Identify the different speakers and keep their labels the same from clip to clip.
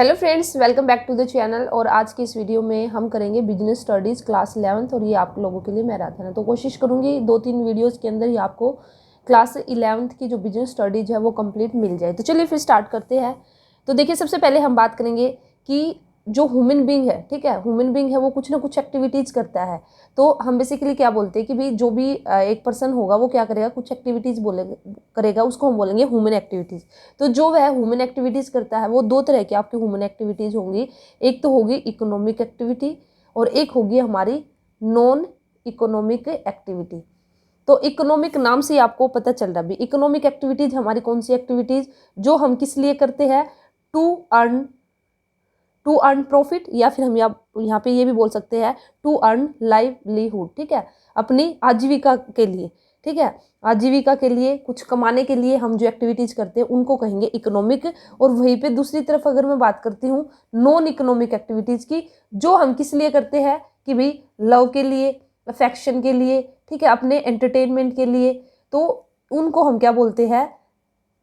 Speaker 1: Hello friends, welcome back to the channel. और आज की इस वीडियो में हम करेंगे बिजनेस स्टडीज़ क्लास 11th और ये आप लोगों के लिए मैराथन है। तो कोशिश करूँगी 2-3 वीडियोस के अंदर ही आपको क्लास 11th की जो बिजनेस स्टडीज़ है वो कंप्लीट मिल जाए। तो चलिए फिर स्टार्ट करते हैं। तो देखिए, सबसे पहले हम बात करेंगे कि जो ह्यूमन बींग है, ठीक है, ह्यूमन बींग है वो कुछ ना कुछ एक्टिविटीज़ करता है। तो हम बेसिकली क्या बोलते हैं कि भाई जो भी एक पर्सन होगा वो क्या करेगा, कुछ एक्टिविटीज़ करेगा, उसको हम बोलेंगे ह्यूमन एक्टिविटीज़। तो जो वह ह्यूमन एक्टिविटीज़ करता है वो दो तरह की आपकी ह्यूमन एक्टिविटीज़ होंगी। एक तो होगी इकोनॉमिक एक्टिविटी और एक होगी हमारी नॉन इकोनॉमिक एक्टिविटी। तो इकोनॉमिक नाम से ही आपको पता चल रहा है। इकोनॉमिक एक्टिविटीज़ हमारी कौन सी एक्टिविटीज़ जो हम किस लिए करते हैं, टू अर्न प्रॉफिट, या फिर हम यहाँ पे ये भी बोल सकते हैं टू अर्न लाइवलीहुड, ठीक है, अपनी आजीविका के लिए, ठीक है, आजीविका के लिए, कुछ कमाने के लिए हम जो एक्टिविटीज़ करते हैं उनको कहेंगे इकोनॉमिक। और वहीं पे दूसरी तरफ अगर मैं बात करती हूँ नॉन इकोनॉमिक एक्टिविटीज़ की, जो हम किस लिए करते हैं कि भाई लव के लिए, अफेक्शन के लिए, ठीक है, अपने एंटरटेनमेंट के लिए, तो उनको हम क्या बोलते हैं,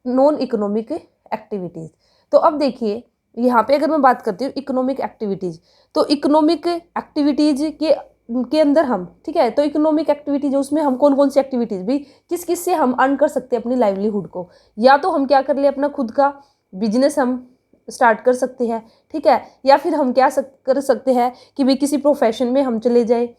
Speaker 1: नॉन इकोनॉमिक एक्टिविटीज़। तो अब देखिए यहाँ पे अगर मैं बात करती हूँ इकोनॉमिक एक्टिविटीज़, तो इकोनॉमिक एक्टिविटीज़ के अंदर हम, ठीक है, तो इकोनॉमिक एक्टिविटीज उसमें हम कौन कौन सी एक्टिविटीज़ भी किस किस से हम अर्न कर सकते हैं अपनी लाइवलीहुड को। या तो हम क्या कर ले, अपना खुद का बिजनेस हम स्टार्ट कर सकते हैं, ठीक है, या फिर हम क्या कर सकते हैं कि भाई किसी प्रोफेशन में हम चले जाए,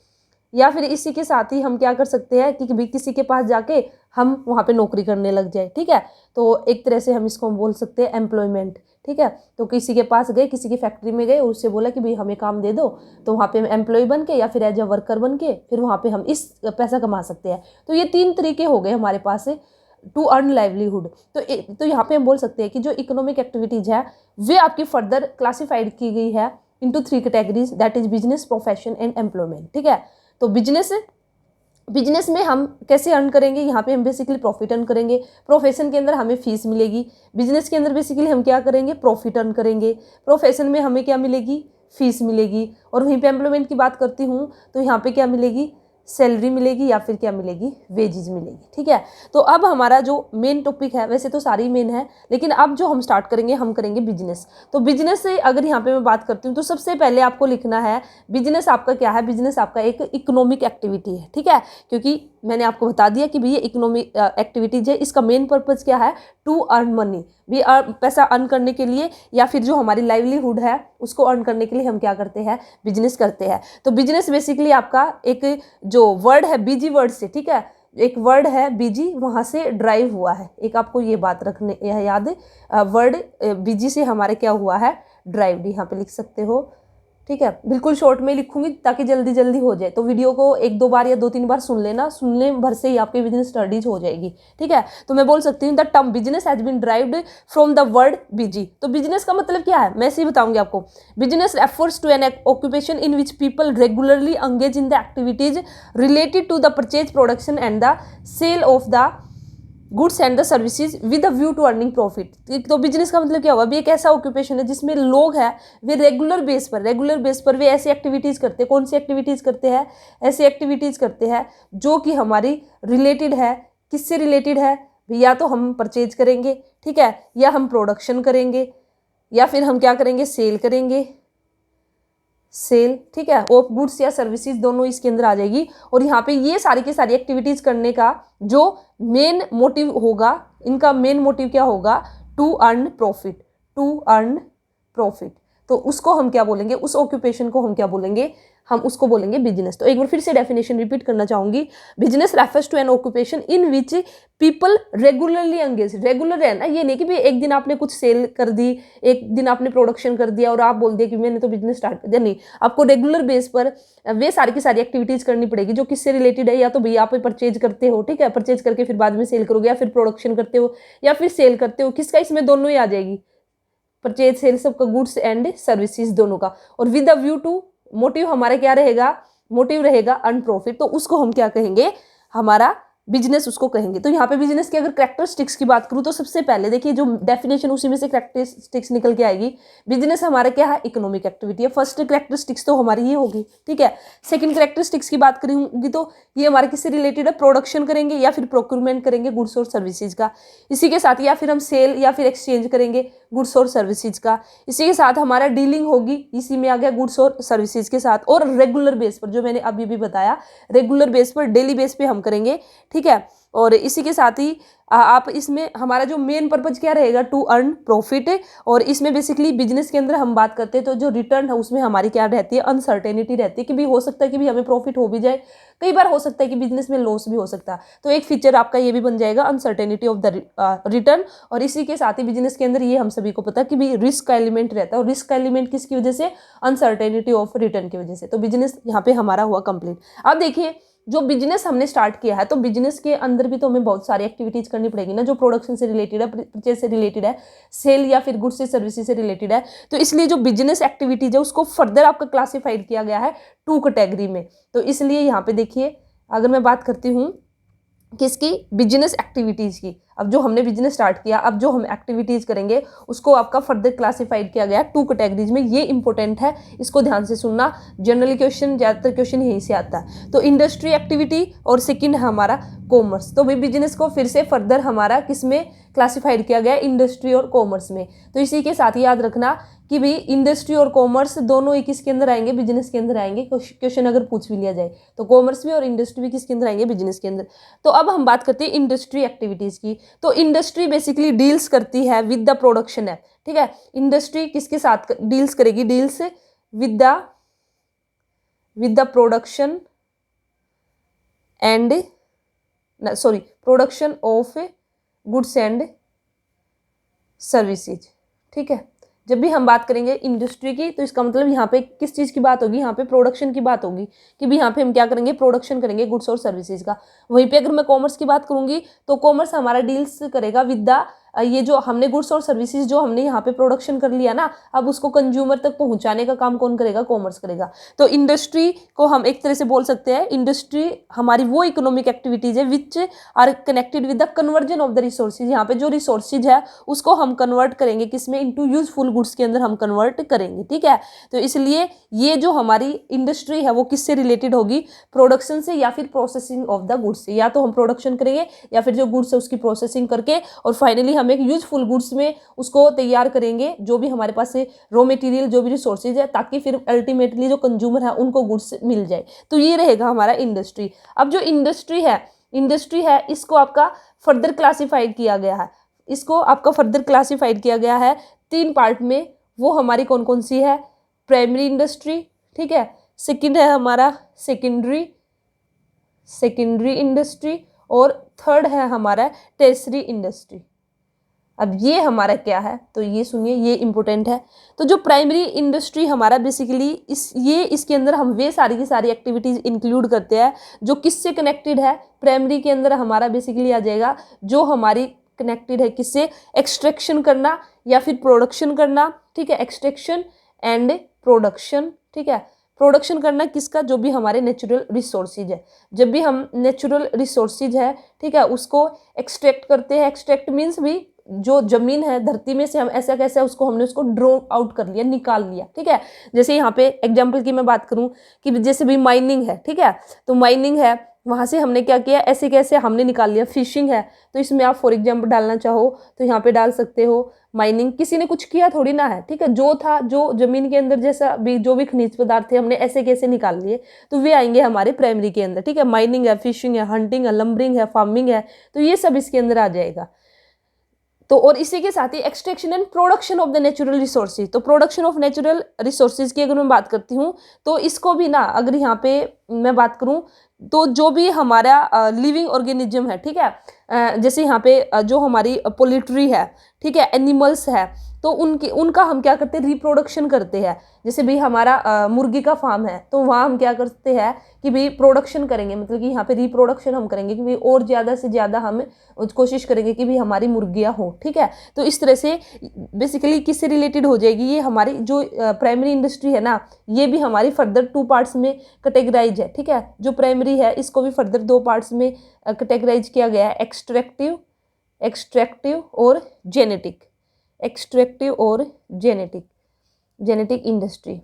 Speaker 1: या फिर इसी के साथ ही हम क्या कर सकते हैं कि भाई किसी के पास जाके हम वहाँ पे नौकरी करने लग जाए, ठीक है। तो एक तरह से हम इसको बोल सकते हैं एम्प्लॉयमेंट, ठीक है। तो किसी के पास गए, किसी की फैक्ट्री में गए, उससे बोला कि भाई हमें काम दे दो, तो वहाँ पे एम्प्लॉय बन के या फिर एज अ वर्कर बन के फिर वहाँ पे हम इस पैसा कमा सकते हैं। तो ये 3 तरीके हो गए हमारे पास टू अर्न लाइवलीहुड। तो यहाँ पे हम बोल सकते हैं कि जो इकोनॉमिक एक्टिविटीज़ है वे आपकी फर्दर क्लासीफाइड की गई है into 3 categories, that is business, profession and employment, ठीक है। तो बिजनेस में हम कैसे अर्न करेंगे, यहाँ पे हम बेसिकली प्रॉफिट अर्न करेंगे। प्रोफेशन के अंदर हमें फीस मिलेगी। बिजनेस के अंदर बेसिकली हम क्या करेंगे, प्रॉफिट अर्न करेंगे। प्रोफेशन में हमें क्या मिलेगी, फीस मिलेगी। और वहीं पे एम्प्लॉयमेंट की बात करती हूँ तो यहाँ पे क्या मिलेगी, सैलरी मिलेगी या फिर क्या मिलेगी, वेजेज मिलेगी, ठीक है। तो अब हमारा जो मेन टॉपिक है, वैसे तो सारी मेन है, लेकिन अब जो हम स्टार्ट करेंगे हम करेंगे बिजनेस। तो बिजनेस से अगर यहाँ पे मैं बात करती हूँ तो सबसे पहले आपको लिखना है बिजनेस आपका क्या है। बिजनेस आपका एक इकोनॉमिक एक्टिविटी है, ठीक है, क्योंकि मैंने आपको बता दिया कि भैया इकोनॉमिक एक्टिविटीज है, इसका मेन पर्पज क्या है, टू अर्न मनी, भी पैसा अर्न करने के लिए, या फिर जो हमारी लाइवलीहुड है उसको अर्न करने के लिए हम क्या करते हैं, बिजनेस करते हैं। तो बिजनेस बेसिकली आपका एक जो वर्ड है बीजी वर्ड से, ठीक है, एक वर्ड है बीजी, वहाँ से ड्राइव हुआ है। एक आपको ये बात रखने याद, वर्ड बीजी से हमारे क्या हुआ है, ड्राइव्ड, यहाँ पे लिख सकते हो, ठीक है। बिल्कुल शॉर्ट में लिखूंगी ताकि जल्दी जल्दी हो जाए। तो वीडियो को 1-2 बार या 2-3 बार सुन लेना, सुनने भर से ही आपकी बिजनेस स्टडीज हो जाएगी, ठीक है। तो मैं बोल सकती हूँ the term business has been derived from the word busy. तो बिजनेस का मतलब क्या है, मैं ऐसे ही बताऊंगी आपको। Business refers to an occupation in which people regularly engage in the activities related to the purchase, production and the sale of the goods and the services with a view to earning profit. तो business का मतलब क्या हुआ, भी एक ऐसा occupation है जिसमें लोग हैं वे रेगुलर बेस पर वे ऐसी एक्टिविटीज़ करते हैं। कौन सी एक्टिविटीज़ करते हैं, ऐसी एक्टिविटीज़ करते हैं जो कि हमारी रिलेटेड है। किससे रिलेटेड है, या तो हम परचेज करेंगे, ठीक है, या हम प्रोडक्शन करेंगे, या फिर हम क्या करेंगे, सेल करेंगे, ठीक है, ऑफ गुड्स या सर्विसेज दोनों इसके अंदर आ जाएगी। और यहाँ पे ये सारी की सारी एक्टिविटीज करने का जो मेन मोटिव होगा, इनका मेन मोटिव क्या होगा, टू अर्न प्रॉफिट। तो उसको हम क्या बोलेंगे, उस ऑक्यूपेशन को हम क्या बोलेंगे, हम उसको बोलेंगे बिजनेस। तो एक बार फिर से डेफिनेशन रिपीट करना चाहूंगी। Business refers to an occupation in which people regularly engage. Regular है ना, ये नहीं कि भाई एक दिन आपने कुछ सेल कर दी, एक दिन आपने प्रोडक्शन कर दिया और आप बोल दिया कि मैंने तो बिजनेस स्टार्ट कर दिया। नहीं, आपको रेगुलर बेस पर वे सारी की सारी एक्टिविटीज करनी पड़ेगी जो किससे रिलेटेड है। या तो भैया आप परचेज करते हो, ठीक है, परचेज करके फिर बाद में सेल करोगे, या फिर प्रोडक्शन करते हो या फिर सेल करते हो। किसका, इसमें दोनों ही आ जाएगी, परचेज सेल सबका, गुड्स एंड सर्विसेज दोनों का। और with a view to, motive हमारा क्या रहेगा, मोटिव रहेगा अर्न प्रॉफिट। तो उसको हम क्या कहेंगे, हमारा बिजनेस उसको कहेंगे। तो यहाँ पे बिजनेस की अगर कैरेक्टरिस्टिक्स की बात करूँ तो सबसे पहले देखिए जो डेफिनेशन उसी में से कैरेक्टरिस्टिक्स निकल के आएगी। बिजनेस हमारा क्या है, इकोनॉमिक एक्टिविटी है। फर्स्ट कैरेक्टरिस्टिक्स तो हमारी ये होगी, ठीक है। सेकंड कैरेक्टरिस्टिक्स की बात करूंगी तो ये हमारे किससे रिलेटेड है, प्रोडक्शन करेंगे या फिर प्रोक्यूरमेंट करेंगे गुड्स और सर्विसेज का। इसी के साथ या फिर हम सेल या फिर एक्सचेंज करेंगे गुड्स और सर्विसेज का। इसी के साथ हमारा डीलिंग होगी, इसी में आ गया गुड्स और सर्विसेज के साथ। और रेगुलर बेस पर, जो मैंने अभी भी बताया, रेगुलर बेस पर, डेली बेस पे हम करेंगे, ठीक है। और इसी के साथ ही आप इसमें हमारा जो मेन पर्पज क्या रहेगा, टू अर्न प्रॉफिट। और इसमें बेसिकली बिजनेस के अंदर हम बात करते हैं तो जो रिटर्न है उसमें हमारी क्या रहती है, अनसर्टेनिटी रहती है कि भी हो सकता है कि भी हमें प्रॉफिट हो भी जाए, कई बार हो सकता है कि बिजनेस में लॉस भी हो सकता है। तो एक फीचर आपका ये भी बन जाएगा, अनसर्टेनिटी ऑफ द रिटर्न। और इसी के साथ ही बिजनेस के अंदर ये हम सभी को पता है कि भी रिस्क का एलिमेंट रहता है। और रिस्क का एलिमेंट किसकी वजह से, अनसर्टेनिटी ऑफ रिटर्न की वजह से। तो बिजनेस यहाँ पे हमारा हुआ कंप्लीट। अब देखिए जो बिजनेस हमने स्टार्ट किया है, तो बिजनेस के अंदर भी तो हमें बहुत सारी एक्टिविटीज करनी पड़ेगी ना, जो प्रोडक्शन से रिलेटेड है, परचेज से रिलेटेड है, सेल या फिर गुड्स से सर्विसेज से रिलेटेड है। तो इसलिए जो बिजनेस एक्टिविटीज है उसको फर्दर आपका क्लासिफाइड किया गया है 2 कैटेगरी में। तो इसलिए यहाँ पे देखिए अगर मैं बात करती हूँ किसकी, बिजनेस एक्टिविटीज़ की। अब जो हमने बिजनेस स्टार्ट किया, अब जो हम एक्टिविटीज़ करेंगे उसको आपका फर्दर क्लासिफाइड किया गया 2 कैटेगरीज में। ये इंपॉर्टेंट है, इसको ध्यान से सुनना, जनरली क्वेश्चन, ज़्यादातर क्वेश्चन यहीं से आता है। तो इंडस्ट्री एक्टिविटी और सेकंड है हमारा कॉमर्स। तो भी बिजनेस को फिर से फर्दर हमारा किस में क्लासिफाइड किया गया, इंडस्ट्री और कॉमर्स में। तो इसी के साथ याद रखना कि भी इंडस्ट्री और कॉमर्स दोनों ही किसके अंदर आएंगे, बिजनेस के अंदर आएंगे। क्वेश्चन अगर पूछ भी लिया जाए तो कॉमर्स भी और इंडस्ट्री भी किसके अंदर आएंगे, बिजनेस के अंदर। तो अब हम बात करते हैं इंडस्ट्री एक्टिविटीज़ की। तो इंडस्ट्री बेसिकली डील्स करती है विद द प्रोडक्शन है, ठीक है। इंडस्ट्री किसके साथ डील्स करेगी, deals with the production and production of goods and services, ठीक है। जब भी हम बात करेंगे इंडस्ट्री की तो इसका मतलब यहाँ पे किस चीज़ की बात होगी, यहाँ पे प्रोडक्शन की बात होगी कि भी यहाँ पे हम क्या करेंगे, प्रोडक्शन करेंगे गुड्स और सर्विसेज का। वहीं पे अगर मैं कॉमर्स की बात करूँगी तो कॉमर्स हमारा डील्स करेगा विद द ये जो हमने गुड्स और सर्विसेज जो हमने यहाँ पे प्रोडक्शन कर लिया ना, अब उसको कंज्यूमर तक पहुँचाने का काम कौन करेगा, कॉमर्स करेगा। तो इंडस्ट्री को हम एक तरह से बोल सकते हैं, इंडस्ट्री हमारी वो इकोनॉमिक एक्टिविटीज़ है which are connected with the conversion of the resources. यहाँ पे जो रिसोर्सेज है उसको हम कन्वर्ट करेंगे किसमें, इनटू यूजफुल गुड्स के अंदर हम कन्वर्ट करेंगे, ठीक है। तो इसलिए ये जो हमारी इंडस्ट्री है वो किससे रिलेटेड होगी, प्रोडक्शन से या फिर प्रोसेसिंग ऑफ द गुड्स से। या तो हम प्रोडक्शन करेंगे या फिर जो गुड्स है उसकी प्रोसेसिंग करके और फाइनली हम एक यूजफुल गुड्स में उसको तैयार करेंगे, जो भी हमारे पास से रॉ मटेरियल, जो भी रिसोर्सेज है, ताकि फिर अल्टीमेटली जो कंज्यूमर है उनको गुड्स मिल जाए। तो ये रहेगा हमारा इंडस्ट्री। अब जो इंडस्ट्री है इसको आपका फर्दर क्लासिफाइड किया गया है, इसको आपका फर्दर क्लासिफाइड किया गया है 3 पार्ट में। वो हमारी कौन कौन सी है, प्राइमरी इंडस्ट्री, ठीक है। सेकंड है हमारा सेकेंडरी इंडस्ट्री और थर्ड है हमारा टेरशरी इंडस्ट्री। अब ये हमारा क्या है, तो ये सुनिए, ये इंपॉर्टेंट है। तो जो प्राइमरी इंडस्ट्री हमारा बेसिकली इसके अंदर हम वे सारी की सारी एक्टिविटीज़ इंक्लूड करते हैं जो किससे कनेक्टेड है। प्राइमरी के अंदर हमारा बेसिकली आ जाएगा जो हमारी कनेक्टेड है किससे, एक्सट्रैक्शन करना या फिर प्रोडक्शन करना, ठीक है। एक्सट्रैक्शन एंड प्रोडक्शन, ठीक है। प्रोडक्शन करना किसका, जो भी हमारे नेचुरल रिसोर्सेज है। जब भी हम नेचुरल रिसोर्सेज है, ठीक है, उसको एक्सट्रैक्ट करते हैं। एक्सट्रैक्ट मीन्स भी जो जमीन है धरती में से हम ऐसा कैसे हमने उसको ड्रॉ आउट कर लिया, निकाल लिया, ठीक है। जैसे यहाँ पे एग्जाम्पल की मैं बात करूँ कि जैसे भी माइनिंग है, ठीक है, तो माइनिंग है, वहाँ से हमने क्या किया, ऐसे कैसे हमने निकाल लिया। फिशिंग है, तो इसमें आप फॉर एग्जाम्पल डालना चाहो तो यहाँ पे डाल सकते हो। माइनिंग किसी ने कुछ किया थोड़ी ना है, ठीक है, जो था, जो जमीन के अंदर जैसा भी जो भी खनिज पदार्थ थे हमने ऐसे कैसे निकाल लिए, तो वे आएंगे हमारे प्राइमरी के अंदर, ठीक है। माइनिंग है, फिशिंग है, हंटिंग है, लंबरिंग है, फार्मिंग है, तो ये सब इसके अंदर आ जाएगा। तो और इसी के साथ ही extraction and production of the natural resources. तो प्रोडक्शन ऑफ नेचुरल रिसोर्सेज की अगर मैं बात करती हूँ तो इसको भी ना, अगर यहाँ पे मैं बात करूँ तो जो भी हमारा लिविंग ऑर्गेनिज्म है, ठीक है, जैसे यहाँ पे जो हमारी पोल्ट्री है, ठीक है, एनिमल्स है, तो उनका हम क्या करते हैं, रिप्रोडक्शन करते हैं। जैसे भी हमारा मुर्गी का फार्म है तो वहाँ हम क्या करते हैं कि भाई प्रोडक्शन करेंगे, मतलब कि यहाँ पे रिप्रोडक्शन हम करेंगे कि भाई और ज़्यादा से ज़्यादा हम कोशिश करेंगे कि भाई हमारी मुर्गियाँ हो, ठीक है। तो इस तरह से बेसिकली किससे रिलेटेड हो जाएगी, ये हमारी जो प्राइमरी इंडस्ट्री है ना, ये भी हमारी फर्दर 2 पार्ट्स में कैटेगराइज है, ठीक है। जो प्राइमरी है इसको भी फर्दर 2 पार्ट्स में कैटेगराइज किया गया है, एक्सट्रैक्टिव और जेनेटिक, एक्सट्रैक्टिव और जेनेटिक इंडस्ट्री,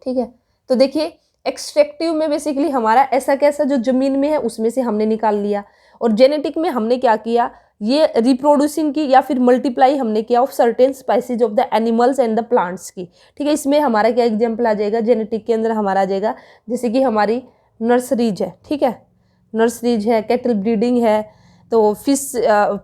Speaker 1: ठीक है। तो देखिए एक्सट्रैक्टिव में बेसिकली हमारा ऐसा कैसा जो जमीन में है उसमें से हमने निकाल लिया, और जेनेटिक में हमने क्या किया, ये रिप्रोड्यूसिंग की या फिर मल्टीप्लाई हमने किया of certain species of the animals and the plants की, ठीक है। इसमें हमारा क्या एग्जाम्पल आ जाएगा, जेनेटिक के अंदर हमारा आ जाएगा जैसे कि हमारी नर्सरीज है, ठीक है, नर्सरीज है, कैटल ब्रीडिंग है, तो फिश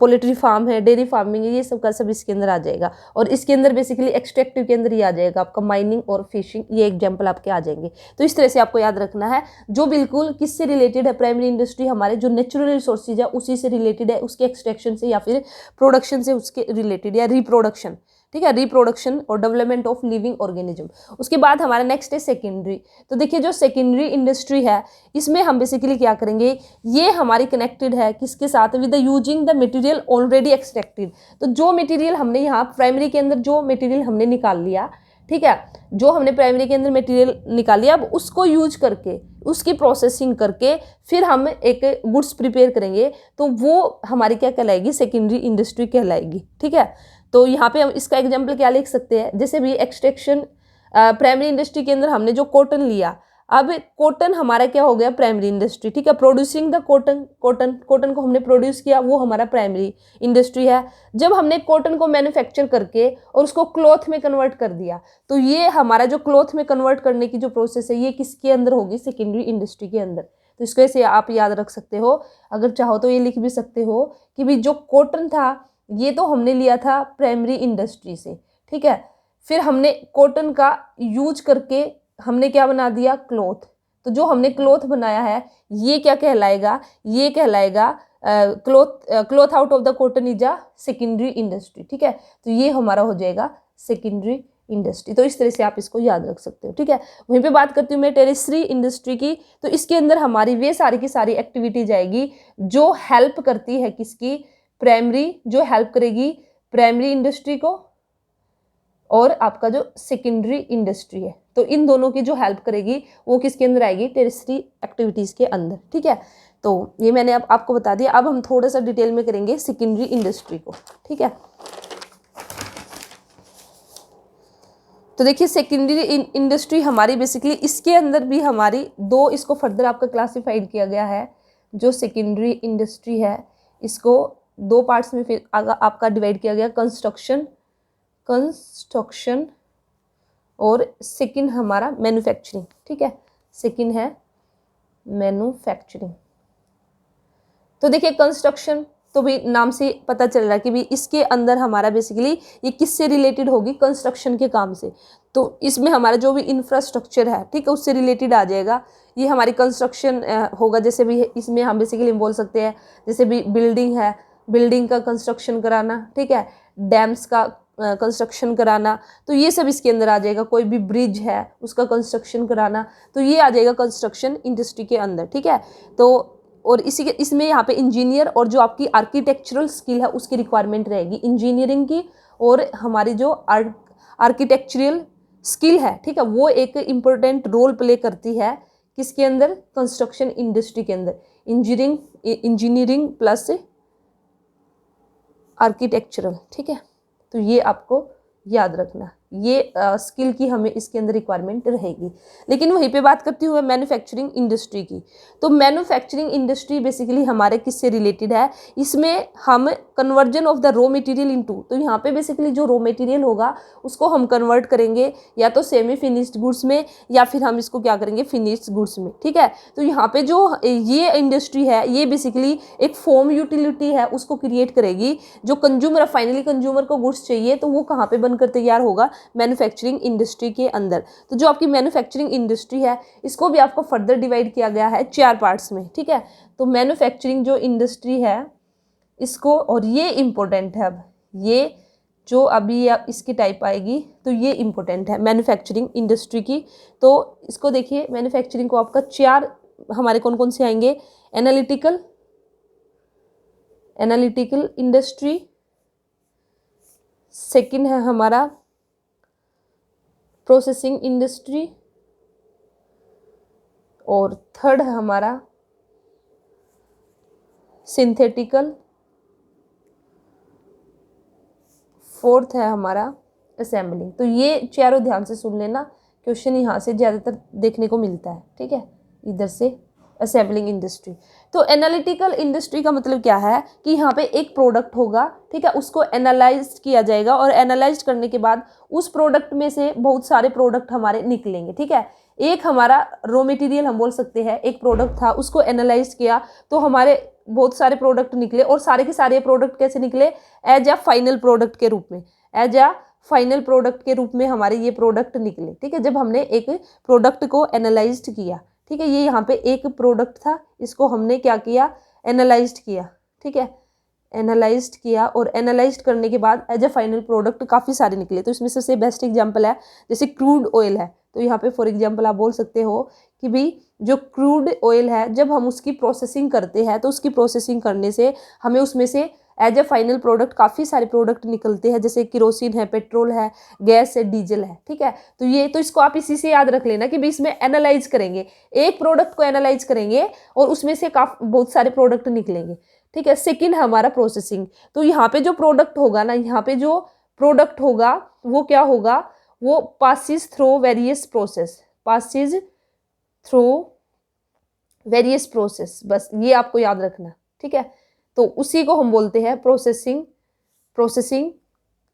Speaker 1: पोल्ट्री फार्म है, डेयरी फार्मिंग है, ये सब का सब इसके अंदर आ जाएगा। और इसके अंदर बेसिकली एक्सट्रैक्टिव के अंदर ही आ जाएगा आपका माइनिंग और फिशिंग, ये एग्जांपल आपके आ जाएंगे। तो इस तरह से आपको याद रखना है, जो बिल्कुल किससे रिलेटेड है, प्राइमरी इंडस्ट्री हमारे जो नेचुरल रिसोर्सेज है उसी से रिलेटेड है, उसके एक्सट्रैक्शन से या फिर प्रोडक्शन से उसके रिलेटेड, या रिप्रोडक्शन, ठीक है, रिप्रोडक्शन और डेवलपमेंट ऑफ लिविंग ऑर्गेनिज्म। उसके बाद हमारा नेक्स्ट है सेकेंडरी। तो देखिए जो सेकेंडरी इंडस्ट्री है इसमें हम बेसिकली क्या करेंगे, ये हमारी कनेक्टेड है किसके साथ, with the using the material already extracted. तो जो मटेरियल हमने यहाँ प्राइमरी के अंदर जो मटेरियल हमने निकाल लिया, ठीक है, जो हमने प्राइमरी के अंदर मटेरियल निकाल लिया, अब उसको यूज करके उसकी प्रोसेसिंग करके फिर हम एक गुड्स प्रिपेयर करेंगे, तो वो हमारी क्या कहलाएगी, सेकेंडरी इंडस्ट्री कहलाएगी, ठीक है। तो यहाँ पे हम इसका एग्जाम्पल क्या लिख सकते हैं, जैसे भी एक्सट्रैक्शन प्राइमरी इंडस्ट्री के अंदर हमने जो कॉटन लिया, अब कॉटन हमारा क्या हो गया, प्राइमरी इंडस्ट्री, ठीक है। प्रोड्यूसिंग द कॉटन को हमने प्रोड्यूस किया, वो हमारा प्राइमरी इंडस्ट्री है। जब हमने कॉटन को मैन्युफैक्चर करके और उसको क्लॉथ में कन्वर्ट कर दिया, तो ये हमारा जो क्लॉथ में कन्वर्ट करने की जो प्रोसेस है ये किसके अंदर होगी, सेकेंडरी इंडस्ट्री के अंदर। तो इसको ऐसे आप याद रख सकते हो, अगर चाहो तो ये लिख भी सकते हो कि भी जो कॉटन था ये तो हमने लिया था प्राइमरी इंडस्ट्री से, ठीक है। फिर हमने कॉटन का यूज करके हमने क्या बना दिया, क्लॉथ। तो जो हमने क्लॉथ बनाया है ये क्या कहलाएगा, ये कहलाएगा cloth out of the cotton is a secondary industry, ठीक है। तो ये हमारा हो जाएगा सेकेंडरी इंडस्ट्री। तो इस तरह से आप इसको याद रख सकते हो, ठीक है। वहीं पे बात करती हूँ मैं टेरेसरी इंडस्ट्री की, तो इसके अंदर हमारी वे सारी की सारी एक्टिविटीज आएगी जो हेल्प करती है किसकी, प्राइमरी, जो हेल्प करेगी प्राइमरी इंडस्ट्री को, और आपका जो सेकेंडरी इंडस्ट्री है, तो इन दोनों की जो हेल्प करेगी वो किसके अंदर आएगी, टेरेसरी एक्टिविटीज के अंदर, ठीक है। तो ये मैंने अब आपको बता दिया। अब हम थोड़ा सा डिटेल में करेंगे सेकेंडरी इंडस्ट्री को, ठीक है। तो देखिए सेकेंडरी इंडस्ट्री हमारी बेसिकली इसके अंदर भी हमारी दो, इसको फर्दर आपका क्लासिफाइड किया गया है। जो सेकेंडरी इंडस्ट्री है इसको 2 पार्ट्स में फिर आपका डिवाइड किया गया, कंस्ट्रक्शन और सेकंड हमारा मैन्युफैक्चरिंग, ठीक है। सेकंड है मैन्युफैक्चरिंग। तो देखिए कंस्ट्रक्शन तो भी नाम से पता चल रहा है कि भी इसके अंदर हमारा बेसिकली ये किससे रिलेटेड होगी, कंस्ट्रक्शन के काम से। तो इसमें हमारा जो भी इंफ्रास्ट्रक्चर है, ठीक है, उससे रिलेटेड आ जाएगा, ये हमारी कंस्ट्रक्शन होगा। जैसे भी इसमें हम बेसिकली बोल सकते हैं जैसे भी बिल्डिंग है, बिल्डिंग का कंस्ट्रक्शन कराना, ठीक है, डैम्स का कंस्ट्रक्शन कराना, तो ये सब इसके अंदर आ जाएगा। कोई भी ब्रिज है उसका कंस्ट्रक्शन कराना, तो ये आ जाएगा कंस्ट्रक्शन इंडस्ट्री के अंदर, ठीक है। तो और इसी के इसमें यहाँ पे इंजीनियर और जो आपकी आर्किटेक्चरल स्किल है उसकी रिक्वायरमेंट रहेगी, इंजीनियरिंग की और हमारी जो आर्किटेक्चरल स्किल है, ठीक है, वो एक इम्पोर्टेंट रोल प्ले करती है किसके अंदर, कंस्ट्रक्शन इंडस्ट्री के अंदर। इंजीनियरिंग प्लस आर्किटेक्चरल, ठीक है। तो ये आपको याद रखना, ये स्किल की हमें इसके अंदर रिक्वायरमेंट रहेगी। लेकिन वहीं पे बात करती हूँ मैं मैन्युफैक्चरिंग इंडस्ट्री की। तो मैन्युफैक्चरिंग इंडस्ट्री बेसिकली हमारे किससे रिलेटेड है, इसमें हम conversion of the raw material into, तो यहाँ पे बेसिकली जो रॉ मटेरियल होगा उसको हम कन्वर्ट करेंगे या तो सेमी फिनिश्ड गुड्स में या फिर हम इसको क्या करेंगे, फिनिश्ड गुड्स में, ठीक है। तो यहाँ पे जो ये इंडस्ट्री है ये बेसिकली एक फॉर्म यूटिलिटी है उसको क्रिएट करेगी। जो कंज्यूमर, फाइनली कंज्यूमर को गुड्स चाहिए तो वो कहाँ पे बनकर तैयार होगा, मैन्युफैक्चरिंग इंडस्ट्री के अंदर। तो जो आपकी मैन्युफैक्चरिंग इंडस्ट्री है इसको भी आपको फर्दर डिवाइड किया गया है 4 पार्ट्स में, ठीक है। तो मैन्युफैक्चरिंग जो इंडस्ट्री है इसको, और ये इंपॉर्टेंट है, अब ये जो अभी इसकी टाइप आएगी तो ये इम्पोर्टेंट है मैन्युफैक्चरिंग इंडस्ट्री की। तो इसको देखिए, मैन्युफैक्चरिंग को आपका 4 हमारे कौन कौन से आएंगे, एनालिटिकल इंडस्ट्री, सेकंड है हमारा प्रोसेसिंग इंडस्ट्री, और थर्ड है हमारा सिंथेटिकल, फोर्थ है हमारा असेंबलिंग। तो ये चारों ध्यान से सुन लेना, क्वेश्चन यहाँ से ज़्यादातर देखने को मिलता है, ठीक है, इधर से असेंबलिंग इंडस्ट्री। तो एनालिटिकल इंडस्ट्री का मतलब क्या है कि यहाँ पे एक प्रोडक्ट होगा, ठीक है, उसको एनालाइज किया जाएगा और एनालाइज करने के बाद उस प्रोडक्ट में से बहुत सारे प्रोडक्ट हमारे निकलेंगे, ठीक है। एक हमारा रॉ मटेरियल हम बोल सकते हैं, एक प्रोडक्ट था उसको एनालाइज किया तो हमारे बहुत सारे प्रोडक्ट निकले, और सारे के सारे प्रोडक्ट कैसे निकले, एज अ फाइनल प्रोडक्ट के रूप में, एज अ फाइनल प्रोडक्ट के रूप में हमारे ये प्रोडक्ट निकले, ठीक है, जब हमने एक प्रोडक्ट को एनालाइज्ड किया, ठीक है। ये यहाँ पे एक प्रोडक्ट था, इसको हमने क्या किया, एनालाइज्ड किया, ठीक है, एनालाइज्ड किया, और एनालाइज्ड करने के बाद एज अ फाइनल प्रोडक्ट काफ़ी सारे निकले। तो इसमें सबसे बेस्ट एग्जांपल है जैसे क्रूड ऑयल है, तो यहाँ पे फॉर एग्जांपल आप बोल सकते हो कि भाई जो क्रूड ऑयल है जब हम उसकी प्रोसेसिंग करते हैं तो उसकी प्रोसेसिंग करने से हमें उसमें से एज अ फाइनल प्रोडक्ट काफ़ी सारे प्रोडक्ट निकलते हैं, जैसे किरोसिन है, पेट्रोल है, गैस है, डीजल है, ठीक है। तो ये तो इसको आप इसी से याद रख लेना कि भाई इसमें एनालाइज करेंगे, एक प्रोडक्ट को एनालाइज करेंगे और उसमें से बहुत सारे प्रोडक्ट निकलेंगे, ठीक है। सेकेंड है हमारा प्रोसेसिंग। तो यहाँ पे जो प्रोडक्ट होगा ना, यहाँ पे जो प्रोडक्ट होगा वो क्या होगा, वो passes through various process, passes through various process, बस ये आपको याद रखना, ठीक है। तो उसी को हम बोलते हैं प्रोसेसिंग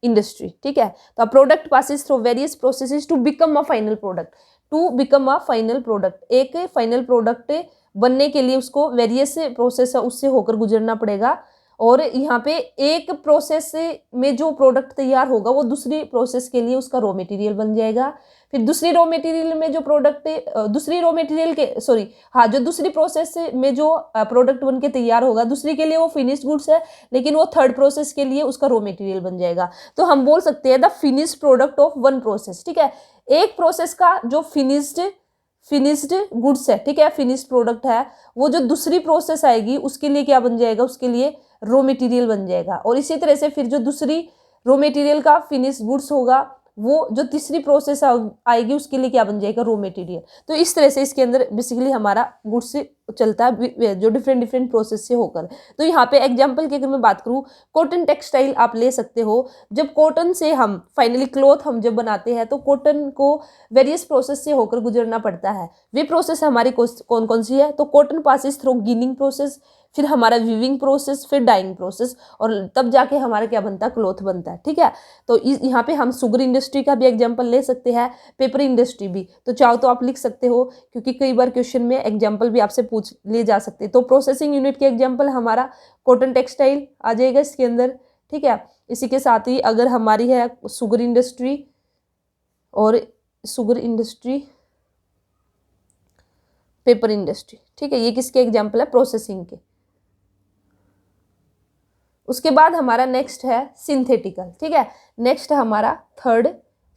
Speaker 1: इंडस्ट्री, ठीक है। तो product passes through various processes to become a final product, to become a final product, एक फाइनल प्रोडक्ट बनने के लिए उसको वेरियस प्रोसेस उससे होकर गुजरना पड़ेगा। और यहाँ पे एक प्रोसेस में जो प्रोडक्ट तैयार होगा वो दूसरी प्रोसेस के लिए उसका रॉ मटेरियल बन जाएगा, फिर दूसरी रॉ मटेरियल में जो प्रोडक्ट दूसरी रॉ मटेरियल के सॉरी हाँ जो दूसरी प्रोसेस में जो प्रोडक्ट बन के तैयार होगा दूसरी के लिए वो फिनिश्ड गुड्स है, लेकिन वो थर्ड प्रोसेस के लिए उसका रॉ मटेरियल बन जाएगा। तो हम बोल सकते हैं the finished product of one process, ठीक है। एक प्रोसेस का जो फिनिश्ड गुड्स है, ठीक है, फिनिश्ड प्रोडक्ट है, वो जो दूसरी प्रोसेस आएगी उसके लिए क्या बन जाएगा, उसके लिए रॉ मटेरियल बन जाएगा। और इसी तरह से फिर जो दूसरी रॉ मटेरियल का फिनिश्ड गुड्स होगा वो जो तीसरी प्रोसेस आएगी उसके लिए क्या बन जाएगा, रॉ मटेरियल। तो इस तरह से इसके अंदर बेसिकली हमारा गुड्स चलता है जो डिफरेंट प्रोसेस से होकर। तो यहाँ पे एग्जांपल की अगर मैं बात करूँ, कॉटन टेक्सटाइल आप ले सकते हो। जब कॉटन से हम फाइनली क्लॉथ हम जब बनाते हैं तो कॉटन को वेरियस प्रोसेस से होकर गुजरना पड़ता है। वे प्रोसेस हमारी कौन कौन सी है, तो cotton passes through ginning process, फिर हमारा वीविंग प्रोसेस, फिर डाइंग प्रोसेस, और तब जाके हमारा क्या बनता है, क्लॉथ बनता है, ठीक है। तो यहाँ पे हम शुगर इंडस्ट्री का भी एग्जांपल ले सकते हैं, पेपर इंडस्ट्री भी, तो चाहो तो आप लिख सकते हो क्योंकि कई बार क्वेश्चन में एग्जांपल भी आपसे पूछ लिए जा सकते हैं। तो प्रोसेसिंग यूनिट के एग्जांपल हमारा कॉटन टेक्सटाइल आ जाएगा इसके अंदर, ठीक है। इसी के साथ ही अगर हमारी है शुगर इंडस्ट्री पेपर इंडस्ट्री, ठीक है, ये किसके एग्जांपल है, प्रोसेसिंग के। उसके बाद हमारा नेक्स्ट है सिंथेटिकल, ठीक है, नेक्स्ट है हमारा थर्ड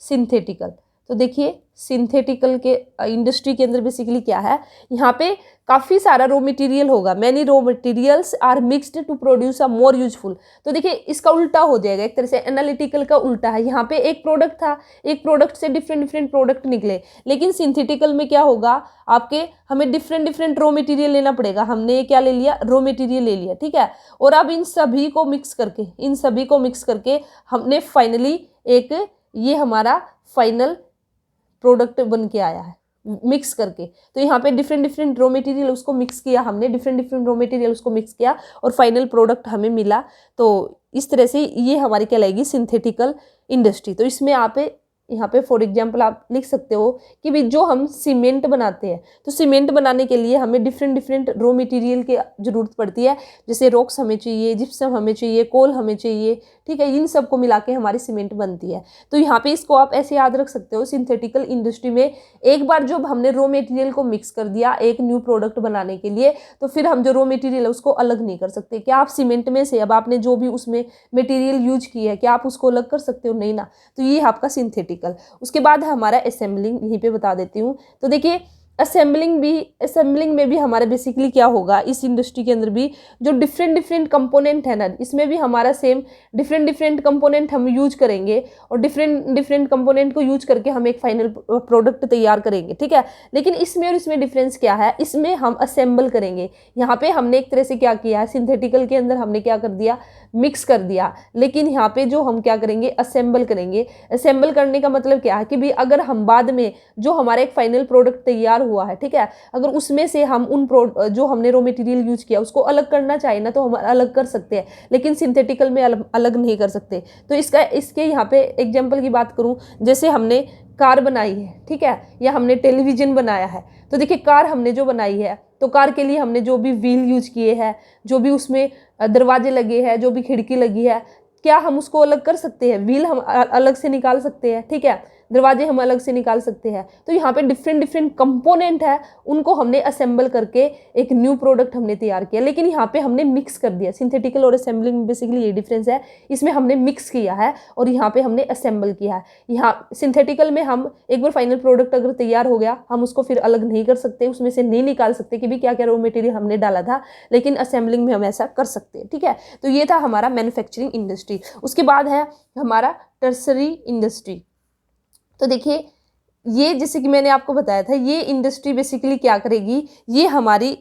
Speaker 1: सिंथेटिकल। तो देखिए सिंथेटिकल के इंडस्ट्री के अंदर बेसिकली क्या है, यहाँ पे काफ़ी सारा रॉ मटेरियल होगा, many raw materials are mixed to produce a more useful. तो देखिए इसका उल्टा हो जाएगा, एक तरह से एनालिटिकल का उल्टा है। यहाँ पे एक प्रोडक्ट था, एक प्रोडक्ट से डिफरेंट प्रोडक्ट निकले, लेकिन सिंथेटिकल में क्या होगा, आपके हमें डिफरेंट रॉ मटेरियल लेना पड़ेगा। हमने ये क्या ले लिया, रॉ मटेरियल ले लिया, ठीक है। और अब इन सभी को मिक्स करके हमने फाइनली एक ये हमारा फाइनल प्रोडक्ट बन के आया है मिक्स करके। तो यहाँ पे डिफरेंट रॉ मटेरियल उसको मिक्स किया हमने, डिफरेंट रॉ मटेरियल उसको मिक्स किया और फाइनल प्रोडक्ट हमें मिला। तो इस तरह से ये हमारी कहलाएगी सिंथेटिकल इंडस्ट्री। तो इसमें आप यहाँ पे फॉर एग्जांपल आप लिख सकते हो कि भी जो हम सीमेंट बनाते हैं, तो सीमेंट बनाने के लिए हमें डिफरेंट रॉ मटेरियल की ज़रूरत पड़ती है। जैसे रॉक्स हमें चाहिए, जिप्सम हमें चाहिए, कोल हमें चाहिए, ठीक है, इन सब को मिला के हमारी सीमेंट बनती है। तो यहाँ पे इसको आप ऐसे याद रख सकते हो, सिंथेटिकल इंडस्ट्री में एक बार जब हमने रॉ मटेरियल को मिक्स कर दिया एक न्यू प्रोडक्ट बनाने के लिए, तो फिर हम जो रॉ मटेरियल है उसको अलग नहीं कर सकते। क्या आप सीमेंट में से अब आपने जो भी उसमें मटेरियल यूज किया है क्या आप उसको अलग कर सकते हो? नहीं ना। तो ये आपका सिंथेटिकल। उसके बाद है हमारा असेंबलिंग, यहीं पे बता देती हूँ। तो देखिए असेंबलिंग में भी हमारा बेसिकली क्या होगा, इस इंडस्ट्री के अंदर भी जो डिफरेंट कंपोनेंट है ना, इसमें भी हमारा सेम डिफरेंट कंपोनेंट हम यूज करेंगे और डिफरेंट कंपोनेंट को यूज करके हम एक फाइनल प्रोडक्ट तैयार करेंगे, ठीक है। लेकिन इसमें और इसमें डिफरेंस क्या है, इसमें हम असेंबल करेंगे। यहाँ पे हमने एक तरह से क्या किया है, सिंथेटिकल के अंदर हमने क्या कर दिया, मिक्स कर दिया, लेकिन यहाँ पे जो हम क्या करेंगे, असेंबल करेंगे। असेंबल करने का मतलब क्या है कि भाई अगर हम बाद में जो हमारा एक फाइनल प्रोडक्ट तैयार हुआ है, ठीक है, अगर उसमें से हम जो हमने रॉ मटेरियल यूज किया उसको अलग करना चाहिए ना, तो हम अलग कर सकते हैं, लेकिन सिंथेटिकल में अलग नहीं कर सकते। तो इसके यहाँ पे एग्जाम्पल की बात करूँ, जैसे हमने कार बनाई है, ठीक है, या हमने टेलीविजन बनाया है। तो देखिए कार हमने जो बनाई है, तो कार के लिए हमने जो भी व्हील यूज किए हैं, जो भी उसमें दरवाजे लगे हैं, जो भी खिड़की लगी है, क्या हम उसको अलग कर सकते हैं? व्हील हम अलग से निकाल सकते हैं, ठीक है, दरवाजे हम अलग से निकाल सकते हैं। तो यहाँ पे डिफरेंट कंपोनेंट है, उनको हमने असेंबल करके एक न्यू प्रोडक्ट हमने तैयार किया। लेकिन यहाँ पे हमने मिक्स कर दिया। सिंथेटिकल और असेंबलिंग में बेसिकली ये डिफरेंस है, इसमें हमने मिक्स किया है और यहाँ पे हमने असेंबल किया है। यहाँ सिंथेटिकल में हम एक बार फाइनल प्रोडक्ट अगर तैयार हो गया, हम उसको फिर अलग नहीं कर सकते, उसमें से नहीं निकाल सकते कि भी क्या क्या रॉ मटेरियल हमने डाला था, लेकिन असेंबलिंग में हम ऐसा कर सकते हैं, ठीक है। तो ये था हमारा मैन्युफैक्चरिंग इंडस्ट्री। उसके बाद है हमारा टर्सरी इंडस्ट्री। तो देखिए ये जैसे कि मैंने आपको बताया था, ये इंडस्ट्री बेसिकली क्या करेगी, ये हमारी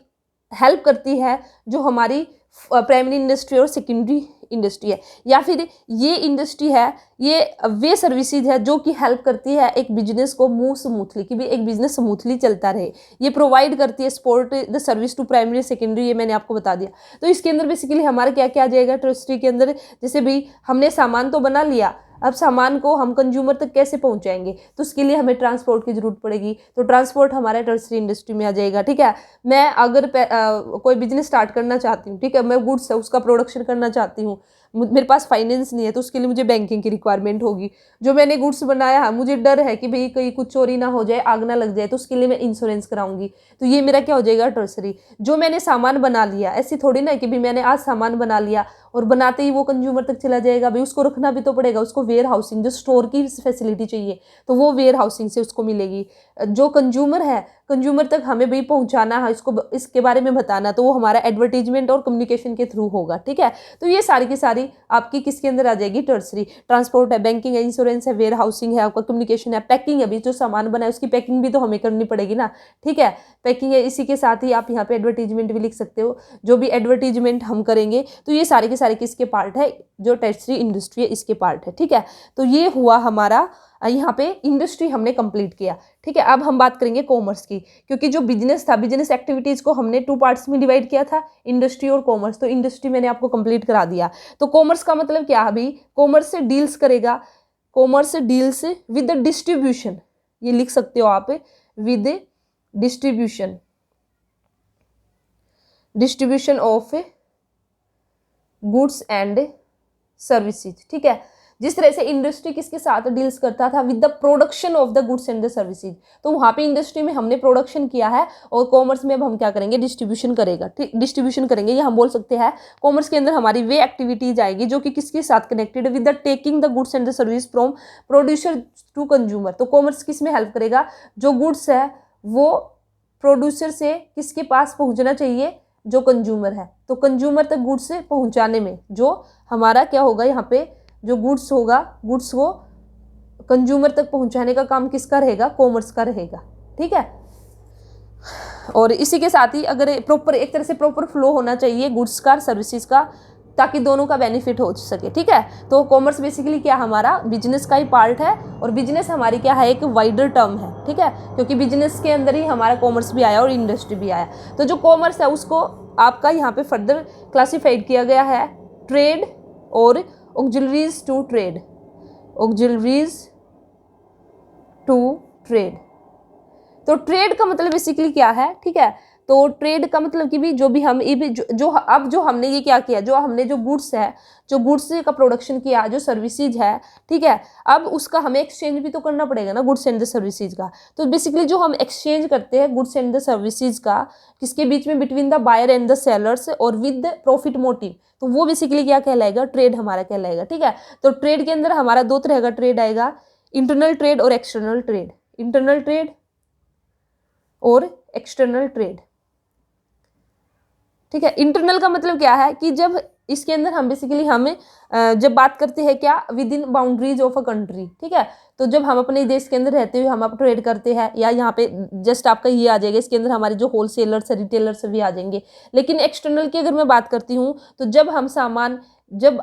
Speaker 1: हेल्प करती है जो हमारी प्राइमरी इंडस्ट्री और सेकेंडरी इंडस्ट्री है, या फिर ये इंडस्ट्री है, ये वे सर्विसेज है जो कि हेल्प करती है एक बिजनेस को मूव स्मूथली, कि भी एक बिजनेस स्मूथली चलता रहे। ये प्रोवाइड करती है support the service to primary secondary, ये मैंने आपको बता दिया। तो इसके अंदर बेसिकली हमारा क्या क्या आ जाएगा ट्रस्टी के अंदर, जैसे भाई हमने सामान तो बना लिया, अब सामान को हम कंज्यूमर तक कैसे पहुंचाएंगे, तो उसके लिए हमें ट्रांसपोर्ट की जरूरत पड़ेगी। तो ट्रांसपोर्ट हमारे टर्सरी इंडस्ट्री में आ जाएगा, ठीक है। मैं अगर कोई बिजनेस स्टार्ट करना चाहती हूँ, ठीक है, मैं गुड्स है उसका प्रोडक्शन करना चाहती हूँ, मेरे पास फाइनेंस नहीं है, तो उसके लिए मुझे बैंकिंग की रिक्वायरमेंट होगी। जो मैंने गुड्स बनाया है, मुझे डर है कि भाई कहीं कुछ चोरी ना हो जाए, आग ना लग जाए, तो उसके लिए मैं इंश्योरेंस कराऊंगी। तो ये मेरा क्या हो जाएगा, टर्सरी। जो मैंने सामान बना लिया, ऐसी थोड़ी ना कि भाई मैंने आज सामान बना लिया और बनाते ही वो कंज्यूमर तक चला जाएगा, भाई उसको रखना भी तो पड़ेगा, उसको वेयर हाउसिंग, जो स्टोर की फैसिलिटी चाहिए, तो वो वेयर हाउसिंग से उसको मिलेगी। जो कंज्यूमर है, कंज्यूमर तक हमें भाई पहुंचाना है, इसको इसके बारे में बताना, तो वो हमारा एडवर्टीजमेंट और कम्युनिकेशन के थ्रू होगा, ठीक है। तो ये सारी की सारी आपकी किसके अंदर आ जाएगी, टर्सरी। ट्रांसपोर्ट है, बैंकिंग है, इंश्योरेंस है, वेयर हाउसिंग है, आपका कम्युनिकेशन है, पैकिंग है, अभी जो सामान बना है उसकी पैकिंग भी तो हमें करनी पड़ेगी ना, ठीक है, पैकिंग है। इसी के साथ ही आप यहाँ पे एडवर्टीजमेंट भी लिख सकते हो, जो भी एडवर्टीजमेंट हम करेंगे, तो ये सारे के सारे किसके पार्ट है, जो टर्सरी इंडस्ट्री है इसके पार्ट है, ठीक है। तो ये हुआ हमारा यहाँ पे इंडस्ट्री हमने कंप्लीट किया, ठीक है। अब हम बात करेंगे कॉमर्स की, क्योंकि जो बिजनेस था, बिजनेस एक्टिविटीज को हमने 2 पार्ट्स में डिवाइड किया था, इंडस्ट्री और कॉमर्स। तो इंडस्ट्री मैंने आपको कंप्लीट करा दिया। तो कॉमर्स का मतलब क्या है भाई, कॉमर्स से डील्स करेगा, commerce deals with the distribution, ये लिख सकते हो आप, with distribution, distribution of goods and services, ठीक है। जिस तरह से इंडस्ट्री किसके साथ डील्स करता था, with the production of the goods and the services, तो वहां पे इंडस्ट्री में हमने प्रोडक्शन किया है, और कॉमर्स में अब हम क्या करेंगे, डिस्ट्रीब्यूशन करेगा, ठीक, डिस्ट्रीब्यूशन करेंगे। ये हम बोल सकते हैं कॉमर्स के अंदर हमारी वे एक्टिविटीज आएगी जो कि किसके साथ connected, with the taking the goods and the service from producer to consumer. तो कॉमर्स किस में हेल्प करेगा, जो गुड्स है वो प्रोड्यूसर से किसके पास पहुंचना चाहिए, जो कंज्यूमर है, तो कंज्यूमर तक गुड्स से पहुंचाने में जो हमारा क्या होगा, यहाँ पे जो गुड्स होगा, गुड्स को कंज्यूमर तक पहुंचाने का काम किसका रहेगा, कॉमर्स का रहेगा, ठीक है। और इसी के साथ ही अगर प्रॉपर एक तरह से प्रॉपर फ्लो होना चाहिए गुड्स का, सर्विसेज का, ताकि दोनों का बेनिफिट हो सके, ठीक है। तो कॉमर्स बेसिकली क्या हमारा बिजनेस का ही पार्ट है, और बिजनेस हमारी क्या है, एक वाइडर टर्म है, ठीक है, क्योंकि बिजनेस के अंदर ही हमारा कॉमर्स भी आया और इंडस्ट्री भी आया। तो जो कॉमर्स है उसको आपका यहाँ पे फर्दर क्लासीफाइड किया गया है, ट्रेड और auxiliaries to trade, auxiliaries to trade. तो ट्रेड का मतलब बेसिकली क्या है, ठीक है, तो ट्रेड का मतलब कि भी जो भी हम ये भी जो हमने ये क्या किया, जो हमने जो गुड्स है, जो गुड्स का प्रोडक्शन किया, जो सर्विसेज है, ठीक है, अब उसका हमें एक्सचेंज भी तो करना पड़ेगा ना, गुड्स एंड द सर्विसेज का। तो बेसिकली जो हम एक्सचेंज करते हैं गुड्स एंड द सर्विसेज का किसके बीच में, between the buyer and the sellers और विद प्रॉफिट मोटिव, तो वो बेसिकली क्या कहलाएगा, ट्रेड हमारा कहलाएगा। ठीक है, तो ट्रेड के अंदर हमारा दो तरह का ट्रेड आएगा, इंटरनल ट्रेड और एक्सटर्नल ट्रेड। इंटरनल ट्रेड और एक्सटर्नल ट्रेड। ठीक है, इंटरनल का मतलब क्या है कि जब इसके अंदर हम बेसिकली हमें जब बात करते हैं क्या, with in boundaries of a country. ठीक है, तो जब हम अपने देश के अंदर रहते हुए हम आप ट्रेड करते हैं, या यहाँ पे जस्ट आपका ये आ जाएगा, इसके अंदर हमारे जो होलसेलर्स है, रिटेलर्स भी आ जाएंगे। लेकिन एक्सटर्नल की अगर मैं बात करती हूँ तो जब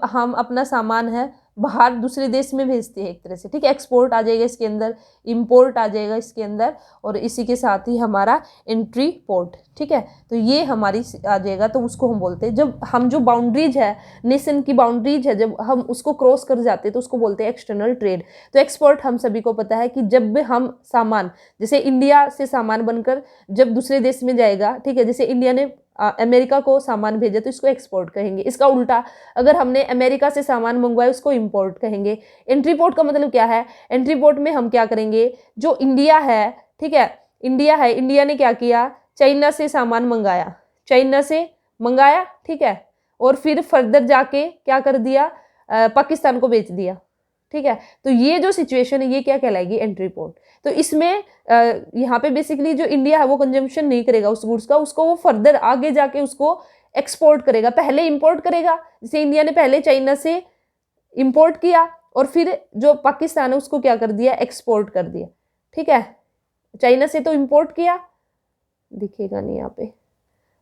Speaker 1: हम अपना सामान है बाहर दूसरे देश में भेजते हैं एक तरह से। ठीक है, एक्सपोर्ट आ जाएगा इसके अंदर, इंपोर्ट आ जाएगा इसके अंदर, और इसी के साथ ही हमारा एंट्री पोर्ट। ठीक है, तो ये हमारी आ जाएगा, तो उसको हम बोलते हैं, जब हम जो बाउंड्रीज है, नेशन की बाउंड्रीज है, जब हम उसको क्रॉस कर जाते हैं तो उसको बोलते हैं एक्सटर्नल ट्रेड। तो एक्सपोर्ट हम सभी को पता है कि जब भी हम सामान, जैसे इंडिया से सामान बनकर जब दूसरे देश में जाएगा, ठीक है, जैसे इंडिया ने अमेरिका को सामान भेजा तो इसको एक्सपोर्ट कहेंगे। इसका उल्टा, अगर हमने अमेरिका से सामान मंगवाया उसको इंपोर्ट कहेंगे। एंट्री पोर्ट का मतलब क्या है, एंट्री पोर्ट में हम क्या करेंगे, जो इंडिया है, ठीक है, इंडिया ने क्या किया, चाइना से सामान मंगाया, ठीक है, और फिर फर्दर जाके क्या कर दिया, पाकिस्तान को बेच दिया। ठीक है, तो ये जो सिचुएशन है ये क्या कहलाएगी, एंट्री पोर्ट। तो इसमें यहाँ पे बेसिकली जो इंडिया है वो कंजम्पशन नहीं करेगा उस गुड्स का, उसको वो फर्दर आगे जाके उसको एक्सपोर्ट करेगा। पहले इंपोर्ट करेगा, जैसे इंडिया ने पहले चाइना से इंपोर्ट किया और फिर जो पाकिस्तान है उसको क्या कर दिया, एक्सपोर्ट कर दिया। ठीक है, चाइना से तो इंपोर्ट किया, दिखेगा नहीं यहाँ पे,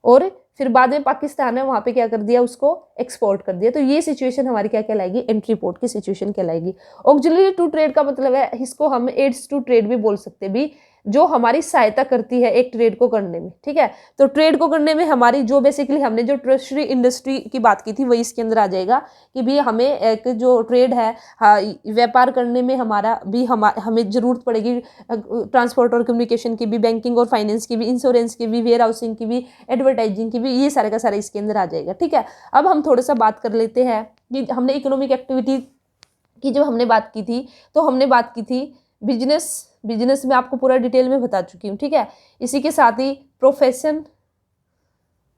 Speaker 1: और फिर बाद में पाकिस्तान है वहाँ पे क्या कर दिया, उसको एक्सपोर्ट कर दिया। तो ये सिचुएशन हमारी क्या कहलाएगी, एंट्री पोर्ट की सिचुएशन कहलाएगी। ऑक्सिलरी टू ट्रेड का मतलब है, इसको हम एड्स टू ट्रेड भी बोल सकते हैं भी, जो हमारी सहायता करती है एक ट्रेड को करने में। ठीक है, तो ट्रेड को करने में हमारी जो बेसिकली हमने जो टर्शियरी इंडस्ट्री की बात की थी वही इसके अंदर आ जाएगा कि भी हमें एक जो ट्रेड है, व्यापार करने में हमारा भी हमें ज़रूरत पड़ेगी ट्रांसपोर्ट और कम्युनिकेशन की भी, बैंकिंग और फाइनेंस की भी, इंश्योरेंस की भी, वेयर हाउसिंग की भी, एडवर्टाइजिंग की भी, ये सारे का सारा इसके अंदर आ जाएगा। ठीक है, अब हम थोड़ा सा बात कर लेते हैं कि हमने इकोनॉमिक एक्टिविटी की जब हमने बात की थी, तो हमने बात की थी बिजनेस में आपको पूरा डिटेल में बता चुकी हूँ। ठीक है, इसी के साथ ही प्रोफेशन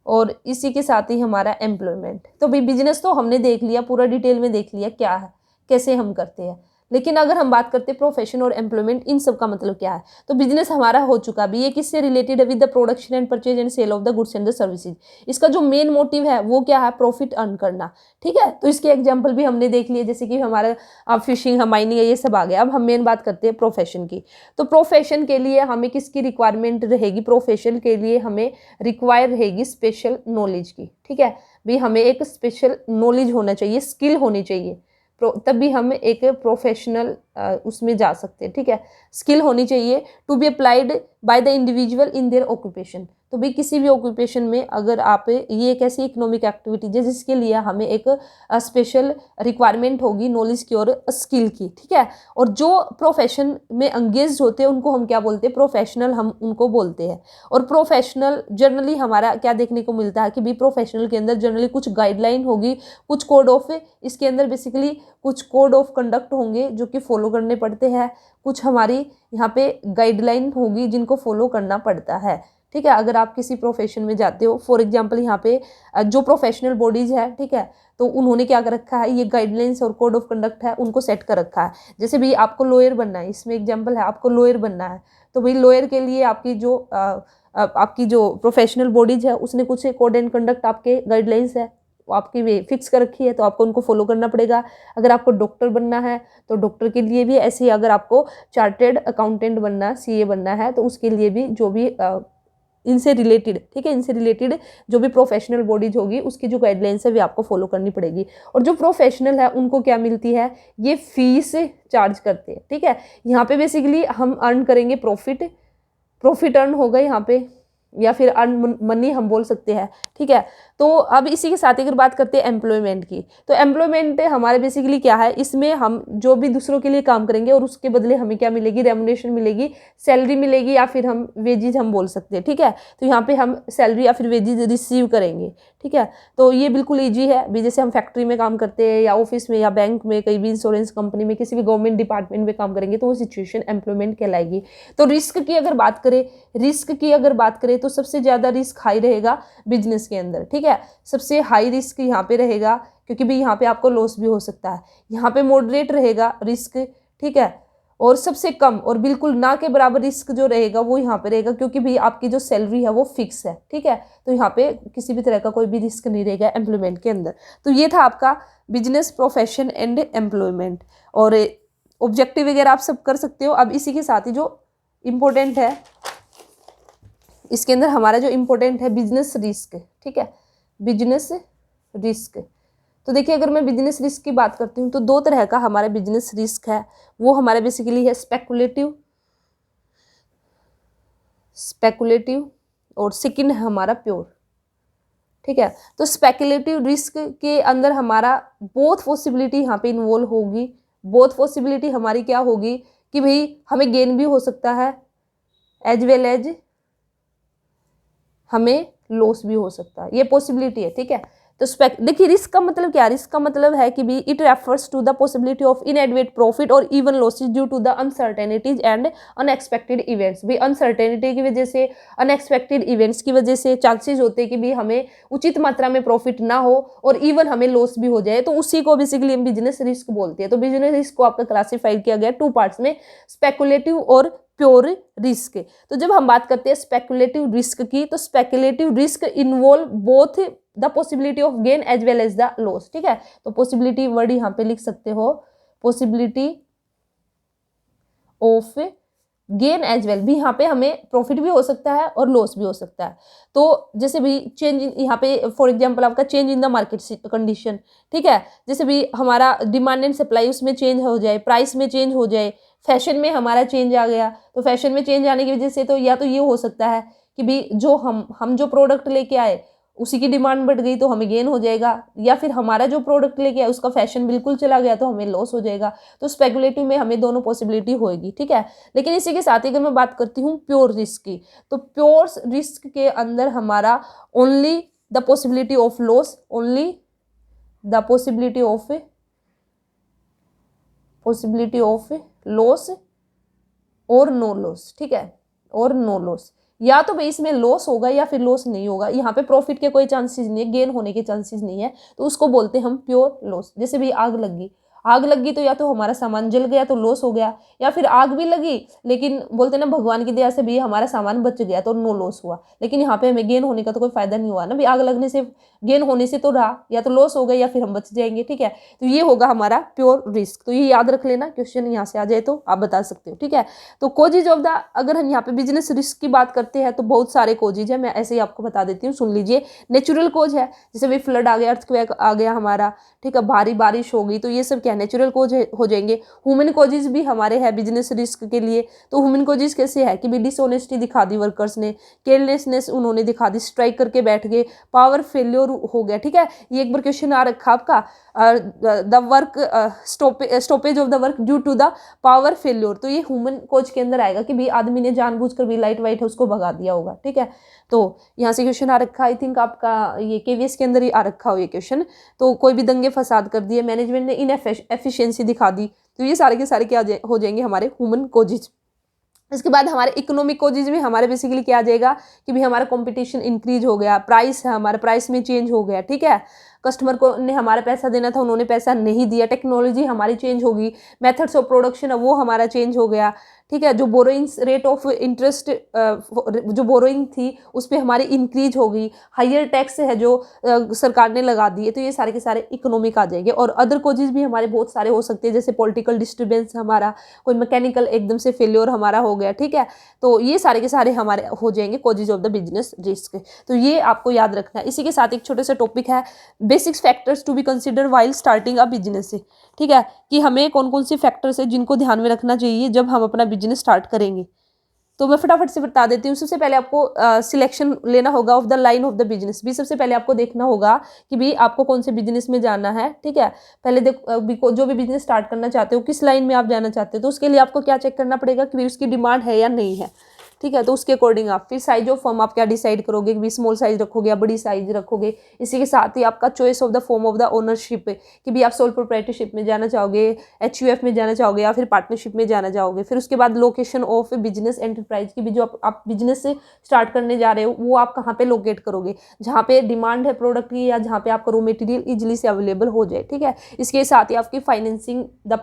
Speaker 1: और इसी के साथ ही हमारा एम्प्लॉयमेंट। तो भाई बिजनेस तो हमने देख लिया, पूरा डिटेल में देख लिया क्या है, कैसे हम करते हैं। लेकिन अगर हम बात करते हैं प्रोफेशन और एम्प्लॉयमेंट, इन सब का मतलब क्या है, तो बिजनेस हमारा हो चुका भी, ये किससे रिलेटेड है, with the production and purchase and sale of the goods and the services. इसका जो मेन मोटिव है वो क्या है, प्रॉफिट अर्न करना। ठीक है, तो इसके एग्जाम्पल भी हमने देख लिए, जैसे कि हमारा फिशिंग, माइनिंग, ये सब आ गया। अब हम मेन बात करते हैं प्रोफेशन की। तो प्रोफेशन के लिए हमें किसकी रिक्वायरमेंट रहेगी, प्रोफेशन के लिए हमें रिक्वायर रहेगी स्पेशल नॉलेज की। ठीक है भाई, हमें एक स्पेशल नॉलेज होना चाहिए, स्किल होनी चाहिए, तभी हम एक प्रोफेशनल उसमें जा सकते हैं। ठीक है, स्किल होनी चाहिए, to be applied by the individual in their occupation. तो भाई किसी भी ऑक्यूपेशन में अगर आप, ये एक ऐसी इकोनॉमिक एक्टिविटी है जिसके लिए हमें एक स्पेशल रिक्वायरमेंट होगी नॉलेज की और स्किल की। ठीक है, और जो प्रोफेशन में एंगेज होते हैं उनको हम क्या बोलते हैं, प्रोफेशनल हम उनको बोलते हैं। और प्रोफेशनल जनरली हमारा क्या देखने को मिलता है कि भी प्रोफेशनल के अंदर जनरली कुछ गाइडलाइन होगी, कुछ कोड ऑफ, इसके अंदर बेसिकली कुछ कोड ऑफ कंडक्ट होंगे जो कि फॉलो करने पड़ते हैं, कुछ हमारी यहाँ पे गाइडलाइन होगी जिनको फॉलो करना पड़ता है। ठीक है, अगर आप किसी प्रोफेशन में जाते हो, फॉर एग्जांपल यहाँ पे जो प्रोफेशनल बॉडीज है, ठीक है, तो उन्होंने क्या कर रखा है, ये गाइडलाइंस और कोड ऑफ कंडक्ट है उनको सेट कर रखा है। जैसे भी आपको लॉयर बनना है, इसमें एग्जांपल है, आपको लॉयर बनना है, तो भाई लॉयर के लिए आपकी जो प्रोफेशनल बॉडीज है उसने कुछ कोड एंड कंडक्ट आपके गाइडलाइंस है आपकी वे फिक्स कर रखी है, तो आपको उनको फॉलो करना पड़ेगा। अगर आपको डॉक्टर बनना है तो डॉक्टर के लिए भी ऐसे ही, अगर आपको चार्टेड अकाउंटेंट बनना, सीए बनना है तो उसके लिए भी जो भी इनसे रिलेटेड, ठीक है, इनसे रिलेटेड जो भी प्रोफेशनल बॉडीज होगी उसकी जो गाइडलाइंस है वो आपको फॉलो करनी पड़ेगी। और जो प्रोफेशनल है उनको क्या मिलती है, ये फीस चार्ज करते हैं। ठीक है, यहाँ पे बेसिकली हम अर्न करेंगे प्रॉफिट अर्न होगा यहाँ पे या फिर अर्न मनी हम बोल सकते हैं, ठीक है। तो अब इसी के साथ अगर बात करते हैं एम्प्लॉयमेंट की, तो एम्प्लॉयमेंट हमारे बेसिकली क्या है, इसमें हम जो भी दूसरों के लिए काम करेंगे और उसके बदले हमें क्या मिलेगी, रेमुनेशन मिलेगी, सैलरी मिलेगी, या फिर हम वेजेज हम बोल सकते हैं, ठीक है। तो यहाँ पे हम सैलरी या फिर वेजेज रिसीव करेंगे, ठीक है। तो ये बिल्कुल ईजी है भी, जैसे हम फैक्ट्री में काम करते हैं या ऑफिस में या बैंक में, कहीं भी इंश्योरेंस कंपनी में, किसी भी गवर्नमेंट डिपार्टमेंट में काम करेंगे तो वो सिचुएशन एम्प्लॉयमेंट कहलाएगी। तो रिस्क की अगर बात करें तो सबसे ज़्यादा रिस्क हाई रहेगा बिजनेस के अंदर, ठीक है। सबसे हाई रिस्क यहाँ पे रहेगा, क्योंकि भी यहाँ पे आपको लॉस भी हो सकता है। यहाँ पे मॉडरेट रहेगा रिस्क, ठीक है। और सबसे कम और बिल्कुल ना के बराबर रिस्क जो रहेगा वो यहाँ पे रहेगा, क्योंकि भी आपकी जो सैलरी है वो फिक्स है, ठीक है। तो यहाँ पे किसी भी तरह का कोई भी रिस्क नहीं रहेगा एम्प्लॉयमेंट के अंदर। तो ये था आपका बिजनेस, प्रोफेशन एंड एम्प्लॉयमेंट। और ऑब्जेक्टिव वगैरह आप सब कर सकते हो। अब इसी के साथ ही जो इम्पोर्टेंट है इसके अंदर हमारा जो इम्पोर्टेंट है बिजनेस रिस्क, ठीक है, बिजनेस रिस्क। तो देखिए अगर मैं बिजनेस रिस्क की बात करती हूँ तो दो तरह का हमारा बिजनेस रिस्क है। वो हमारा बेसिकली है स्पेकुलेटिव और सेकंड है हमारा प्योर, ठीक है। तो स्पेकुलेटिव रिस्क के अंदर हमारा बोथ पॉसिबिलिटी यहाँ पे इन्वॉल्व होगी। बोथ पॉसिबिलिटी हमारी क्या होगी कि भाई हमें गेन भी हो सकता है एज वेल एज हमें लॉस भी हो सकता है, ये पॉसिबिलिटी है, ठीक है। तो देखिए रिस्क का मतलब क्या, रिस्क का मतलब है कि भी it refers to the possibility of inadequate profit और even losses due to the uncertainties and unexpected events. भी अनसर्टेनिटी की वजह से, अनएक्सपेक्टेड इवेंट्स की वजह से चांसेस होते हैं कि भी हमें उचित मात्रा में प्रॉफिट ना हो और इवन हमें लॉस भी हो जाए, तो उसी को बेसिकली हम बिजनेस रिस्क बोलते हैं। तो बिजनेस रिस्क को आपका क्लासीफाइड किया गया टू पार्ट्स में, स्पेकुलेटिव और प्योर रिस्क। तो जब हम बात करते हैं स्पेकुलेटिव रिस्क की, तो speculative risk involve both the possibility of gain as well as the loss, ठीक है। तो पॉसिबिलिटी वर्ड यहाँ पे लिख सकते हो, possibility of gain as well, भी यहाँ पे हमें प्रॉफिट भी हो सकता है और लॉस भी हो सकता है। तो जैसे भी चेंज यहाँ पे फॉर एग्जांपल आपका change in the market condition, ठीक है। जैसे भी हमारा डिमांड एंड सप्लाई उसमें चेंज हो जाए, प्राइस में चेंज हो जाए, फैशन में हमारा चेंज आ गया, तो फैशन में चेंज आने की वजह से तो या तो ये हो सकता है कि भी जो हम जो प्रोडक्ट लेके आए उसी की डिमांड बढ़ गई तो हमें गेन हो जाएगा, या फिर हमारा जो प्रोडक्ट लेके आए उसका फैशन बिल्कुल चला गया तो हमें लॉस हो जाएगा। तो स्पेकुलेटिव में हमें दोनों पॉसिबिलिटी होएगी, ठीक है। लेकिन इसी के साथ ही अगर मैं बात करती हूँ प्योर रिस्क की, तो प्योर रिस्क के अंदर हमारा only the possibility of loss, only the possibility of loss और नो लॉस, ठीक है, और नो लॉस। या तो भाई इसमें लॉस होगा या फिर लॉस नहीं होगा, यहाँ पे प्रॉफिट के कोई चांसेस नहीं है, गेन होने के चांसेस नहीं है, तो उसको बोलते हैं हम प्योर लॉस। जैसे भी आग लगी तो या तो हमारा सामान जल गया तो लॉस हो गया, या फिर आग भी लगी लेकिन बोलते ना भगवान की दया से भी हमारा सामान बच गया तो नो लॉस हुआ। लेकिन यहाँ पे हमें गेन होने का तो कोई फायदा नहीं हुआ ना, भी आग लगने से गेन होने से तो रहा, या तो लॉस हो गया या फिर हम बच जाएंगे, ठीक है। तो ये होगा हमारा प्योर रिस्क। तो ये याद रख लेना, क्वेश्चन यहाँ से आ जाए तो आप बता सकते हो, ठीक है। तो कोजेज ऑफ द, अगर हम यहाँ पे बिजनेस रिस्क की बात करते हैं तो बहुत सारे कोजेज है, मैं ऐसे ही आपको बता देती हूँ, सुन लीजिए। नेचुरल कोज है, जैसे भी फ्लड आ गया, अर्थक्वेक आ गया हमारा, ठीक है, भारी बारिश हो गई, तो ये सब क्या नेचुरल कोज हो जाएंगे। ह्यूमन कोजेज भी हमारे हैं बिजनेस रिस्क के लिए। तो ह्यूमन कोजेज कैसे है कि भी डिसऑनेस्टी दिखा दी वर्कर्स ने, केयरलेसनेस उन्होंने दिखा दी, स्ट्राइक करके बैठ गए, पावर फेल्योर हो गया, ठीक है। ये एक बार क्वेश्चन आ रखा आपका, the work stoppage of the work due to the power failure, तो ये ह्यूमन कोज के अंदर आएगा कि भी आदमी ने जानबूझकर भी लाइट वाइट है उसको भगा दिया होगा, ठीक है। तो यहाँ से क्वेश्चन आ रखा, आई थिंक आपका ये केवीएस के अंदर ही आ रखा हो ये क्वेश्चन। तो कोई भी दंगे फसाद कर दिए, मैनेजमेंट ने इनएफिशिएंसी दिखा दी, तो ये सारे के सारे क्या हो जाएंगे हमारे ह्यूमन कोजेज। इसके बाद हमारे इकोनॉमिक कोजेज में हमारे बेसिकली क्या आ जाएगा कि भी हमारा कंपटीशन इंक्रीज हो गया, प्राइस है हमारे प्राइस में चेंज हो गया, ठीक है। कस्टमर को ने हमारा पैसा देना था, उन्होंने पैसा नहीं दिया, टेक्नोलॉजी हमारी चेंज होगी, मेथड्स ऑफ प्रोडक्शन है वो हमारा चेंज हो गया, ठीक है। जो बोरोइंग्स रेट ऑफ इंटरेस्ट जो बोरोइंग थी उस पर हमारी इंक्रीज हो गई, हायर टैक्स है जो सरकार ने लगा दिए, तो ये सारे के सारे इकोनॉमिक आ जाएंगे। और अदर कोजेज भी हमारे बहुत सारे हो सकते हैं, जैसे पॉलिटिकल डिस्टर्बेंस हमारा, कोई मैकेनिकल एकदम से फेल्योर हमारा हो गया, ठीक है। तो ये सारे के सारे हमारे हो जाएंगे causes of the business risk. तो ये आपको याद रखना है। इसी के साथ एक छोटे से टॉपिक है basics factors to be consider while starting a business, ठीक है, कि हमें कौन कौन से फैक्टर्स है जिनको ध्यान में रखना चाहिए जब हम अपना बिजनेस स्टार्ट करेंगे। तो मैं फटाफट से बता देती हूँ। सबसे पहले आपको सिलेक्शन लेना होगा of the line of the business. भी सबसे पहले आपको देखना होगा कि भी आपको कौन से बिजनेस में जाना है, ठीक है। पहले देखो जो भी बिजनेस स्टार्ट करना चाहते हो, किस लाइन में आप जाना चाहते हो, तो उसके लिए आपको क्या चेक करना पड़ेगा कि भी उसकी डिमांड है या नहीं है, ठीक है। तो उसके अकॉर्डिंग आप फिर साइज ऑफ फर्म आप क्या डिसाइड करोगे कि भी स्मॉल साइज रखोगे या बड़ी साइज रखोगे। इसी के साथ ही आपका choice of the form of the ownership कि भी आप सोल प्रोप्राइटरशिप में जाना चाहोगे, HUF में जाना चाहोगे या फिर पार्टनरशिप में जाना चाहोगे। फिर उसके बाद लोकेशन ऑफ बिजनेस एंटरप्राइज की भी जो आप बिजनेस से स्टार्ट करने जा रहे हो वो आप कहाँ पे लोकेट करोगे, जहाँ पे डिमांड है प्रोडक्ट की या जहाँ पे आपका रॉ मटेरियल इजिली से अवेलेबल हो जाए, ठीक है। इसके साथ ही आपकी फाइनेंसिंग द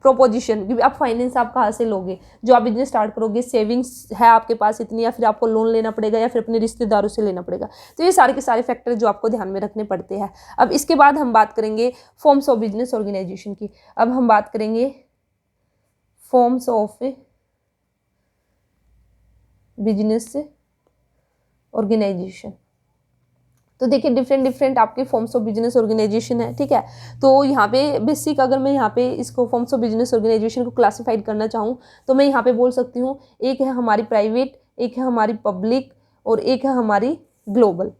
Speaker 1: प्रोपोजिशन कि आप फाइनेंस आप कहाँ से लोगे, जो आप बिजनेस स्टार्ट करोगे सेविंग्स है आपके पास इतनी या फिर आपको लोन लेना पड़ेगा या फिर अपने रिश्तेदारों से लेना पड़ेगा। तो ये सारे के सारे फैक्टर जो आपको ध्यान में रखने पड़ते हैं। अब इसके बाद हम बात करेंगे फॉर्म्स ऑफ बिजनेस ऑर्गेनाइजेशन की। अब हम बात करेंगे फॉर्म्स ऑफ बिजनेस ऑर्गेनाइजेशन। तो देखिए डिफरेंट आपके फॉर्म्स ऑफ बिजनेस ऑर्गेनाइजेशन है, ठीक है। तो यहाँ पे बेसिक अगर मैं यहाँ पे इसको फॉर्म्स ऑफ बिजनेस ऑर्गेनाइजेशन को क्लासिफाइड करना चाहूँ तो मैं यहाँ पे बोल सकती हूँ, एक है हमारी प्राइवेट, एक है हमारी पब्लिक और एक है हमारी global.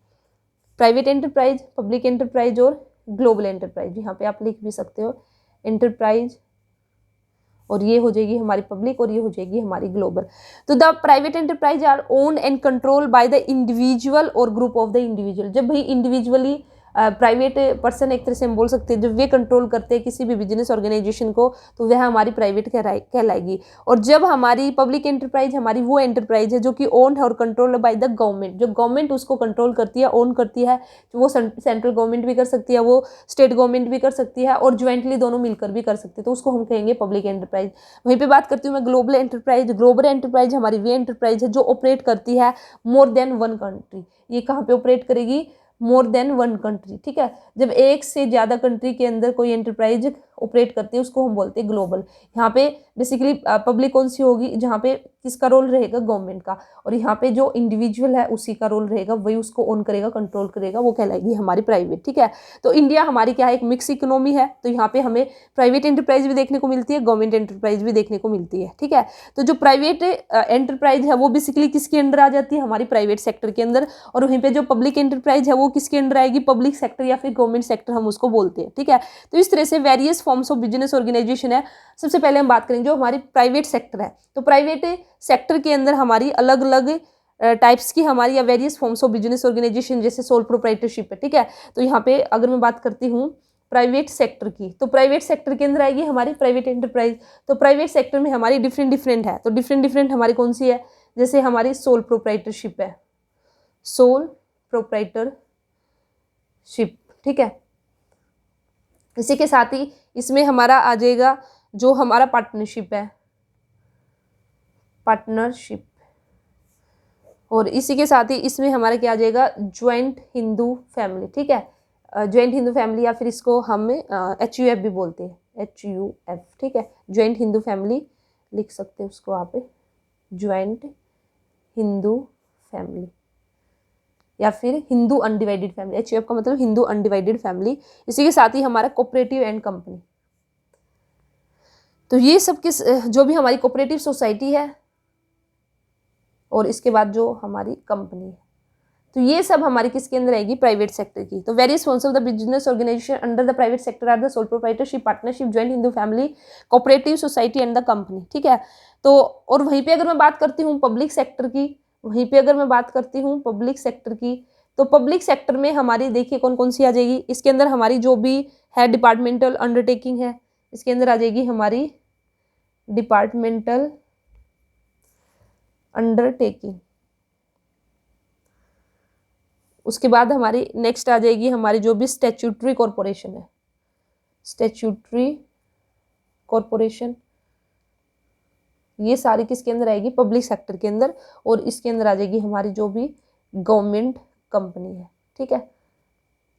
Speaker 1: Private enterprise, public enterprise और ग्लोबल एंटरप्राइज। यहाँ पे आप लिख भी सकते हो एंटरप्राइज, और ये हो जाएगी हमारी पब्लिक और ये हो जाएगी हमारी ग्लोबल। तो the private enterprise are owned and control by the individual और ग्रुप ऑफ द इंडिविजुअल। जब भाई इंडिविजुअली प्राइवेट पर्सन एक तरह से हम बोल सकते हैं, जब वे कंट्रोल करते हैं किसी भी बिजनेस ऑर्गेनाइजेशन को तो वह हमारी प्राइवेट कहलाएगी। और जब हमारी पब्लिक एंटरप्राइज हमारी वो एंटरप्राइज है जो कि ओन है और कंट्रोल बाय द गवर्नमेंट, जो गवर्नमेंट उसको कंट्रोल करती है, ओन करती है। वो सेंट्रल गवर्नमेंट भी कर सकती है, वो स्टेट गवर्नमेंट भी कर सकती है और ज्वाइंटली दोनों मिलकर भी कर सकते हैं, तो उसको हम कहेंगे पब्लिक एंटरप्राइज। वहीं पे बात करती हूँ मैं ग्लोबल एंटरप्राइज। ग्लोबल एंटरप्राइज हमारी वे एंटरप्राइज है जो ऑपरेट करती है मोर देन वन कंट्री। ये कहाँ पे ऑपरेट करेगी, मोर देन वन कंट्री, ठीक है। जब एक से ज़्यादा कंट्री के अंदर कोई एंटरप्राइज ऑपरेट करती है उसको हम बोलते हैं ग्लोबल। यहाँ पे बेसिकली पब्लिक कौन सी होगी, जहाँ पे किसका रोल रहेगा, गवर्नमेंट का, और यहाँ पे जो इंडिविजुअल है उसी का रोल रहेगा, वही उसको ओन करेगा, कंट्रोल करेगा, वो कहलाएगी हमारी प्राइवेट, ठीक है। तो इंडिया हमारी क्या है, एक मिक्स इकोनॉमी है, तो यहाँ पे हमें प्राइवेट एंटरप्राइज भी देखने को मिलती है, गवर्नमेंट एंटरप्राइज भी देखने को मिलती है, ठीक है। तो जो प्राइवेट एंटरप्राइज है वो बेसिकली किसके अंडर आ जाती है, हमारी प्राइवेट सेक्टर के अंदर, और वहीं पे जो पब्लिक एंटरप्राइज है वो किसके अंडर आएगी, पब्लिक सेक्टर या फिर गवर्नमेंट सेक्टर हम उसको बोलते हैं, ठीक है। तो इस तरह से various forms of business organisation है। सबसे पहले हम बात करेंगे जो हमारी प्राइवेट सेक्टर है। तो प्राइवेट सेक्टर के अंदर हमारी अलग अलग टाइप्स की हमारी या various forms of business organisation, जैसे सोल प्रोप्राइटरशिप है, ठीक है। तो यहाँ पे अगर मैं बात करती हूँ प्राइवेट सेक्टर की, तो प्राइवेट सेक्टर के अंदर आएगी हमारी प्राइवेट एंटरप्राइज। तो प्राइवेट सेक्टर में हमारी डिफरेंट है, तो डिफरेंट हमारी कौन सी है, जैसे हमारी सोल प्रोप्राइटरशिप है, सोल प्रोप्राइटरशिप, ठीक है। इसी के साथ ही इसमें हमारा आ जाएगा जो हमारा पार्टनरशिप है, पार्टनरशिप, और इसी के साथ ही इसमें हमारा क्या आ जाएगा, ज्वाइंट हिंदू फैमिली, ठीक है। ज्वाइंट हिंदू फैमिली या फिर इसको हम HUF भी बोलते हैं, HUF, ठीक है। ज्वाइंट हिंदू फैमिली लिख सकते हैं उसको आप, ज्वाइंट हिंदू फैमिली या फिर हिंदू अनडिवाइडेड फैमिली। HUF का मतलब हिंदू अनडिवाइडेड फैमिली। इसी के साथ ही हमारा कोऑपरेटिव एंड कंपनी। तो ये सब किस जो भी हमारी कोऑपरेटिव सोसाइटी है और इसके बाद जो हमारी कंपनी है, तो ये सब हमारी किसके अंदर आएगी, प्राइवेट सेक्टर की। तो various forms of the business organisation under the private sector are the sole proprietorship, partnership, joint Hindu family, cooperative society and the company, ठीक है। तो और वहीं पे अगर मैं बात करती हूँ पब्लिक सेक्टर की, वहीं पे अगर मैं बात करती हूँ पब्लिक सेक्टर की, तो पब्लिक सेक्टर में हमारी देखिए कौन कौन सी आ जाएगी। इसके अंदर हमारी जो भी है डिपार्टमेंटल अंडरटेकिंग है, इसके अंदर आ जाएगी हमारी डिपार्टमेंटल अंडरटेकिंग। उसके बाद हमारी नेक्स्ट आ जाएगी हमारी जो भी स्टैट्यूटरी कॉरपोरेशन है, स्टैट्यूटरी कॉरपोरेशन, ये सारी किसके अंदर आएगी, पब्लिक सेक्टर के अंदर, और इसके अंदर आ जाएगी हमारी जो भी गवर्नमेंट कंपनी है, ठीक है।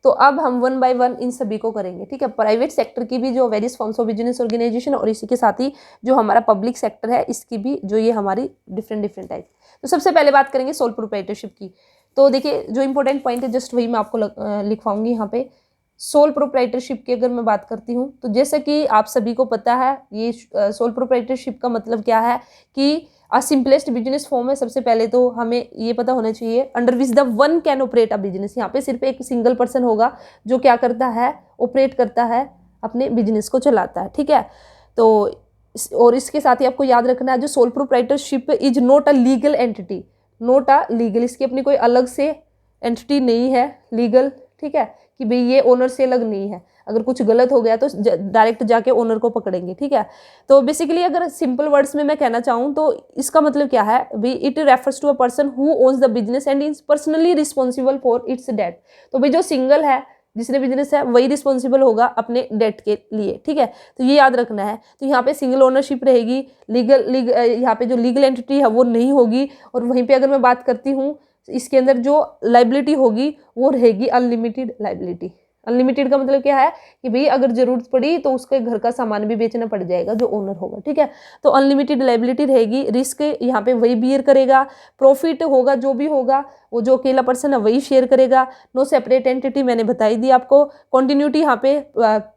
Speaker 1: तो अब हम वन बाय वन इन सभी को करेंगे, ठीक है। प्राइवेट सेक्टर की भी जो various forms of business organisation, और इसी के साथ ही जो हमारा पब्लिक सेक्टर है इसकी भी जो ये हमारी डिफरेंट टाइप। तो सबसे पहले बात करेंगे सोल प्रोप्राइटरशिप की। तो देखिए जो इंपॉर्टेंट पॉइंट है जस्ट वही मैं आपको लिखवाऊंगी यहाँ पे। सोल प्रोप्राइटरशिप की अगर मैं बात करती हूँ तो जैसे कि आप सभी को पता है, ये सोल प्रोप्राइटरशिप का मतलब क्या है कि सिंपलेस्ट बिजनेस फॉर्म है। सबसे पहले तो हमें ये पता होना चाहिए under which the one can operate a business. यहाँ पे सिर्फ एक सिंगल पर्सन होगा जो क्या करता है, ऑपरेट करता है, अपने बिजनेस को चलाता है, ठीक है। तो और इसके साथ ही आपको याद रखना है जो sole proprietorship is not a legal entity, not a legal, इसकी अपनी कोई अलग से एंटिटी नहीं है लीगल, ठीक है, कि भाई ये ओनर से अलग नहीं है। अगर कुछ गलत हो गया तो डायरेक्ट जाके ओनर को पकड़ेंगे, ठीक है। तो बेसिकली अगर सिंपल वर्ड्स में मैं कहना चाहूँ तो इसका मतलब क्या है भाई, it refers to a person who owns the business and is personally responsible for its debt. तो भाई जो सिंगल है, जिसने बिजनेस है, वही रिस्पॉन्सिबल होगा अपने डेट के लिए, ठीक है। तो ये याद रखना है। तो यहाँ पे सिंगल ओनरशिप रहेगी, यहाँ पे जो लीगल एंटिटी है वो नहीं होगी। और वहीं पे अगर मैं बात करती हूँ इसके अंदर जो लाइबिलिटी होगी वो रहेगी अनलिमिटेड लाइबिलिटी। अनलिमिटेड का मतलब क्या है कि भाई अगर जरूरत पड़ी तो उसके घर का सामान भी बेचना पड़ जाएगा जो ओनर होगा, ठीक है। तो अनलिमिटेड लाइबिलिटी रहेगी। रिस्क यहाँ पे वही बियर करेगा, प्रॉफिट होगा जो भी होगा वो जो अकेला पर्सन है वही शेयर करेगा। नो सेपरेट एंटिटी, मैंने बताई दी आपको। कॉन्टिन्यूटी यहाँ पे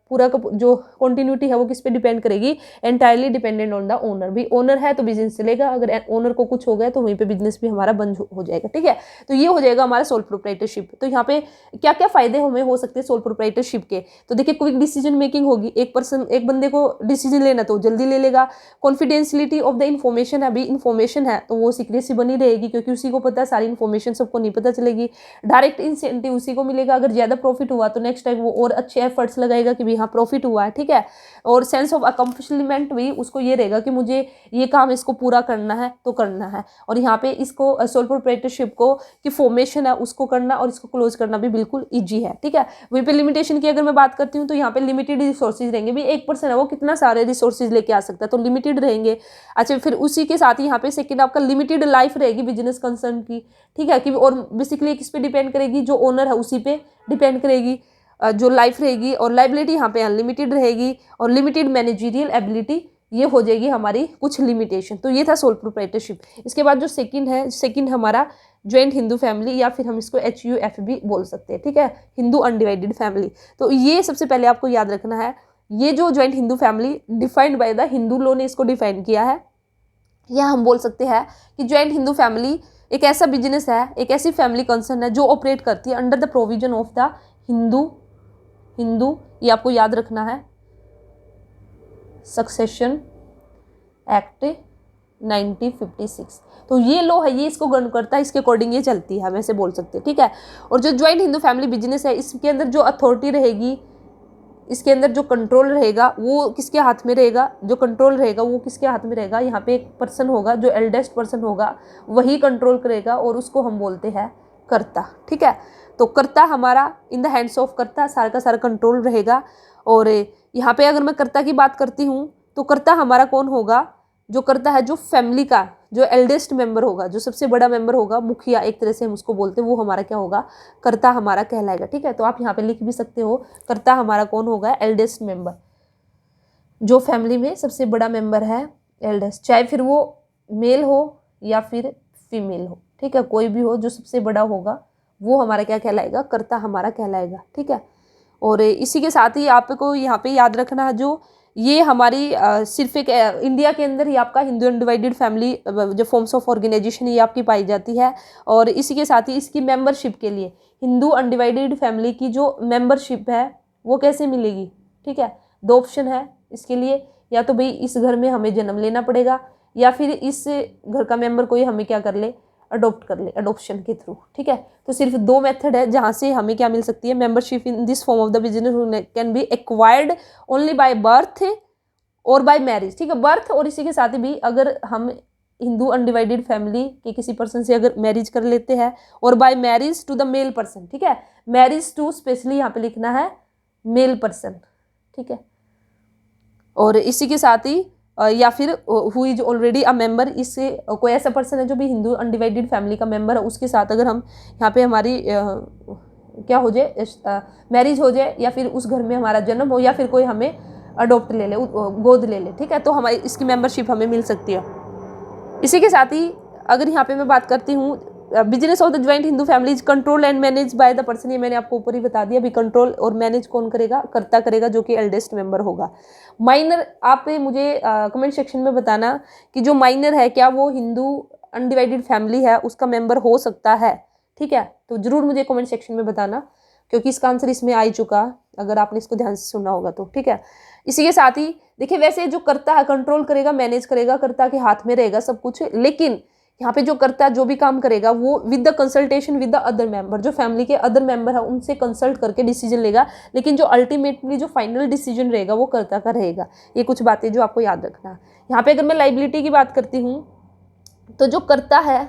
Speaker 1: पूरा का जो कॉन्टिन्यूटी है वो किस पे डिपेंड करेगी, entirely dependent on the owner. भी ओनर है तो बिजनेस चलेगा, अगर ओनर को कुछ हो गया तो वहीं पे बिजनेस भी हमारा बंद हो जाएगा, ठीक है। तो ये हो जाएगा हमारा सोल प्रोप्राइटरशिप। तो यहाँ पे क्या क्या फायदे हमें हो सकते हैं सोल प्रोप्राइटरशिप के, तो देखिए क्विक डिसीजन मेकिंग होगी, एक बंदे को डिसीजन लेना तो जल्दी ले लेगा। कॉन्फिडेंशियलिटी ऑफ द इन्फॉर्मेशन है, अभी इन्फॉर्मेशन है तो वो सीक्रेसी बनी रहेगी क्योंकि उसी को पता है, सारी इन्फॉर्मेशन सबको नहीं पता चलेगी। डायरेक्ट इंसेंटिव उसी को मिलेगा, अगर ज्यादा प्रॉफिट हुआ तो नेक्स्ट टाइम वो और अच्छे एफर्ट्स लगाएगा कि भाई हाँ प्रॉफिट हुआ है, ठीक है। और सेंस ऑफ अकम्प्लिशमेंट भी उसको ये रहेगा कि मुझे ये काम इसको पूरा करना है तो करना है। और यहाँ पे इसको सोल प्रोप्राइटरशिप को कि फॉर्मेशन है उसको करना और इसको क्लोज करना भी बिल्कुल ईजी है, ठीक है। वहीं पे लिमिटेशन की अगर मैं बात करती हूँ तो यहाँ पे लिमिटेड रिसोर्सेज रहेंगे। भी एक पर्सन है वो कितना सारे रिसोर्सेज लेके आ सकता है, तो लिमिटेड रहेंगे। अच्छा, फिर उसी के साथ ही यहाँ पे सेकंड आपका लिमिटेड लाइफ रहेगी बिजनेस कंसर्न की, ठीक है। कि और बेसिकली किस पे डिपेंड करेगी, जो ओनर है उसी पे डिपेंड करेगी जो लाइफ रहेगी। और लाइबिलिटी यहाँ पे अनलिमिटेड रहेगी और लिमिटेड मैनेजरियल एबिलिटी, ये हो जाएगी हमारी कुछ लिमिटेशन। तो ये था सोल प्रोप्राइटरशिप। इसके बाद जो सेकंड है, सेकंड हमारा ज्वाइंट हिंदू फैमिली, या फिर हम इसको HUF भी बोल सकते हैं, ठीक है, हिंदू अनडिवाइडेड फैमिली। तो ये सबसे पहले आपको याद रखना है, ये जो joint Hindu family defined by the Hindu law ने इसको डिफाइन किया है। या हम बोल सकते हैं कि ज्वाइंट हिंदू फैमिली एक ऐसा बिजनेस है, एक ऐसी फैमिली कंसर्न है जो ऑपरेट करती है under the provision of the Hindu, ये आपको याद रखना है, सक्सेशन एक्ट 1956। तो ये लॉ है, ये इसको गवर्न करता है, इसके अकॉर्डिंग ये चलती है, हम ऐसे बोल सकते हैं, ठीक है। और जो ज्वाइंट हिंदू फैमिली बिजनेस है इसके अंदर जो अथॉरिटी रहेगी, इसके अंदर जो कंट्रोल रहेगा वो किसके हाथ में रहेगा, जो कंट्रोल रहेगा वो किसके हाथ में रहेगा, यहाँ पे एक पर्सन होगा जो एल्डेस्ट पर्सन होगा, वही कंट्रोल करेगा और उसको हम बोलते हैं कर्ता, ठीक है। तो कर्ता हमारा इन द हैंड्स ऑफ कर्ता, सारा का सारा कंट्रोल रहेगा। और यहाँ पे अगर मैं कर्ता की बात करती हूँ तो कर्ता हमारा कौन होगा, जो कर्ता है जो फैमिली का जो एल्डेस्ट मेंबर होगा, जो सबसे बड़ा मेंबर होगा, मुखिया एक तरह से हम उसको बोलते हैं, वो हमारा क्या होगा, कर्ता हमारा कहलाएगा, ठीक है। तो आप यहाँ पे लिख भी सकते हो, कर्ता हमारा कौन होगा, एल्डेस्ट मेंबर, जो फैमिली में सबसे बड़ा मेंबर है, एल्डेस्ट, चाहे फिर वो मेल हो या फिर फीमेल हो, ठीक है, कोई भी हो, जो सबसे बड़ा होगा वो हमारा क्या कहलाएगा, कर्ता हमारा कहलाएगा, ठीक है। और इसी के साथ ही आपको यहाँ पे याद रखना है, जो ये हमारी सिर्फ एक इंडिया के अंदर ही आपका हिंदू अनडिवाइडेड फैमिली जो फॉर्म्स ऑफ ऑर्गेनाइजेशन ये आपकी पाई जाती है। और इसी के साथ ही इसकी मेंबरशिप के लिए हिंदू अनडिवाइडेड फैमिली की जो मेंबरशिप है वो कैसे मिलेगी, ठीक है। दो ऑप्शन है इसके लिए, या तो भाई इस घर में हमें जन्म लेना पड़ेगा, या फिर इस घर का मेंबर कोई हमें क्या कर ले, अडोप्ट कर ले, अडोप्शन के थ्रू, ठीक है। तो सिर्फ दो मेथड है जहाँ से हमें क्या मिल सकती है, membership in this form of the business can be acquired only by birth और बाय मैरिज, ठीक है। बर्थ और इसी के साथ ही भी अगर हम हिंदू अनडिवाइडेड फैमिली के किसी पर्सन से अगर मैरिज कर लेते हैं, और by marriage to the male person, ठीक है, मैरिज टू स्पेशली यहाँ पे लिखना है मेल पर्सन, ठीक है। और इसी के साथ ही या फिर who is already a member, इससे कोई ऐसा पर्सन है जो भी हिंदू अनडिवाइडेड फैमिली का मेंबर है, उसके साथ अगर हम यहाँ पे हमारी क्या हो जाए, मैरिज हो जाए, या फिर उस घर में हमारा जन्म हो, या फिर कोई हमें अडोप्ट ले ले, गोद ले ले, ठीक है, तो हमारी इसकी मेंबरशिप हमें मिल सकती है। इसी के साथ ही अगर यहाँ पे मैं बात करती हूँ business of the joint Hindu family is control and manage by the person, ये मैंने आपको ऊपर ही बता दिया। अभी कंट्रोल और मैनेज कौन करेगा, कर्ता करेगा, जो कि एल्डेस्ट मेंबर होगा। माइनर, आप मुझे कमेंट सेक्शन में बताना कि जो माइनर है क्या वो हिंदू अनडिवाइडेड फैमिली है उसका मेंबर हो सकता है, ठीक है। तो जरूर मुझे कमेंट सेक्शन में बताना, क्योंकि इसका आंसर इसमें आ ही चुका अगर आपने इसको ध्यान से सुना होगा तो, ठीक है। इसी के साथ ही देखिए, वैसे जो कर्ता है कंट्रोल करेगा, मैनेज करेगा, कर्ता के हाथ में रहेगा सब कुछ, लेकिन यहाँ पे जो करता है जो भी काम करेगा वो with the consultation with the other member, जो फैमिली के अदर मेंबर है उनसे कंसल्ट करके डिसीजन लेगा, लेकिन जो अल्टीमेटली जो फाइनल डिसीजन रहेगा वो कर्ता का रहेगा। ये कुछ बातें जो आपको याद रखना है। यहाँ पे अगर मैं लाइबिलिटी की बात करती हूँ तो जो कर्ता है,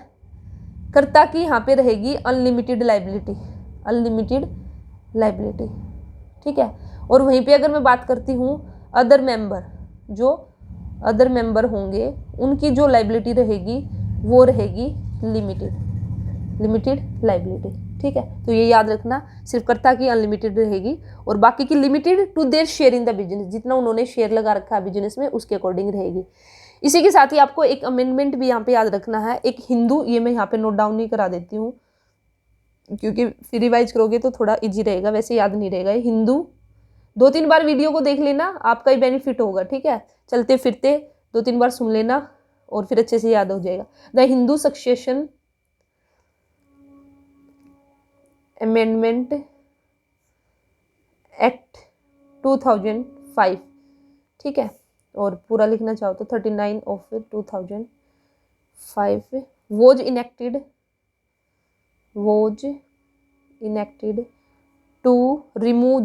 Speaker 1: कर्ता की यहाँ पे रहेगी अनलिमिटेड लाइबिलिटी, अनलिमिटेड लाइबिलिटी, ठीक है। और वहीं पे अगर मैं बात करती हूँ अदर मेंबर, जो अदर मेंबर होंगे उनकी जो लाइबिलिटी रहेगी वो रहेगी लिमिटेड लाइबिलिटी, ठीक है। तो ये याद रखना, सिर्फ कर्ता की अनलिमिटेड रहेगी और बाकी की limited to their share in the business, जितना उन्होंने शेयर लगा रखा है बिजनेस में उसके अकॉर्डिंग रहेगी। इसी के साथ ही आपको एक अमेंडमेंट भी यहाँ पे याद रखना है, एक हिंदू, ये मैं यहाँ पे नोट डाउन नहीं करा देती हूँ क्योंकि फिर रिवाइज करोगे तो थोड़ा इजी रहेगा, वैसे याद नहीं रहेगा। हिंदू 2-3 बार वीडियो को देख लेना, आपका ही बेनिफिट होगा, ठीक है। चलते फिरते 2-3 बार सुन लेना और फिर अच्छे से याद हो जाएगा। The Hindu succession amendment act 2005, ठीक है। और पूरा लिखना चाहो तो 39 of 2005 was enacted to remove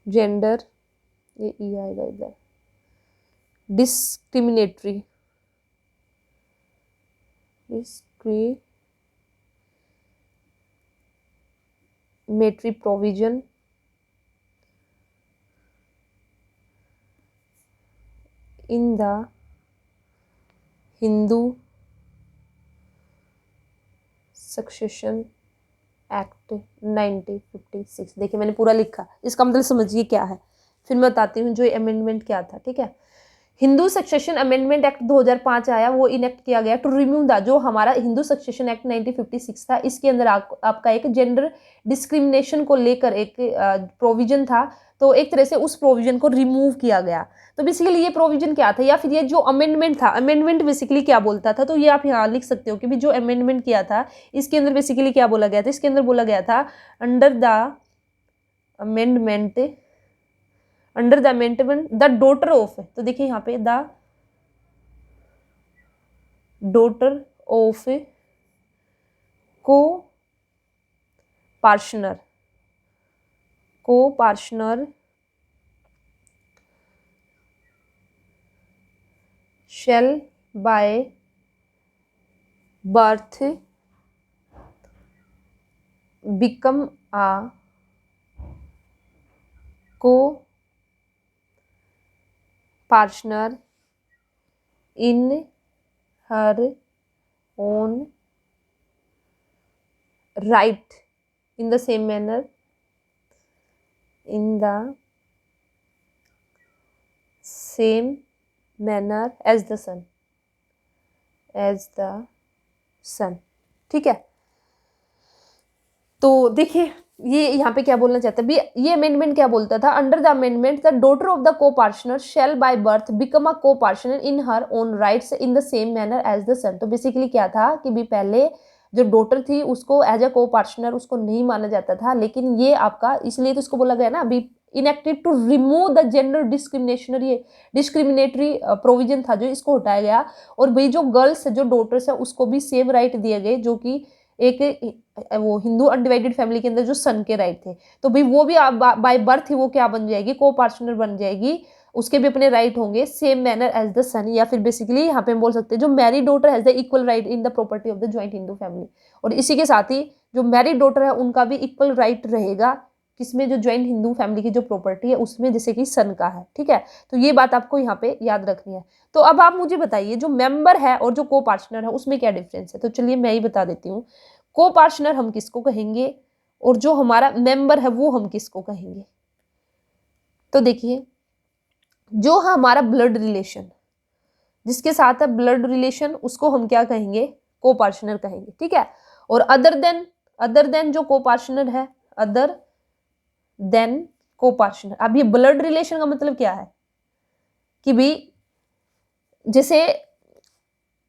Speaker 1: gender, ये ई आएगा इधर, discriminatory provision in the Hindu succession act 1956। देखिए मैंने पूरा लिखा, इसका मतलब समझिए क्या है, फिर मैं बताती हूँ जो अमेंडमेंट क्या था, ठीक है। हिंदू सक्सेशन अमेंडमेंट एक्ट 2005 आया, वो इनेक्ट किया गया टू रिमूव द, जो हमारा हिंदू सक्सेशन एक्ट 1956 था, इसके अंदर आपका एक जेंडर डिस्क्रिमिनेशन को लेकर एक प्रोविजन था, तो एक तरह से उस प्रोविजन को रिमूव किया गया। तो बेसिकली ये प्रोविजन क्या था, या फिर ये जो अमेंडमेंट था, अमेंडमेंट बेसिकली क्या बोलता था, तो ये आप यहाँ लिख सकते हो कि भी जो अमेंडमेंट किया था इसके अंदर बेसिकली क्या बोला गया था। इसके अंदर बोला गया था under the amendment the daughter of, तो देखिए यहाँ पे द डॉटर ऑफ को partner shall by birth become a co-partner in her own right in the same manner as the son, ठीक है। तो देखिए ये यहाँ पे क्या बोलना चाहता है, ये अमेंडमेंट क्या बोलता था, under the amendment the daughter of the coparcener shall by birth become a coparcener in her own rights in the same manner as the son. तो बेसिकली क्या था कि भी पहले जो डॉटर थी उसको एज अ को पार्टनर उसको नहीं माना जाता था, लेकिन ये आपका इसलिए तो इसको बोला गया ना अभी enacted to remove the gender discriminatory provision था जो इसको हटाया गया, और भाई जो गर्ल्स जो डॉटर्स है उसको भी सेम राइट दिए गए जो कि एक वो हिंदू अनडिवाइडेड फैमिली के अंदर जो सन के राइट थे। तो भाई वो भी बाय बर्थ ही वो क्या बन जाएगी, को पार्टनर बन जाएगी, उसके भी अपने राइट होंगे सेम मैनर एज द सन, या फिर बेसिकली यहाँ पे हम बोल सकते हैं जो married daughter has the equal right in the property of the joint Hindu family. और इसी के साथ ही जो मैरिड डॉटर है उनका भी इक्वल राइट रहेगा किसमें, जो ज्वाइंट हिंदू फैमिली की जो प्रॉपर्टी है उसमें, जैसे कि सन का है, ठीक है। तो ये बात आपको यहाँ पे याद रखनी है। तो अब आप मुझे बताइए जो मेंबर है और जो को पार्टनर है उसमें क्या डिफरेंस है। तो चलिए मैं ही बता देती हूँ, को पार्टनर हम किसको कहेंगे और जो हमारा मेंबर है वो हम किसको कहेंगे। तो देखिए जो हमारा ब्लड रिलेशन, जिसके साथ है ब्लड रिलेशन उसको हम क्या कहेंगे, को पार्टनर कहेंगे, ठीक है। और अदर देन जो को पार्टनर है, अदर देन को पार्टनर। अब ये ब्लड रिलेशन का मतलब क्या है कि भाई जैसे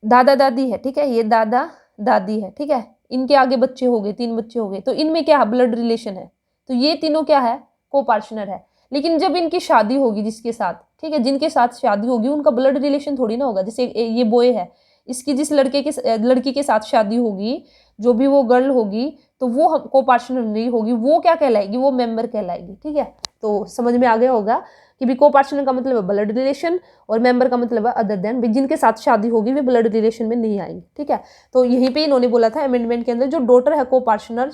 Speaker 1: दादा दादी है, ठीक है, ये दादा दादी है, ठीक है, इनके आगे बच्चे हो गए, 3 बच्चे हो गए, तो इनमें क्या है, ब्लड रिलेशन है, तो ये तीनों क्या है, को पार्टनर है। लेकिन जब इनकी शादी होगी जिसके साथ, ठीक है, जिनके साथ शादी होगी उनका ब्लड रिलेशन थोड़ी ना होगा। जैसे ये बॉय है, इसकी जिस लड़की के साथ शादी होगी, जो भी वो गर्ल होगी, तो वो को पार्टनर नहीं होगी, वो क्या कहलाएगी, वो मेंबर कहलाएगी, ठीक है। तो समझ में आ गया होगा कि भी को पार्टनर का मतलब है ब्लड रिलेशन और मेंबर का मतलब है अदर देन, जिनके साथ शादी होगी वे ब्लड रिलेशन में नहीं आएंगे, ठीक है। तो यहीं पे इन्होंने बोला था अमेंडमेंट के अंदर, जो डॉटर है coparcener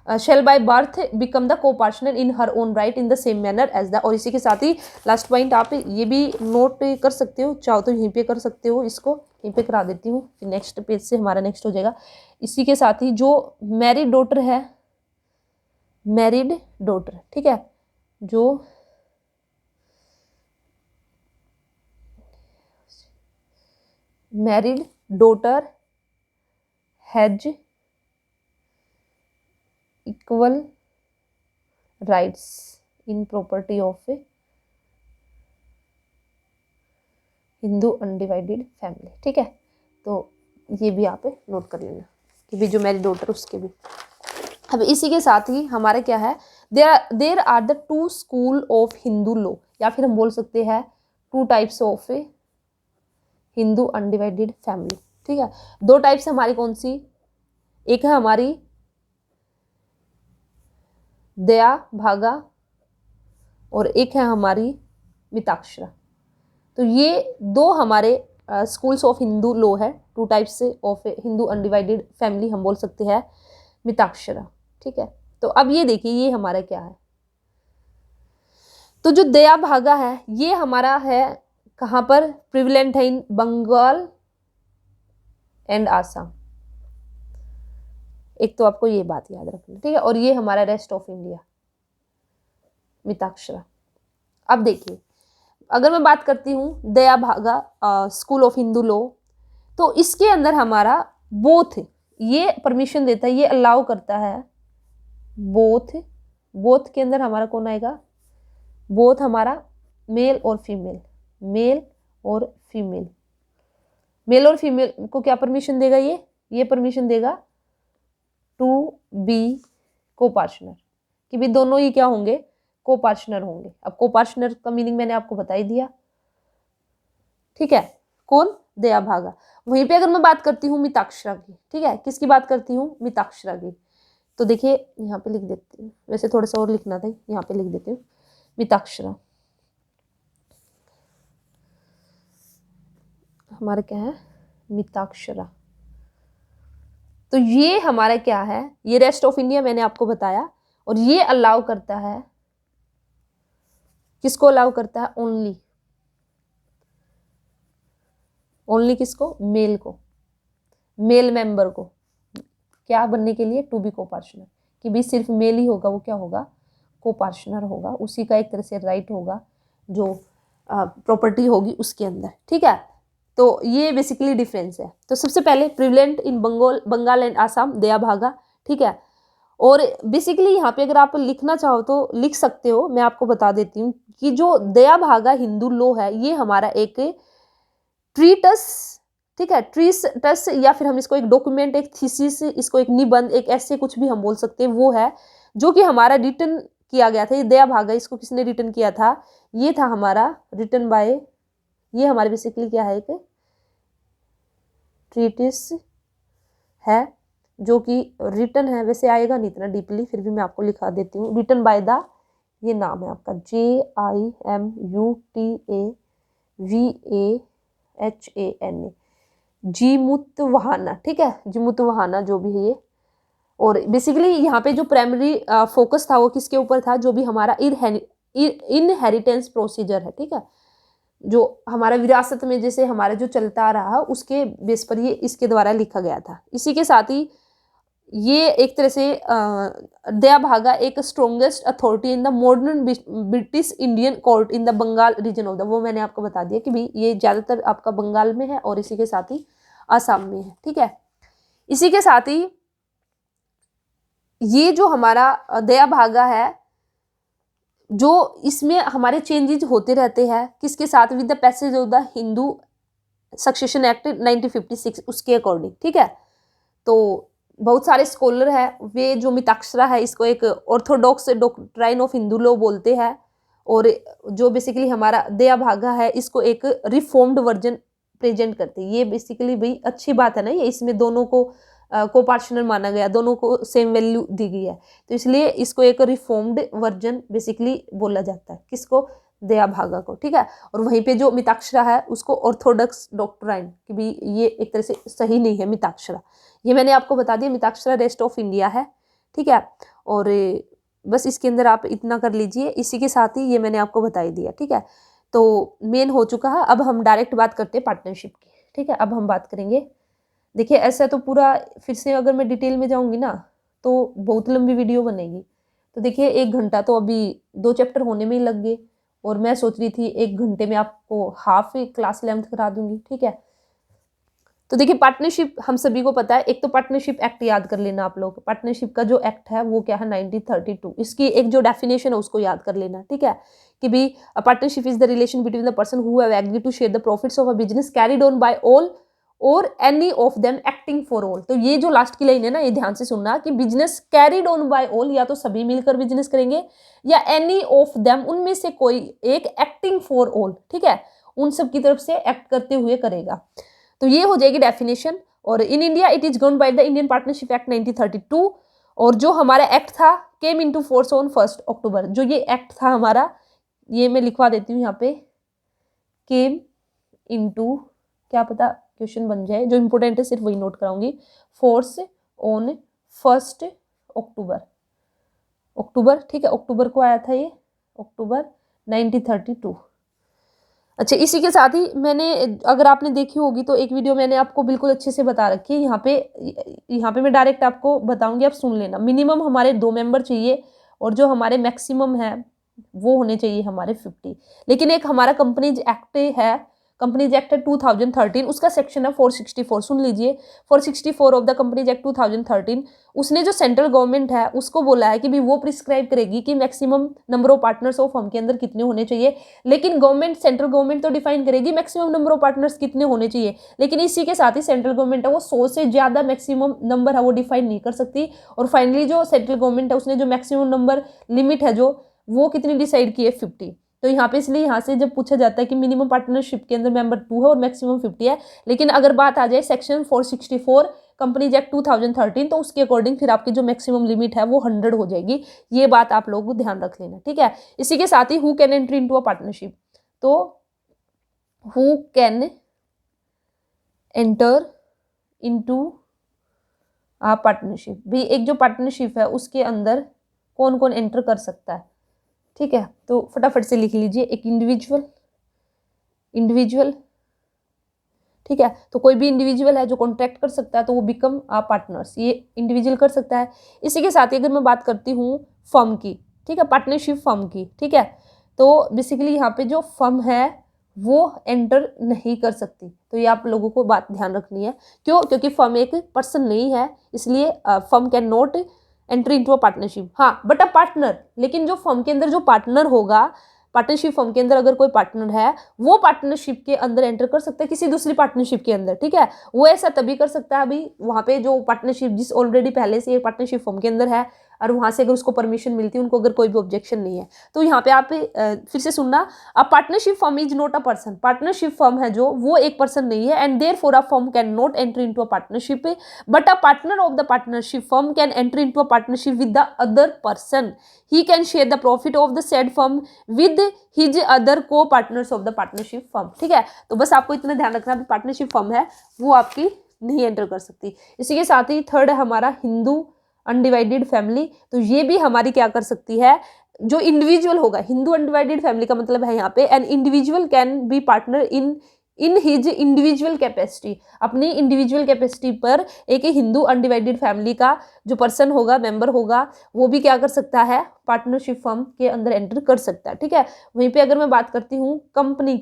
Speaker 1: shall by birth become the coparcener in her own right in the same manner as the. और इसी के साथ ही लास्ट पॉइंट आप ये भी नोट कर सकते हो, चाहो तो यहीं पे कर सकते हो, इसको यहीं पे करा देती हूँ, फिर नेक्स्ट पेज से हमारा नेक्स्ट हो जाएगा। इसी के साथ ही जो मैरिड डॉटर है, मैरिड डॉटर, ठीक है, जो married daughter has equal rights in property of Hindu undivided family, ठीक है। तो ये भी आप नोट कर लेना कि भी जो मैरिड डॉटर उसके भी। अब इसी के साथ ही हमारा क्या है, there are the 2 school of Hindu law, या फिर हम बोल सकते हैं 2 types of Hindu undivided family, ठीक है। 2 टाइप्स हमारी कौन सी, एक है हमारी दया भागा और एक है हमारी मिताक्षरा। तो ये 2 हमारे स्कूल्स ऑफ हिंदू लॉ है, 2 types of Hindu undivided family, हम बोल सकते हैं मिताक्षरा, ठीक है। तो अब ये देखिए ये हमारा क्या है, तो जो दया भागा है ये हमारा है कहाँ पर, प्रिविलेंट है इन बंगाल एंड आसाम। एक तो आपको ये बात याद रखनी, ठीक है। और ये हमारा रेस्ट ऑफ इंडिया मिताक्षरा। अब देखिए अगर मैं बात करती हूँ दया भागा स्कूल ऑफ हिंदू लॉ, तो इसके अंदर हमारा बोथ ये परमिशन देता है, ये अलाउ करता है बोथ के अंदर हमारा कौन आएगा, बोथ हमारा मेल और फीमेल, मेल और फीमेल को क्या परमिशन देगा, ये परमिशन देगा टू बी को पार्टनर, कि भी दोनों ही क्या होंगे, को पार्टनर होंगे। अब को पार्टनर का मीनिंग मैंने आपको बता ही दिया, ठीक है, कौन, दया भागा। वहीं पे अगर मैं बात करती हूँ मिताक्षरा की, ठीक है, किसकी बात करती हूँ, मिताक्षरा की, तो देखिए यहाँ पे लिख देती हूँ, वैसे थोड़ा सा और लिखना था, यहाँ पे लिख देती हूँ मिताक्षरा। हमारा क्या है, मिताक्षरा। तो ये हमारा क्या है, ये रेस्ट ऑफ इंडिया मैंने आपको बताया, और ये अलाउ करता है, किसको अलाउ करता है, ओनली किसको, मेल को, मेल मेंबर को क्या बनने के लिए, टू बी को पार्टनर, कि भी सिर्फ मेल ही होगा वो क्या होगा, को पार्टनर होगा, उसी का एक तरह से राइट होगा, जो प्रॉपर्टी होगी उसके अंदर, ठीक है। तो ये बेसिकली डिफरेंस है। तो सबसे पहले prevalent in Bengal and Assam, Dayabhaga, ठीक है। और बेसिकली यहाँ पे अगर आप लिखना चाहो तो लिख सकते हो, मैं आपको बता देती हूँ कि जो दया भागा हिंदू लॉ है ये हमारा एक ट्रीटस, ठीक है, ट्रीटस, या फिर हम इसको एक डॉक्यूमेंट, एक थीसिस, इसको एक निबंध, एक ऐसे कुछ भी हम बोल सकते हैं, वो है जो कि हमारा रिटन किया गया था। ये दया भागा इसको किसने रिटन किया था, ये था हमारा रिटन बाय, ये हमारे बेसिकली क्या है, एक ट्रीटिस है जो कि रिटन है, वैसे आएगा नहीं इतना डीपली, फिर भी मैं आपको लिखा देती हूँ, रिटन बाय द, ये नाम है आपका JIMUTAVAHANA, जिमुतवाहाना, ठीक है, जिमुतवाहाना जो भी है ये। और बेसिकली यहाँ पे जो प्राइमरी फोकस था वो किसके ऊपर था, जो भी हमारा इनहेरिटेंस प्रोसीजर है, ठीक है, जो हमारा विरासत में जैसे हमारा जो चलता रहा उसके बेस पर ये इसके द्वारा लिखा गया था। इसी के साथ ही ये एक तरह से दया भागा एक strongest authority in the modern British Indian court in the Bengal region of the, वो मैंने आपको बता दिया कि भाई ये ज़्यादातर आपका बंगाल में है और इसी के साथ ही आसाम में है। ठीक है, इसी के साथ ही ये जो हमारा दया भागा है, जो इसमें हमारे चेंजेस होते रहते हैं किसके साथ, with the passage of the Hindu succession act 1956 उसके अकॉर्डिंग। ठीक है, तो बहुत सारे स्कॉलर हैं, वे जो मिताक्षरा है इसको एक Orthodox doctrine of Hindu law बोलते हैं, और जो बेसिकली हमारा दया भागा है इसको एक रिफॉर्म्ड वर्जन प्रेजेंट करते हैं। ये बेसिकली भाई अच्छी बात है ना, ये इसमें दोनों को कोपार्शनल माना गया, दोनों को सेम वैल्यू दी गई है, तो इसलिए इसको एक रिफॉर्म्ड वर्जन बेसिकली बोला जाता है, किसको, दया भागा को। ठीक है, और वहीं पे जो मिताक्षरा है उसको ऑर्थोडॉक्स डॉक्ट्राइन कि भी ये एक तरह से सही नहीं है मिताक्षरा, ये मैंने आपको बता दिया। मिताक्षरा रेस्ट ऑफ इंडिया है। ठीक है, और बस इसके अंदर आप इतना कर लीजिए, इसी के साथ ही ये मैंने आपको बता ही दिया। ठीक है, तो मेन हो चुका है, अब हम डायरेक्ट बात करते हैं पार्टनरशिप की। ठीक है, अब हम बात करेंगे, देखिए ऐसा तो पूरा फिर से अगर मैं डिटेल में जाऊंगी ना तो बहुत लंबी वीडियो बनेगी, तो देखिए 1 घंटा तो अभी 2 चैप्टर होने में ही लग गए, और मैं सोच रही थी 1 घंटे में आपको हाफ क्लास लेंथ करा दूंगी। ठीक है, तो देखिए पार्टनरशिप हम सभी को पता है, एक तो पार्टनरशिप एक्ट याद कर लेना आप लोग, पार्टनरशिप का जो एक्ट है वो क्या है 1932, इसकी एक जो डेफिनेशन है उसको याद कर लेना। ठीक है, कि भी partnership is the relation between the person who have agreed to share the profits of a business carried on by all or any of them acting for all. तो ये जो लास्ट की लाइन है ना, ये ध्यान से सुनना कि business carried on by all, या तो सभी मिलकर बिजनेस करेंगे, या एनी ऑफ देम उनमें से कोई एक एक्टिंग फॉर ऑल। ठीक है, उन सब की तरफ से एक्ट करते हुए करेगा, तो ये हो जाएगी डेफिनेशन। और in India it is govern by the Indian partnership act 1932, और जो हमारा एक्ट था केम इनटू फोर्स ऑन 1 अक्टूबर। जो ये एक्ट था हमारा, ये मैं लिखवा देती हूँ यहाँ पे, केम इनटू, क्या पता क्वेश्चन बन जाए, जो इंपॉर्टेंट है सिर्फ वही नोट कराऊंगी, फोर्स ऑन 1 अक्टूबर, अक्टूबर। ठीक है, अक्टूबर को आया था ये, अक्टूबर 1932। अच्छा, इसी के साथ ही मैंने, अगर आपने देखी होगी तो एक वीडियो मैंने आपको बिल्कुल अच्छे से बता रखी है, यहाँ पे मैं डायरेक्ट आपको बताऊंगी, आप सुन लेना। मिनिमम हमारे 2 मेंबर चाहिए, और जो हमारे मैक्सिमम है वो होने चाहिए हमारे 50। लेकिन एक हमारा कंपनीज एक्ट है, कंपनीज एक्ट है 2013, उसका सेक्शन है 464, सुन लीजिए, 464 ऑफ द कंपनीज एक्ट 2013, उसने जो सेंट्रल गवर्नमेंट है उसको बोला है कि भी वो प्रिस्क्राइब करेगी कि maximum number of partners of firm के अंदर कितने होने चाहिए। लेकिन गवर्नमेंट, सेंट्रल गवर्नमेंट तो डिफाइन करेगी मैक्सिमम नंबर ऑफ पार्टनर्स कितने होने चाहिए, लेकिन इसी के साथ ही सेंट्रल गवर्नमेंट है वो 100 से ज़्यादा मैक्सिमम नंबर है वो डिफाइन नहीं कर सकती। और फाइनली जो सेंट्रल गवर्नमेंट है उसने जो मैक्सिमम नंबर लिमिट है जो वो कितनी डिसाइड की है, 50। तो यहाँ पे इसलिए यहाँ से जब पूछा जाता है कि मिनिमम पार्टनरशिप के अंदर मेंबर 2 है और मैक्सिमम 50 है, लेकिन अगर बात आ जाए सेक्शन 464 कंपनीज एक्ट 2013, तो उसके अकॉर्डिंग फिर आपकी जो मैक्सिमम लिमिट है वो 100 हो जाएगी। ये बात आप लोगों को ध्यान रख लेना। ठीक है, इसी के साथ ही who can entry into a partnership, तो who can enter into a partnership, भी एक जो पार्टनरशिप है उसके अंदर कौन कौन एंटर कर सकता है। ठीक है, तो फटाफट से लिख लीजिए, एक इंडिविजुअल। ठीक है, तो कोई भी इंडिविजुअल है जो कॉन्ट्रैक्ट कर सकता है तो वो बिकम आ पार्टनर्स, ये इंडिविजुअल कर सकता है। इसी के साथ ही अगर मैं बात करती हूँ फर्म की, ठीक है, पार्टनरशिप फर्म की, ठीक है, तो बेसिकली यहाँ पे जो फर्म है वो एंटर नहीं कर सकती, तो ये आप लोगों को बात ध्यान रखनी है। क्यों? क्योंकि फर्म एक पर्सन नहीं है, इसलिए firm can not entry into a partnership. हाँ, बट अ पार्टनर, लेकिन जो फर्म के अंदर जो पार्टनर होगा, पार्टनरशिप फर्म के अंदर अगर कोई पार्टनर है वो पार्टनरशिप के अंदर एंटर कर सकता है किसी दूसरी पार्टनरशिप के अंदर। ठीक है, वो ऐसा तभी कर सकता है अभी वहाँ पे जो पार्टनरशिप जिस ऑलरेडी पहले से एक पार्टनरशिप फर्म के अंदर है और वहाँ से अगर उसको परमिशन मिलती है, उनको अगर कोई भी ऑब्जेक्शन नहीं है, तो यहाँ पे आप फिर से सुनना, a partnership firm is not a person, partnership firm है जो वो एक पर्सन नहीं है, and therefore a firm can not enter into a partnership, but a partner of the partnership firm can enter into a partnership with the other person, he can share the profit of the said firm with his other co partners of the partnership firm. ठीक है, तो बस आपको इतना ध्यान रखना, partnership firm है वो आपकी नहीं एंटर कर सकती। इसी के साथ ही थर्ड है हमारा हिंदू अनडिवाइडेड फैमिली, तो ये भी हमारी क्या कर सकती है, जो इंडिविजुअल होगा, हिंदू अनडिवाइडेड फैमिली का मतलब है यहाँ पे an individual can be partner in in his individual capacity, अपनी इंडिविजुअल कैपेसिटी पर एक हिंदू अनडिवाइडेड फैमिली का जो पर्सन होगा, मेंबर होगा, वो भी क्या कर सकता है, पार्टनरशिप फर्म के अंदर एंटर कर सकता है। ठीक है, वहीं पे अगर मैं बात करती हूँ कंपनी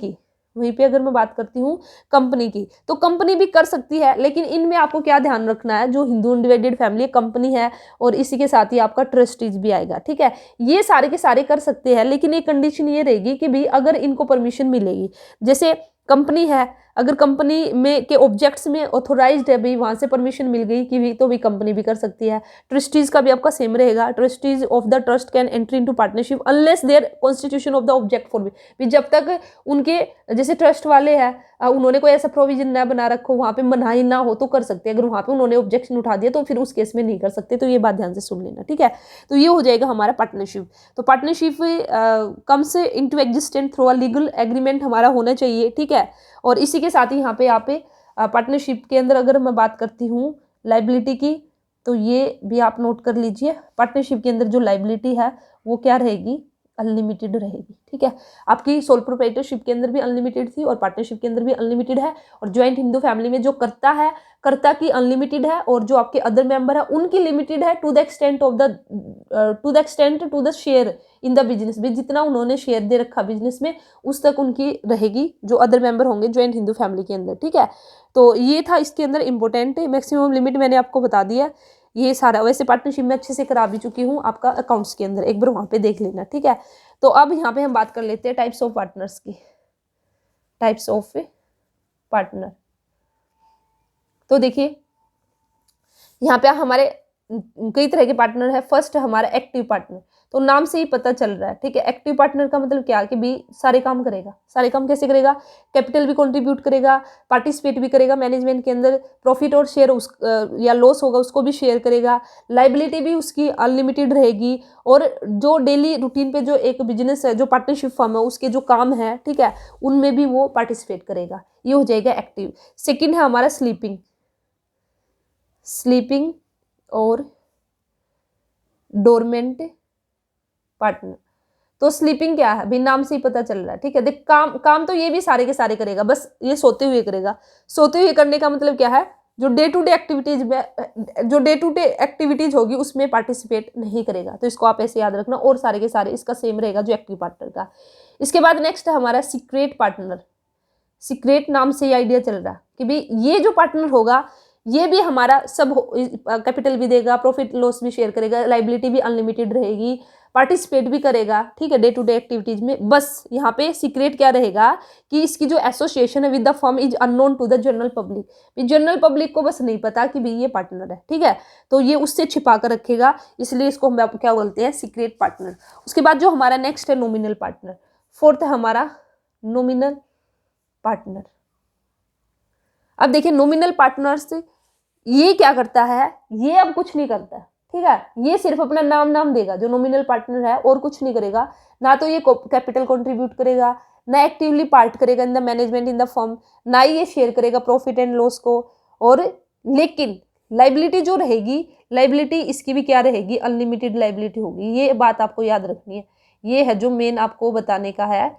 Speaker 1: की, तो कंपनी भी कर सकती है, लेकिन इनमें आपको क्या ध्यान रखना है, जो हिंदू अनडिवाइडेड फैमिली कंपनी है और इसी के साथ ही आपका ट्रस्टीज भी आएगा। ठीक है, ये सारे के सारे कर सकते हैं, लेकिन एक कंडीशन ये रहेगी कि भी अगर इनको परमिशन मिलेगी, जैसे कंपनी है, अगर कंपनी में के ऑब्जेक्ट्स में ऑथोराइज्ड है भाई, वहां से परमिशन मिल गई कि भी, तो भी कंपनी भी कर सकती है। ट्रस्टीज का भी आपका सेम रहेगा, trustees of the trust can entry into partnership unless their constitution of the object for भी, जब तक उनके जैसे ट्रस्ट वाले हैं उन्होंने कोई ऐसा प्रोविजन ना बना रखो, वहां पे मनाही ना हो तो कर सकते हैं। अगर वहां पे उन्होंने ऑब्जेक्शन उठा दिया तो फिर उस केस में नहीं कर सकते। तो ये बात ध्यान से सुन लेना। ठीक है, तो ये हो जाएगा हमारा पार्टनरशिप। तो partnership comes into existence through a legal agreement हमारा होना चाहिए। ठीक है, और इसी के साथ ही यहाँ पे पार्टनरशिप के अंदर अगर मैं बात करती हूँ लाइबिलिटी की, तो ये भी आप नोट कर लीजिए। पार्टनरशिप के अंदर जो लाइबिलिटी है वो क्या रहेगी, अनलिमिटेड रहेगी। ठीक है, आपकी सोल प्रोप्राइटरशिप के अंदर भी अनलिमिटेड थी और पार्टनरशिप के अंदर भी अनलिमिटेड है, और ज्वाइंट हिंदू फैमिली में जो करता है, कर्ता की अनलिमिटेड है, और जो आपके अदर मेंबर है उनकी लिमिटेड है to the extent to the share in the business भी, जितना उन्होंने शेयर दे रखा बिजनेस में उस तक उनकी रहेगी, जो अदर मेंबर होंगे ज्वाइंट हिंदू फैमिली के अंदर। ठीक है, तो ये था इसके अंदर इंपॉर्टेंट। मैक्सिमम लिमिट मैंने आपको बता दिया ये सारा। वैसे पार्टनरशिप में अच्छे से करा भी चुकी हूँ आपका अकाउंट्स के अंदर, एक बार वहाँ पे देख लेना। ठीक है, तो अब यहाँ पे हम बात कर लेते हैं टाइप्स ऑफ पार्टनर्स की। टाइप्स ऑफ पार्टनर, तो देखिए यहाँ पे हमारे कई तरह के पार्टनर है। फर्स्ट हमारा एक्टिव पार्टनर, तो नाम से ही पता चल रहा है। ठीक है, एक्टिव पार्टनर का मतलब क्या कि भी सारे काम करेगा। सारे काम कैसे करेगा, कैपिटल भी कंट्रीब्यूट करेगा, पार्टिसिपेट भी करेगा मैनेजमेंट के अंदर, प्रॉफिट और शेयर या लॉस होगा उसको भी शेयर करेगा, लाइबिलिटी भी उसकी अनलिमिटेड रहेगी, और जो डेली रूटीन पे जो एक बिजनेस है, जो पार्टनरशिप फर्म है, उसके जो काम है, ठीक है, उनमें भी वो पार्टिसिपेट करेगा। ये हो जाएगा एक्टिव। सेकेंड है हमारा स्लीपिंग और डोरमेंट पार्टनर। तो स्लीपिंग क्या है, भी नाम से ही पता चल रहा है। ठीक है, देख काम तो ये भी सारे के सारे करेगा, बस ये सोते हुए करेगा। सोते हुए करने का मतलब क्या है, जो डे टू डे एक्टिविटीज होगी उसमें पार्टिसिपेट नहीं करेगा। तो इसको आप ऐसे याद रखना, और सारे के सारे इसका सेम रहेगा जो एक्टिव पार्टनर का। इसके बाद नेक्स्ट है हमारा सीक्रेट पार्टनर। सीक्रेट नाम से ही आइडिया चल रहा है कि भाई ये जो पार्टनर होगा ये भी हमारा सब कैपिटल भी देगा, प्रॉफिट लॉस भी शेयर करेगा, लाइबिलिटी भी अनलिमिटेड रहेगी, पार्टिसिपेट भी करेगा। ठीक है, डे टू डे एक्टिविटीज में। बस यहाँ पे सीक्रेट क्या रहेगा कि इसकी जो एसोसिएशन है with the firm is unknown to the general public. General public को बस नहीं पता कि भाई ये पार्टनर है। ठीक है, तो ये उससे छिपा कर रखेगा, इसलिए इसको हम क्या बोलते हैं, सीक्रेट पार्टनर। उसके बाद जो हमारा नेक्स्ट है नॉमिनल पार्टनर। फोर्थ है हमारा नॉमिनल पार्टनर। अब देखिए नॉमिनल पार्टनर्स ये क्या करता है, ये अब कुछ नहीं करता है। ठीक है, ये सिर्फ अपना नाम देगा जो नॉमिनल पार्टनर है, और कुछ नहीं करेगा। ना तो ये कैपिटल कंट्रीब्यूट करेगा, ना एक्टिवली पार्ट करेगा in the management in the firm, ना ही ये शेयर करेगा प्रॉफिट एंड लॉस को। और लेकिन लाइबिलिटी जो रहेगी, लाइबिलिटी इसकी भी क्या रहेगी, अनलिमिटेड लाइबिलिटी होगी। ये बात आपको याद रखनी है। ये है जो मेन आपको बताने का है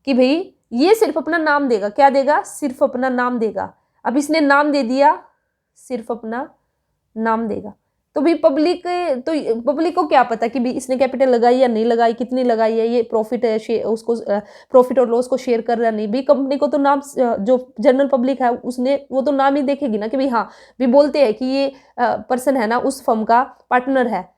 Speaker 1: कि भाई ये सिर्फ अपना नाम देगा। क्या देगा, सिर्फ अपना नाम देगा। अब इसने नाम दे दिया, सिर्फ अपना नाम देगा। तो भी पब्लिक को क्या पता कि भी इसने कैपिटल लगाई या नहीं लगाई, कितनी लगाई है, ये प्रॉफिट है उसको प्रॉफिट और लॉस को शेयर कर रहा नहीं भी। कंपनी को तो नाम, जो जनरल पब्लिक है उसने वो तो नाम ही देखेगी ना कि भाई हाँ भी बोलते हैं कि ये पर्सन है ना उस फर्म का पार्टनर है,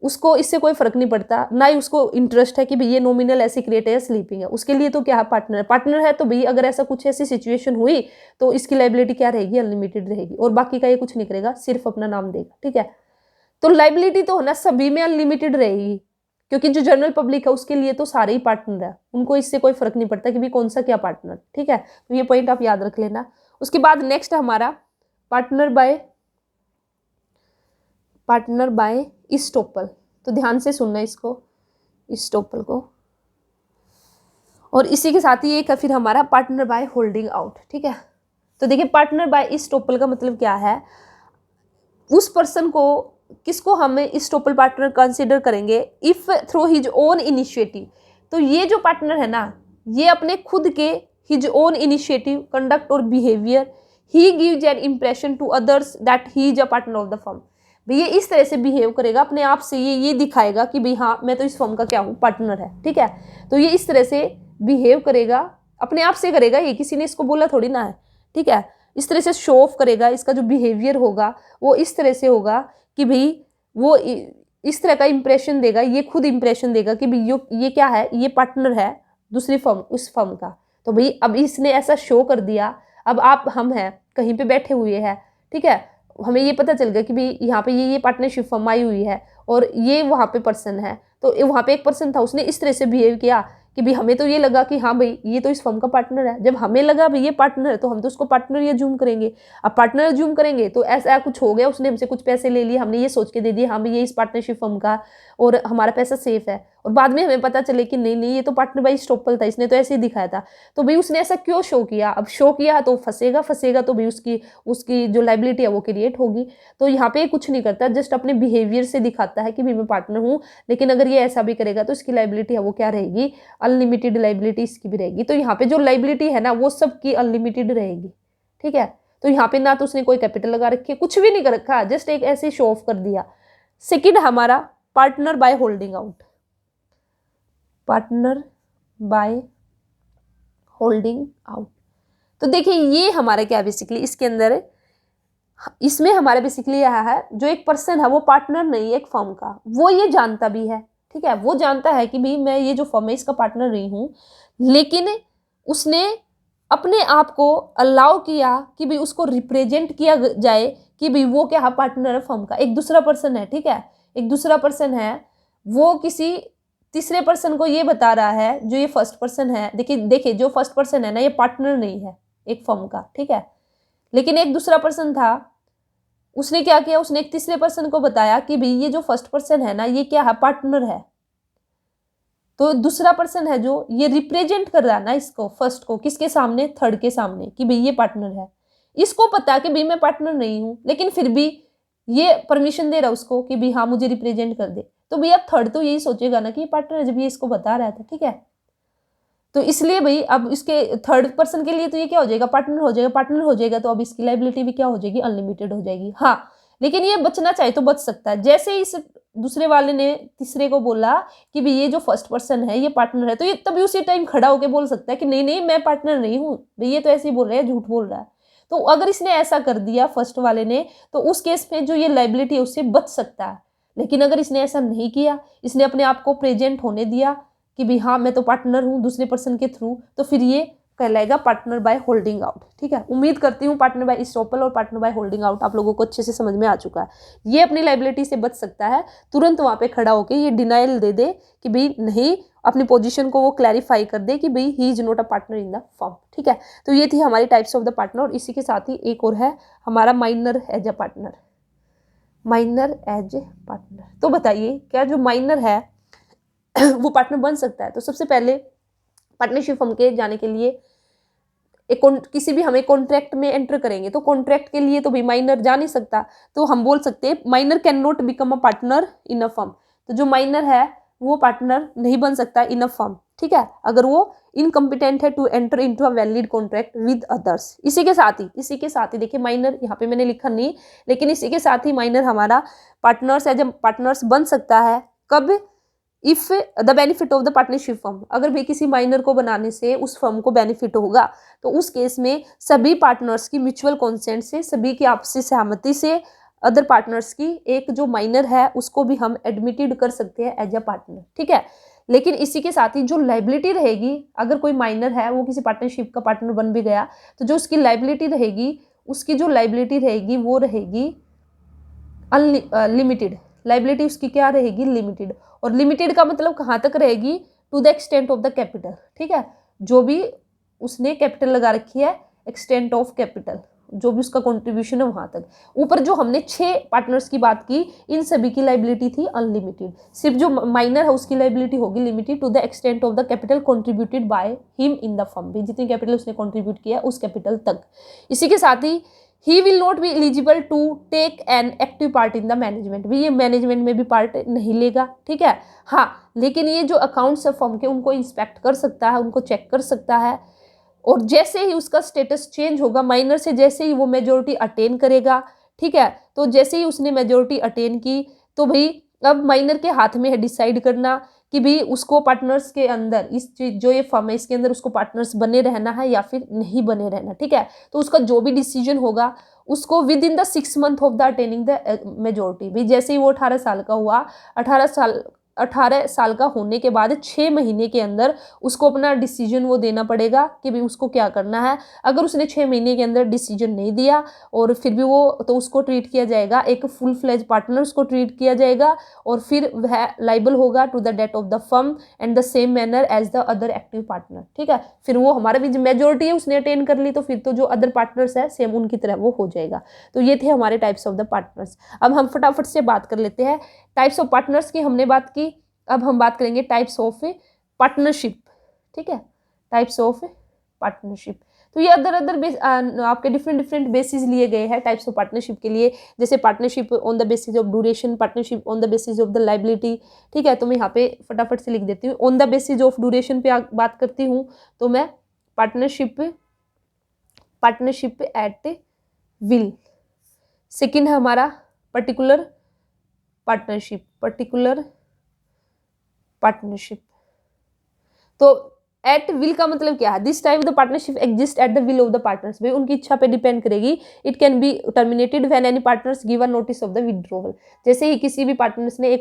Speaker 1: उसको इससे कोई फर्क नहीं पड़ता, ना ही उसको इंटरेस्ट है कि भाई ये नॉमिनल है, सीक्रेट है या स्लीपिंग है। उसके लिए तो क्या है, पार्टनर है। तो भाई अगर ऐसा कुछ ऐसी सिचुएशन हुई तो इसकी लाइबिलिटी क्या रहेगी, अनलिमिटेड रहेगी, और बाकी का ये कुछ नहीं करेगा, सिर्फ अपना नाम देगा। ठीक है, तो लाइबिलिटी तो होना सभी में अनलिमिटेड रहेगी, क्योंकि जो जनरल पब्लिक है उसके लिए तो सारे ही पार्टनर है, उनको इससे कोई फर्क नहीं पड़ता कि भाई कौन सा क्या पार्टनर। ठीक है, तो ये पॉइंट आप याद रख लेना। उसके बाद नेक्स्ट है हमारा पार्टनर बाय इस्टॉपल। तो ध्यान से सुनना इसको, इस्टॉपल को। और इसी के साथ ही एक है फिर हमारा पार्टनर बाय होल्डिंग आउट। ठीक है, तो देखिए पार्टनर बाय इस्टॉपल का मतलब क्या है, उस पर्सन को, किसको हम इस्टॉपल पार्टनर कंसीडर करेंगे, if through his own initiative. तो ये जो पार्टनर है ना, ये अपने खुद के his own initiative, conduct or behavior, he gives an impression to others that he is a partner of the firm। भाई ये इस तरह से बिहेव करेगा अपने आप से, ये दिखाएगा कि भाई हाँ मैं तो इस फर्म का क्या हूँ, पार्टनर है, ठीक है। तो ये इस तरह से बिहेव करेगा, अपने आप से करेगा, ये किसी ने इसको बोला थोड़ी ना है, ठीक है। इस तरह से शो ऑफ करेगा, इसका जो बिहेवियर होगा वो इस तरह से होगा कि भाई वो इस तरह का इंप्रेशन देगा, ये खुद इंप्रेशन देगा कि भाई ये क्या है, ये पार्टनर है दूसरी फर्म, उस फर्म का। तो भाई अब इसने ऐसा शो कर दिया, अब हम हैं कहीं पे बैठे हुए हैं, ठीक है, हमें ये पता चल गया कि भाई यहाँ पे ये पार्टनरशिप फर्म आई हुई है और ये वहाँ पे पर्सन है। तो वहाँ पे एक पर्सन था, उसने इस तरह से बिहेव किया कि भाई हमें तो ये लगा कि हाँ भाई ये तो इस फर्म का पार्टनर है। जब हमें लगा भाई ये पार्टनर है तो हम तो उसको पार्टनर ही अज्यूम करेंगे। अब पार्टनर अज्यूम करेंगे तो ऐसा कुछ हो गया, उसने हमसे कुछ पैसे ले लिए, हमने ये सोच के दे दिए हाँ भाई ये इस पार्टनरशिप फर्म का और हमारा पैसा सेफ है, और बाद में हमें पता चले कि नहीं ये तो पार्टनर भाई स्टॉपल था, इसने तो ऐसे ही दिखाया था। तो भाई उसने ऐसा क्यों शो किया? अब शो किया तो फंसेगा तो भाई उसकी जो लाइबिलिटी है वो क्रिएट होगी। तो यहाँ पे कुछ नहीं करता, जस्ट अपने बिहेवियर से दिखाता है कि भाई मैं पार्टनर हूँ, लेकिन अगर ये ऐसा भी करेगा तो इसकी लाइबिलिटी है वो क्या रहेगी, अनलिमिटेड लाइबिलिटी इसकी भी रहेगी। तो यहाँ पे जो लाइबिलिटी है ना वो सबकी अनलिमिटेड रहेगी, ठीक है। तो यहाँ पे ना तो उसने कोई कैपिटल लगा रखी है, कुछ भी नहीं कर रखा, जस्ट एक ऐसे शो ऑफ कर दिया। सेकंड हमारा partner by holding out, partner by holding out. तो देखिए ये हमारा क्या बेसिकली इसके अंदर, इसमें हमारे बेसिकली यह है जो एक पर्सन है वो पार्टनर नहीं है एक फर्म का, वो ये जानता भी है, ठीक है, वो जानता है कि भाई मैं ये जो फर्म है इसका पार्टनर नहीं हूँ, लेकिन उसने अपने आप को अलाउ किया कि भाई उसको रिप्रेजेंट किया जाए कि भाई वो क्या है, पार्टनर है फर्म का, एक दूसरा पर्सन है, ठीक है, एक दूसरा पर्सन है, वो किसी तीसरे पर्सन को ये बता रहा है जो ये फर्स्ट पर्सन है, देखिए जो फर्स्ट पर्सन है ना ये पार्टनर नहीं है एक फर्म का, ठीक है, लेकिन एक दूसरा पर्सन था, उसने क्या किया, उसने एक तीसरे पर्सन को बताया कि भाई ये जो फर्स्ट पर्सन है ना ये क्या है, पार्टनर है। तो दूसरा पर्सन है जो ये रिप्रेजेंट कर रहा है ना इसको, फर्स्ट को, किसके सामने, थर्ड के सामने, कि भाई ये पार्टनर है। इसको पता कि भाई मैं पार्टनर नहीं हूं, लेकिन फिर भी ये परमिशन दे रहा उसको कि भाई हाँ मुझे रिप्रेजेंट कर दे। तो भैया थर्ड तो यही सोचेगा ना कि ये पार्टनर है जब ये इसको बता रहा था, ठीक है। तो इसलिए भाई अब इसके थर्ड पर्सन के लिए तो ये क्या हो जाएगा, पार्टनर हो जाएगा, पार्टनर हो जाएगा तो अब इसकी लाइबिलिटी भी क्या हो जाएगी, अनलिमिटेड हो जाएगी। हाँ लेकिन ये बचना चाहे तो बच सकता है, जैसे इस दूसरे वाले ने तीसरे को बोला कि भाई ये जो फर्स्ट पर्सन है ये पार्टनर है, तो ये तभी उसी टाइम खड़ा होकर बोल सकता है कि नहीं मैं पार्टनर नहीं हूँ, भाई ये तो ऐसे ही बोल रहा है, झूठ बोल रहा है। तो अगर इसने ऐसा कर दिया फर्स्ट वाले ने तो उस केस में जो ये लाइबिलिटी है उससे बच सकता है। लेकिन अगर इसने ऐसा नहीं किया, इसने अपने आप को प्रेजेंट होने दिया कि भाई हाँ मैं तो पार्टनर हूँ दूसरे पर्सन के थ्रू, तो फिर ये कहलाएगा पार्टनर बाय होल्डिंग आउट, ठीक है। उम्मीद करती हूँ पार्टनर बाय स्टॉपल और पार्टनर बाय होल्डिंग आउट आप लोगों को अच्छे से समझ में आ चुका है। ये अपनी लाइबिलिटी से बच सकता है, तुरंत वहाँ पे खड़ा होकर ये डिनाइल दे दे कि भाई नहीं, अपनी पोजीशन को वो क्लैरिफाई कर दे कि भाई he is not a partner in the firm, ठीक है। तो ये थी हमारी टाइप्स ऑफ द पार्टनर, और इसी के साथ ही एक और है हमारा minor as a partner, minor as a partner. तो बताइए क्या जो माइनर है वो पार्टनर बन सकता है? तो सबसे पहले पार्टनरशिप फर्म के जाने के लिए किसी भी हमें कॉन्ट्रैक्ट में एंटर करेंगे, तो कॉन्ट्रैक्ट के लिए तो भाई माइनर जा नहीं सकता, तो हम बोल सकते हैं minor can not become a partner in a firm. तो जो माइनर है वो पार्टनर नहीं बन सकता इन अ फर्म, ठीक है, अगर वो इनकम्पिटेंट है to enter into a valid contract with others. इसी के साथ ही देखिए माइनर यहाँ पे मैंने लिखा नहीं, लेकिन इसी के साथ ही माइनर हमारा पार्टनर्स एज ए पार्टनर्स बन सकता है। कब? If the benefit of the partnership firm, अगर भी किसी माइनर को बनाने से उस फर्म को बेनिफिट होगा तो उस केस में सभी पार्टनर्स की म्यूचुअल कॉन्सेंट से, सभी की आपसी सहमति से अदर पार्टनर्स की एक जो माइनर है उसको भी हम एडमिटेड कर सकते हैं एज अ पार्टनर, ठीक है। लेकिन इसी के साथ ही जो लाइबिलिटी रहेगी, अगर कोई माइनर है वो किसी पार्टनरशिप का पार्टनर बन भी गया तो जो उसकी लाइबिलिटी रहेगी, उसकी जो लाइबिलिटी रहेगी वो रहेगी अनलिमिटेड। लाइबिलिटी उसकी क्या रहेगी, लिमिटेड। और लिमिटेड का मतलब कहाँ तक रहेगी, to the extent of the capital, ठीक है, जो भी उसने कैपिटल लगा रखी है, एक्सटेंट ऑफ कैपिटल, जो भी उसका कंट्रीब्यूशन है वहां तक। ऊपर जो हमने 6 पार्टनर्स की बात की, इन सभी की लाइबिलिटी थी अनलिमिटेड, सिर्फ जो माइनर है उसकी लाइबिलिटी होगी limited to the extent of the capital contributed by him in the firm, भी जितनी कैपिटल उसने कंट्रीब्यूट किया उस कैपिटल तक। इसी के साथ ही he will not be eligible to take an active part in the management, भी ये मैनेजमेंट में भी पार्ट नहीं लेगा, ठीक है। हाँ लेकिन ये जो अकाउंट्स है फर्म के उनको इंस्पेक्ट कर सकता है, उनको चेक कर सकता है, और जैसे ही उसका स्टेटस चेंज होगा, माइनर से जैसे ही वो मेजोरिटी अटेन करेगा, ठीक है, तो जैसे ही उसने मेजोरिटी अटेन की तो भाई अब माइनर के हाथ में है डिसाइड करना कि भाई उसको पार्टनर्स के अंदर इस चीज जो ये फर्म है इसके अंदर उसको पार्टनर्स बने रहना है या फिर नहीं बने रहना, ठीक है। तो उसका जो भी डिसीजन होगा उसको with in the 6 month of the attaining the majority, भाई जैसे ही वो 18 साल का हुआ, 18 साल का होने के बाद 6 महीने के अंदर उसको अपना डिसीजन वो देना पड़ेगा कि भाई उसको क्या करना है। अगर उसने 6 महीने के अंदर डिसीजन नहीं दिया और फिर भी वो, तो उसको ट्रीट किया जाएगा एक फुल फ्लेज पार्टनर, उसको ट्रीट किया जाएगा और फिर वह लाइबल होगा to the debt of the firm and the same manner as the other active partner, ठीक है। फिर वो हमारा भी मेजोरिटी है उसने अटेन कर ली तो फिर तो जो अदर पार्टनर्स है सेम उनकी तरह वो हो जाएगा। तो ये थे हमारे टाइप्स ऑफ द पार्टनर्स। अब हम फटाफट से बात कर लेते हैं टाइप्स ऑफ पार्टनर्स की, हमने बात की। अब हम बात करेंगे टाइप्स ऑफ पार्टनरशिप, ठीक है, टाइप्स ऑफ पार्टनरशिप। तो ये अदर आपके डिफरेंट बेसिस लिए गए हैं टाइप्स ऑफ पार्टनरशिप के लिए, जैसे partnership on the basis of duration, partnership on the basis of the liability, ठीक है। तो मैं यहाँ पे फटाफट से लिख देती हूँ। On the basis of duration पे बात करती हूँ तो मैं पार्टनरशिप एट विल। सेकेंड है हमारा पर्टिकुलर पार्टनरशिप। तो एट विल का मतलब क्या है, this type the partnership exist at the will of the partners, भाई उनकी इच्छा पे डिपेंड करेगी। It can be terminated when any partners give a notice of the withdrawal, जैसे ही किसी भी एक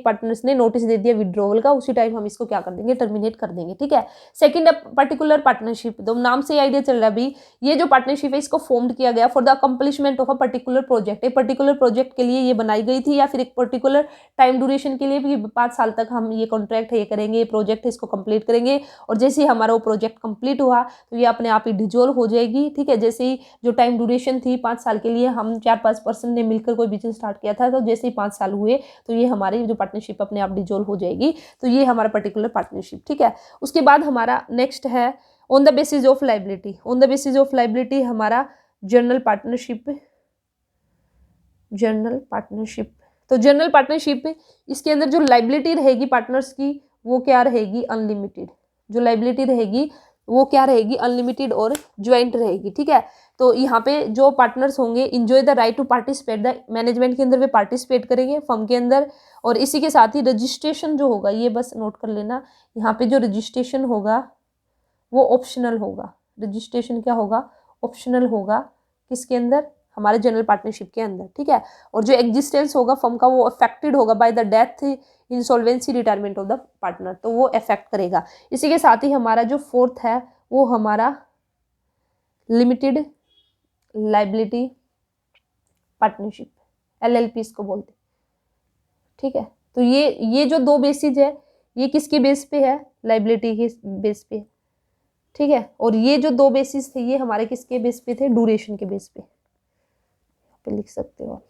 Speaker 1: पार्टनर्स ने नोटिस दे दिया विड्रॉवल का, उसी टाइम हम इसको क्या कर देंगे, टर्मिनेट कर देंगे, ठीक है। सेकंड पर्टिकुलर पार्टनरशिप, तो नाम से आइडिया चल रहा है भाई ये जो पार्टनरशिप है इसको फॉर्म किया गया for the accomplishment of a particular project, एक पर्टिकुलर प्रोजेक्ट के लिए ये बनाई गई थी या फिर एक पर्टिकुलर टाइम ड्यूरेशन के लिए भी 5 साल तक हम ये कॉन्ट्रैक्ट है ये करेंगे, ये प्रोजेक्ट है इसको कंप्लीट करेंगे। और जैसे ही हमारा वो प्रोजेक्ट कंप्लीट हुआ तो ये अपने आप ही डिजोल्व हो जाएगी, ठीक है। जैसे ही जो टाइम ड्यूरेशन थी 5 साल के लिए, हम 4-5 पर्सन ने मिलकर कोई बिजनेस स्टार्ट किया था, तो जैसे ही 5 साल हुए तो ये हमारी जो पार्टनरशिप अपने आप डिजोल्व हो जाएगी। तो ये हमारा पर्टिकुलर पार्टनरशिप, ठीक है। उसके बाद हमारा नेक्स्ट है on the basis of liability. On the basis of liability हमारा जनरल पार्टनरशिप। तो जनरल पार्टनरशिप इसके अंदर जो लाइबिलिटी रहेगी पार्टनर्स की वो क्या रहेगी, अनलिमिटेड। जो लाइबिलिटी रहेगी वो क्या रहेगी, अनलिमिटेड और ज्वाइंट रहेगी, ठीक है। तो यहाँ पे जो पार्टनर्स होंगे enjoy the right to participate, the management के अंदर वे पार्टिसिपेट करेंगे फर्म के अंदर। और इसी के साथ ही रजिस्ट्रेशन जो होगा, ये बस नोट कर लेना, यहाँ पे जो रजिस्ट्रेशन होगा वो ऑप्शनल होगा। रजिस्ट्रेशन क्या होगा, ऑप्शनल होगा, किसके अंदर, हमारे जनरल पार्टनरशिप के अंदर, ठीक है। और जो एग्जिस्टेंस होगा फर्म का वो अफेक्टेड होगा by the death, insolvency, retirement of the partner, तो वो अफेक्ट करेगा। इसी के साथ ही हमारा जो फोर्थ है वो हमारा लिमिटेड लाइबिलिटी पार्टनशिप, LLP इसको बोलते, ठीक है। तो ये जो 2 बेसिस है ये किसके बेस पे है, लाइबिलिटी के बेस पे, ठीक है। और ये जो 2 बेसिस थे ये हमारे किसके बेस पे थे, ड्यूरेशन के बेस पे लिख सकते हो।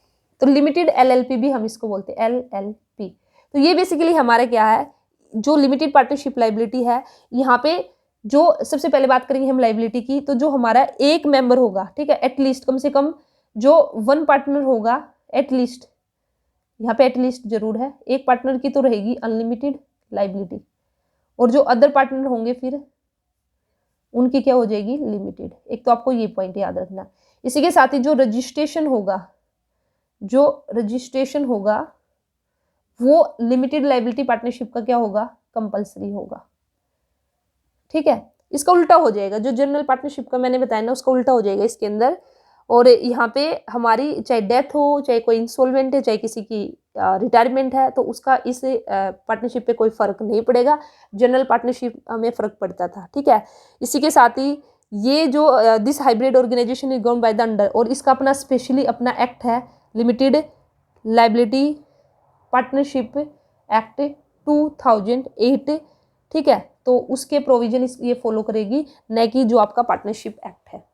Speaker 1: तो लिमिटेड LLP भी हम इसको बोलते हैं, LLP। तो ये बेसिकली हमारा क्या है, जो लिमिटेड पार्टनरशिप लाइबिलिटी है, यहाँ पे जो सबसे पहले बात करेंगे हम लाइबिलिटी की, तो जो हमारा एक मेंबर होगा, ठीक है, एटलीस्ट कम से कम जो 1 पार्टनर होगा, एटलीस्ट यहाँ पे एटलीस्ट जरूर है, एक पार्टनर की तो रहेगी अनलिमिटेड लाइबिलिटी, और जो अदर पार्टनर होंगे फिर उनकी क्या हो जाएगी, लिमिटेड। एक तो आपको ये पॉइंट याद रखना। इसी के साथ ही जो रजिस्ट्रेशन होगा वो लिमिटेड लाइबिलिटी पार्टनरशिप का क्या होगा, कंपलसरी होगा, ठीक है। इसका उल्टा हो जाएगा, जो जनरल पार्टनरशिप का मैंने बताया ना उसका उल्टा हो जाएगा इसके अंदर। और यहाँ पे हमारी चाहे डेथ हो, चाहे कोई इंसॉल्वेंट है, चाहे किसी की रिटायरमेंट है, तो उसका इस पार्टनरशिप पे कोई फर्क नहीं पड़ेगा। जनरल पार्टनरशिप में फर्क पड़ता था, ठीक है। इसी के साथ ही ये जो this hybrid organisation is govern by the under, और इसका अपना स्पेशली अपना एक्ट है, लिमिटेड लाइबिलिटी पार्टनरशिप एक्ट 2008, ठीक है। तो उसके प्रोविजन ये फॉलो करेगी, न कि जो आपका पार्टनरशिप एक्ट है।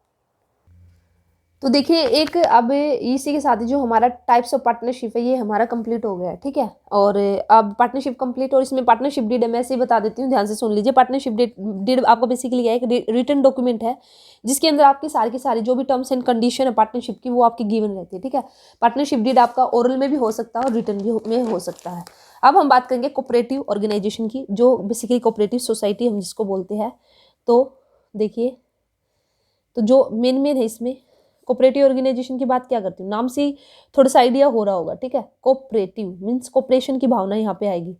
Speaker 1: तो देखिए एक अब इसी के साथ ही जो हमारा टाइप्स ऑफ पार्टनरशिप है ये हमारा कंप्लीट हो गया है, ठीक है। और अब पार्टनरशिप कंप्लीट, और इसमें पार्टनरशिप डीड मैं ऐसे ही बता देती हूँ, ध्यान से सुन लीजिए। पार्टनरशिप डीड आपको बेसिकली क्या है, एक रिटन डॉक्यूमेंट है जिसके अंदर आपकी सारी जो भी टर्म्स एंड कंडीशन है पार्टनरशिप की वो आपकी गिवन रहती है, ठीक है। पार्टनरशिप डीड आपका ओरल में भी हो सकता है और रिटन भी में हो सकता है। अब हम बात करेंगे कोऑपरेटिव ऑर्गेनाइजेशन की, जो बेसिकली कोऑपरेटिव सोसाइटी हम जिसको बोलते हैं। तो देखिए तो जो मेन है इसमें कोऑपरेटिव ऑर्गेनाइजेशन की बात क्या करती हूँ, नाम से ही थोड़ा सा आइडिया हो रहा होगा, ठीक है। कोऑपरेटिव मीन्स कोऑपरेशन की भावना यहाँ पे आएगी।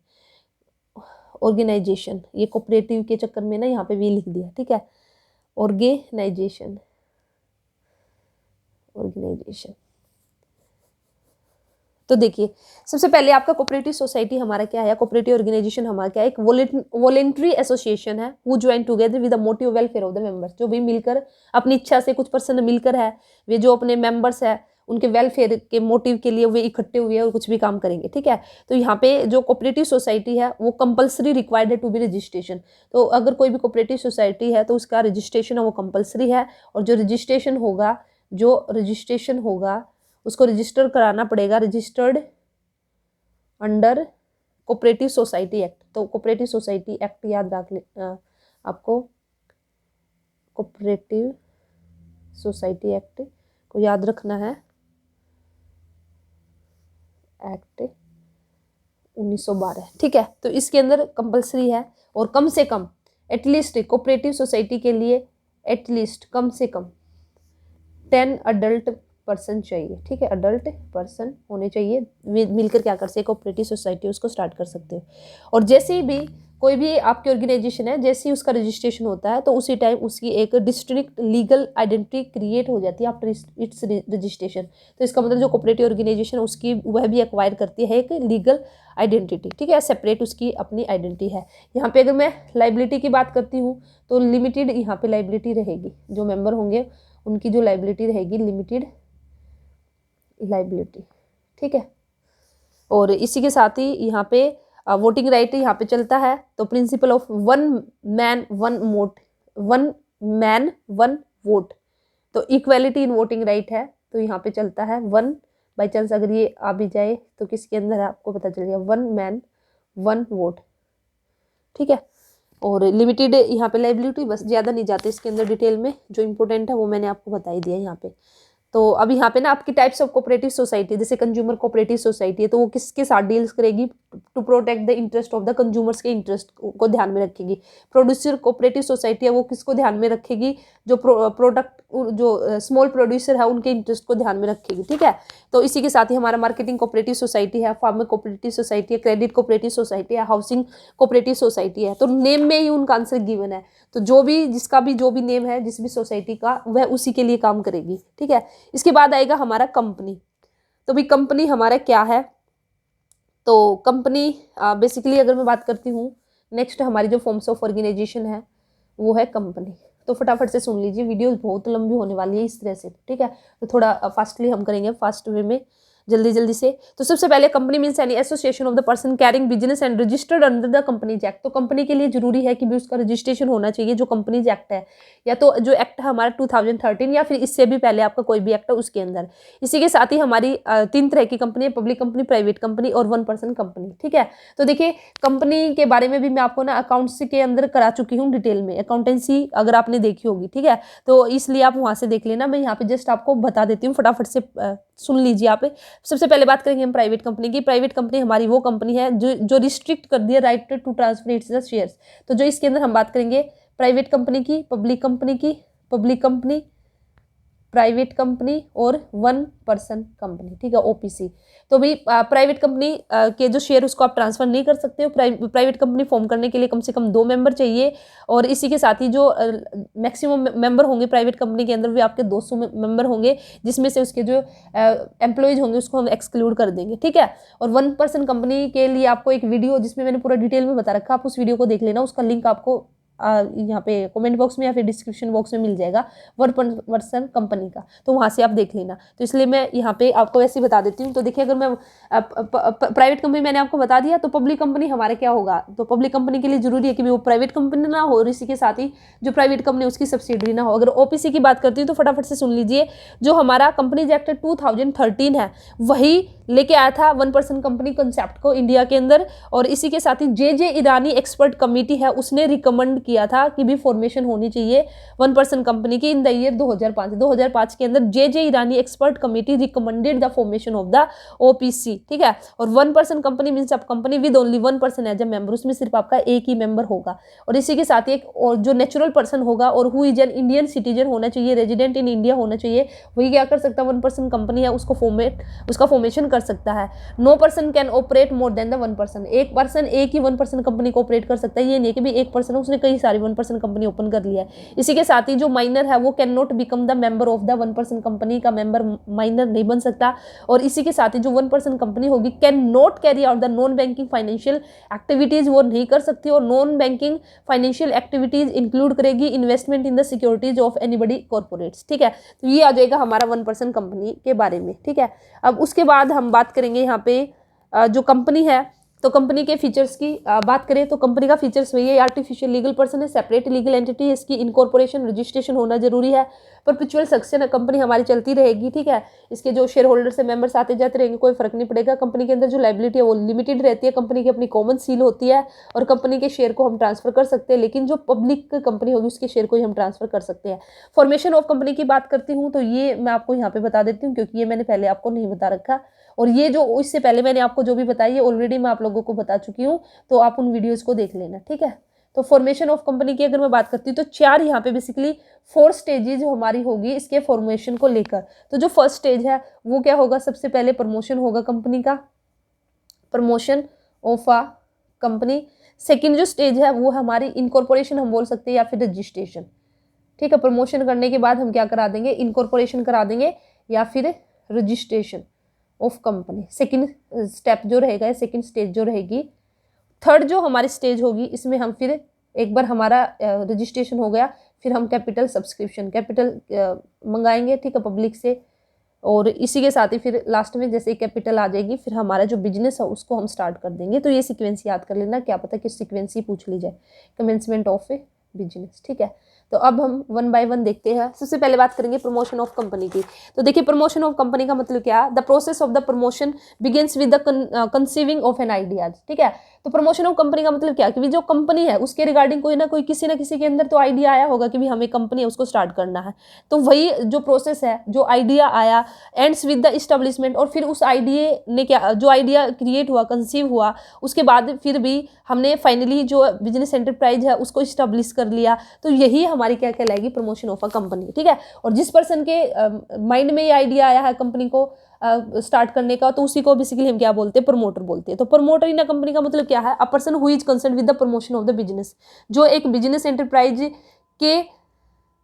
Speaker 1: ऑर्गेनाइजेशन, ये कोऑपरेटिव के चक्कर में ना यहाँ पे भी लिख दिया, ठीक है। Organisation, organisation. तो देखिए सबसे पहले आपका कोऑपरेटिव सोसाइटी हमारा क्या है, कोऑपरेटिव ऑर्गेनाइजेशन हमारा क्या है, एक वॉलेंट्री एसोसिएशन है who join together with the motive welfare of the members. जो भी मिलकर अपनी इच्छा से कुछ पर्सन मिलकर है, वे जो अपने मेंबर्स है उनके वेलफेयर के मोटिव के लिए वे इकट्ठे हुए और कुछ भी काम करेंगे, ठीक है। तो यहाँ पे जो कोऑपरेटिव सोसाइटी है वो कंपलसरी रिक्वायर्ड है टू बी रजिस्ट्रेशन। तो अगर कोई भी कोऑपरेटिव सोसाइटी है तो उसका रजिस्ट्रेशन है वो कंपलसरी है, और जो रजिस्ट्रेशन होगा उसको रजिस्टर कराना पड़ेगा, registered under cooperative society act. तो कोऑपरेटिव सोसाइटी एक्ट याद रख आपको, कोऑपरेटिव सोसाइटी एक्ट को याद रखना है, एक्ट 1912, ठीक है। तो इसके अंदर कंपलसरी है, और कम से कम एटलीस्ट कोऑपरेटिव सोसाइटी के लिए एटलीस्ट कम से कम 10 अडल्ट पर्सन चाहिए, ठीक है। अडल्ट पर्सन होने चाहिए, वे मिलकर क्या कर सकते हैं, कोऑपरेटिव सोसाइटी उसको स्टार्ट कर सकते हो। और जैसे भी कोई भी आपकी ऑर्गेनाइजेशन है, जैसे ही उसका रजिस्ट्रेशन होता है तो उसी टाइम उसकी एक डिस्ट्रिक्ट लीगल आइडेंटिटी क्रिएट हो जाती है आफ्टर इट्स रजिस्ट्रेशन। तो इसका मतलब जो कोऑपरेटिव ऑर्गेनाइजेशन उसकी वह भी एक्वायर करती है एक लीगल आइडेंटिटी, ठीक है। सेपरेट उसकी अपनी आइडेंटिटी है। यहाँ पे अगर मैं लाइबिलिटी की बात करती हूँ तो लिमिटेड यहाँ पे लाइबिलिटी रहेगी, जो मेंबर होंगे उनकी जो लाइबिलिटी रहेगी लिमिटेड लाइबिलिटी, ठीक है। और इसी के साथ ही यहाँ पे वोटिंग राइट यहाँ पे चलता है। तो principle of one man one vote, तो इक्वेलिटी इन वोटिंग राइट है, तो यहाँ पे चलता है वन। बाई चांस अगर ये आ भी जाए तो किसके अंदर है आपको पता चल गया, वन मैन वन वोट, ठीक है। और लिमिटेड यहाँ पे लाइबिलिटी, बस ज़्यादा नहीं जाते इसके अंदर डिटेल में, जो इंपॉर्टेंट है वो मैंने आपको बता ही दिया यहाँ पे। तो अब यहाँ पे ना आपकी टाइप्स ऑफ कोऑपरेटिव सोसाइटी, जैसे कंज्यूमर कोऑपरेटिव सोसाइटी है तो वो किसके साथ डील्स करेगी, to protect the interest of the consumers के इंटरेस्ट को ध्यान में रखेगी। प्रोड्यूसर कोऑपरेटिव सोसाइटी है वो किसको ध्यान में रखेगी, जो प्रोडक्ट जो स्मॉल प्रोड्यूसर है उनके इंटरेस्ट को ध्यान में रखेगी, ठीक है। तो इसी के साथ ही हमारा मार्केटिंग कोऑपरेटिव सोसाइटी है, फार्मर कोऑपरेटिव सोसाइटी है, क्रेडिट कोऑपरेटिव सोसाइटी है, हाउसिंग कोऑपरेटिव सोसाइटी है। तो नेम में ही उनका आंसर गिवन है, तो जो भी जिसका भी जो भी नेम है जिस भी सोसाइटी का वह उसी के लिए काम करेगी, ठीक है। इसके बाद आएगा हमारा कंपनी। तो भी कंपनी हमारा क्या है, तो कंपनी बेसिकली अगर मैं बात करती हूँ, नेक्स्ट हमारी जो फॉर्म्स ऑफ ऑर्गेनाइजेशन है वो है कंपनी। तो फटाफट से सुन लीजिए, वीडियो बहुत लंबी होने वाली है इस तरह से, ठीक है। तो थोड़ा फास्टली हम करेंगे, फास्ट वे में, जल्दी से। तो सबसे पहले company means any association of the person carrying business and registered under the companies act. तो कंपनी के लिए जरूरी है कि भी उसका रजिस्ट्रेशन होना चाहिए, जो कंपनीज एक्ट है, या तो जो एक्ट है हमारा 2013 या फिर इससे भी पहले आपका कोई भी एक्ट है उसके अंदर। इसी के साथ ही हमारी 3 तरह की कंपनी है, पब्लिक कंपनी, प्राइवेट कंपनी और 1 पर्सन कंपनी, ठीक है। तो देखिए कंपनी के बारे में भी मैं आपको ना अकाउंट्स के अंदर करा चुकी हूँ डिटेल में, अकाउंटेंसी अगर आपने देखी होगी, ठीक है। तो इसलिए आप वहाँ से देख लेना, मैं यहाँ पे जस्ट आपको बता देती हूँ, फटाफट से सुन लीजिए आप। सबसे पहले बात करेंगे हम प्राइवेट कंपनी की। प्राइवेट कंपनी हमारी वो कंपनी है जो रिस्ट्रिक्ट कर दिया right to transfer its shares. तो जो इसके अंदर हम बात करेंगे प्राइवेट कंपनी की, पब्लिक कंपनी, प्राइवेट कंपनी और 1 पर्सन कंपनी, ठीक है, ओपीसी। तो भी प्राइवेट कंपनी के जो शेयर उसको आप ट्रांसफर नहीं कर सकते हो। प्राइवेट कंपनी फॉर्म करने के लिए कम से कम 2 मेंबर चाहिए, और इसी के साथ ही जो मैक्सिमम मेंबर होंगे प्राइवेट कंपनी के अंदर भी आपके 200 मेंबर होंगे, जिसमें से उसके जो एम्प्लॉयज होंगे उसको हम एक्सक्लूड कर देंगे, ठीक है। और 1 पर्सन कंपनी के लिए आपको एक वीडियो जिसमें मैंने पूरा डिटेल में बता रखा, आप उस वीडियो को देख लेना, उसका लिंक आपको यहाँ पे कमेंट बॉक्स में या फिर डिस्क्रिप्शन बॉक्स में मिल जाएगा, 1 पर्सन कंपनी का, तो वहाँ से आप देख लेना। तो इसलिए मैं यहाँ पे आपको वैसे ही बता देती हूँ। तो देखिए अगर मैं प्राइवेट कंपनी मैंने आपको बता दिया, तो पब्लिक कंपनी हमारे क्या होगा, तो पब्लिक कंपनी के लिए जरूरी है कि वो प्राइवेट कंपनी ना हो, और इसी के साथ ही जो प्राइवेट कंपनी उसकी सब्सिडरी ना हो। अगर ओपीसी की बात करती हूँ तो फटाफट से सुन लीजिए, जो हमारा कंपनीज एक्ट 2013 है वही लेके आया था 1% कंपनी कंसेप्ट को इंडिया के अंदर। और इसी के साथ ही जे ईरानी एक्सपर्ट कमेटी है, उसने रिकमेंड किया था कि भी फॉर्मेशन होनी चाहिए 1% कंपनी की इन द ईयर 2005 के अंदर J Irani expert committee recommended the formation of the OPC, ठीक है। और 1% कंपनी मीन्स आप company with only 1% as a member, उसमें सिर्फ आपका एक ही मेंबर होगा। और इसी के साथ ही एक और जो नेचुरल पर्सन होगा और who is an Indian citizen होना चाहिए, रेजिडेंट इन इंडिया होना चाहिए, वही क्या कर सकता है 1% कंपनी है उसका फॉर्मेशन कर सकता है। No person can operate more than the 1%, एक पर्सन एक ही 1% कंपनी को ऑपरेट कर सकता है, ये नहीं कि भी एक पर्सन उसने कई सारी 1% कंपनी ओपन कर लिया है। इसी के साथ ही जो माइनर है वो can not become the member of the 1% company का मेंबर माइनर नहीं बन सकता। और इसी के साथ ही जो 1% कंपनी होगी can not carry out the non banking financial activities, वो नहीं कर सकती। और non banking financial activities include करेगी investment in the securities of anybody corporates, ठीक है। तो ये आ जाएगा हमारा 1% कंपनी के बारे में, ठीक है। अब उसके बाद हम बात करेंगे यहाँ पे जो कंपनी है, तो कंपनी के फीचर्स की बात करें तो कंपनी का फीचर्स वही है, आर्टिफिशियल लीगल पर्सन है, सेपरेट लीगल एंटिटी है, इसकी इनकॉर्पोरेशन रजिस्ट्रेशन होना जरूरी है, परपेचुअल सक्सेशन है, कंपनी हमारी चलती रहेगी, ठीक है। इसके जो शेयर होल्डर्स है मेंबर्स आते जाते रहेंगे, कोई फर्क नहीं पड़ेगा। कंपनी के अंदर जो लाइबिलिटी है वो लिमिटेड रहती है, कंपनी की अपनी कॉमन सील होती है और कंपनी के शेयर को हम ट्रांसफर कर सकते हैं, लेकिन जो पब्लिक कंपनी होगी उसके शेयर को ही हम ट्रांसफर कर सकते हैं। फॉर्मेशन ऑफ कंपनी की बात करती हूँ तो ये मैं आपको यहाँ पे बता देती हूँ, क्योंकि ये मैंने पहले आपको नहीं बता रखा, और ये जो इससे पहले मैंने आपको जो भी बताई है ऑलरेडी मैं आप लोगों को बता चुकी हूँ, तो आप उन वीडियोस को देख लेना, ठीक है। तो फॉर्मेशन ऑफ कंपनी की अगर मैं बात करती हूँ तो 4 यहाँ पे बेसिकली 4 स्टेजेस जो हमारी होगी इसके फॉर्मेशन को लेकर। तो जो फर्स्ट स्टेज है वो क्या होगा, सबसे पहले प्रमोशन होगा कंपनी का, promotion of a company. Second जो स्टेज है वो हमारी इनकॉर्पोरेशन हम बोल सकते हैं या फिर रजिस्ट्रेशन, ठीक है। प्रमोशन करने के बाद हम क्या करा देंगे, इनकॉर्पोरेशन करा देंगे या फिर registration of company, second step जो रहेगा, सेकंड स्टेज जो रहेगी। थर्ड जो हमारी स्टेज होगी इसमें हम फिर एक बार हमारा रजिस्ट्रेशन हो गया, फिर हम कैपिटल सब्सक्रिप्शन कैपिटल मंगाएंगे, ठीक है, पब्लिक से। और इसी के साथ ही फिर लास्ट में जैसे कैपिटल आ जाएगी फिर हमारा जो बिजनेस है उसको हम स्टार्ट कर देंगे। तो ये सीक्वेंस याद कर लेना, क्या पता किस सीक्वेंस ही पूछ ली जाए, कमेंसमेंट ऑफ ए बिजनेस, ठीक है। तो अब हम 1 बाय 1 देखते हैं। सबसे पहले बात करेंगे प्रमोशन ऑफ कंपनी की। तो देखिए प्रमोशन ऑफ कंपनी का मतलब क्या है, the process of the promotion begins with the conceiving of an ideas, ठीक है। तो प्रमोशन ऑफ कंपनी का मतलब क्या है कि जो कंपनी है उसके रिगार्डिंग कोई ना कोई किसी ना किसी के अंदर तो आइडिया आया होगा कि भी हमें कंपनी है उसको स्टार्ट करना है। तो वही जो प्रोसेस है, जो आइडिया आया एंड्स विद द इस्टेब्लिशमेंट, और फिर उस आइडिया ने क्या, जो आइडिया क्रिएट हुआ, कंसीव हुआ, उसके बाद फिर भी हमने फाइनली जो बिजनेस एंटरप्राइज है उसको इस्टेब्लिश कर लिया। तो यही हमारी क्या कहलाएगी, प्रमोशन ऑफ अ कंपनी, ठीक है। और जिस पर्सन के माइंड में ये आइडिया आया है कंपनी को स्टार्ट करने का, तो उसी को बेसिकली हम क्या बोलते हैं, प्रमोटर बोलते हैं। तो प्रमोटर इन अ कंपनी का मतलब क्या है, अ person who is concern with the promotion of the business, जो एक बिजनेस एंटरप्राइज के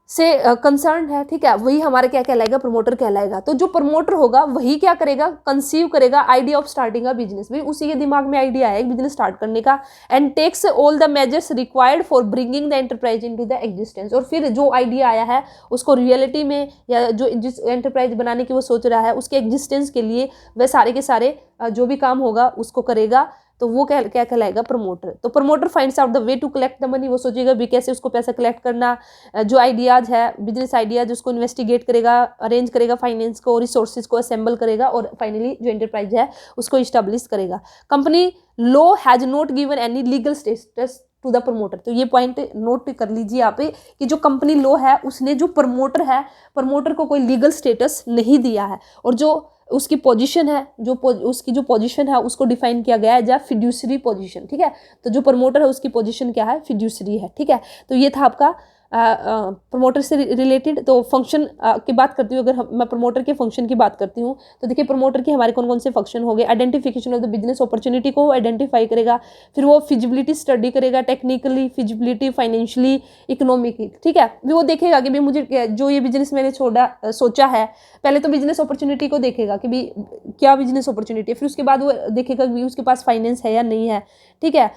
Speaker 1: से कंसर्न है, ठीक है, वही हमारा क्या कहलाएगा, प्रमोटर कहलाएगा। तो जो प्रमोटर होगा वही क्या करेगा, कंसीव करेगा idea of starting a business, भाई उसी के दिमाग में आइडिया है एक बिजनेस स्टार्ट करने का, and takes all the measures required for bringing the enterprise into the existence. और फिर जो आइडिया आया है उसको रियलिटी में, या जो जिस एंटरप्राइज बनाने की वो सोच रहा है उसके एग्जिस्टेंस के लिए वह सारे के सारे जो भी काम होगा उसको करेगा। तो वो क्या कहलाएगा, प्रमोटर। तो promoter finds out the way to collect the money, वो सोचेगा भी कैसे उसको पैसा कलेक्ट करना, जो आइडियाज है बिजनेस आइडियाज उसको इन्वेस्टिगेट करेगा, अरेंज करेगा फाइनेंस को, रिसोर्सेज को असेंबल करेगा, और फाइनली जो एंटरप्राइज है उसको इस्टेब्लिश करेगा। Company law has not given any legal status to the promoter. तो ये पॉइंट नोट कर लीजिए यहाँ पे कि जो कंपनी लॉ है उसने जो प्रमोटर है, प्रमोटर को कोई लीगल स्टेटस नहीं दिया है, और जो उसकी पोजीशन है, उसकी जो पोजीशन है उसको डिफाइन किया गया है एज फिड्यूसरी पोजीशन, ठीक है। तो जो प्रमोटर है उसकी पोजीशन क्या है, फिड्यूसरी है, ठीक है। तो ये था आपका प्रमोटर से रिलेटेड। तो फंक्शन की बात करती हूँ, अगर मैं प्रमोटर के फंक्शन की बात करती हूँ तो देखिए प्रमोटर के हमारे कौन कौन से फंक्शन हो गए, identification of the business opportunity को आइडेंटिफाई करेगा, फिर वो फिजिबिलिटी स्टडी करेगा, टेक्निकली फिजिबिलिटी, फाइनेंशियली, इकोनॉमिकली, ठीक है। फिर वो देखेगा कि भाई मुझे जो ये बिजनेस मैंने सोचा है, पहले तो बिजनेस अपॉर्चुनिटी को देखेगा कि भी क्या बिजनेस अपॉर्चुनिटी है, फिर उसके बाद वो देखेगा कि उसके पास फाइनेंस है या नहीं है, ठीक है,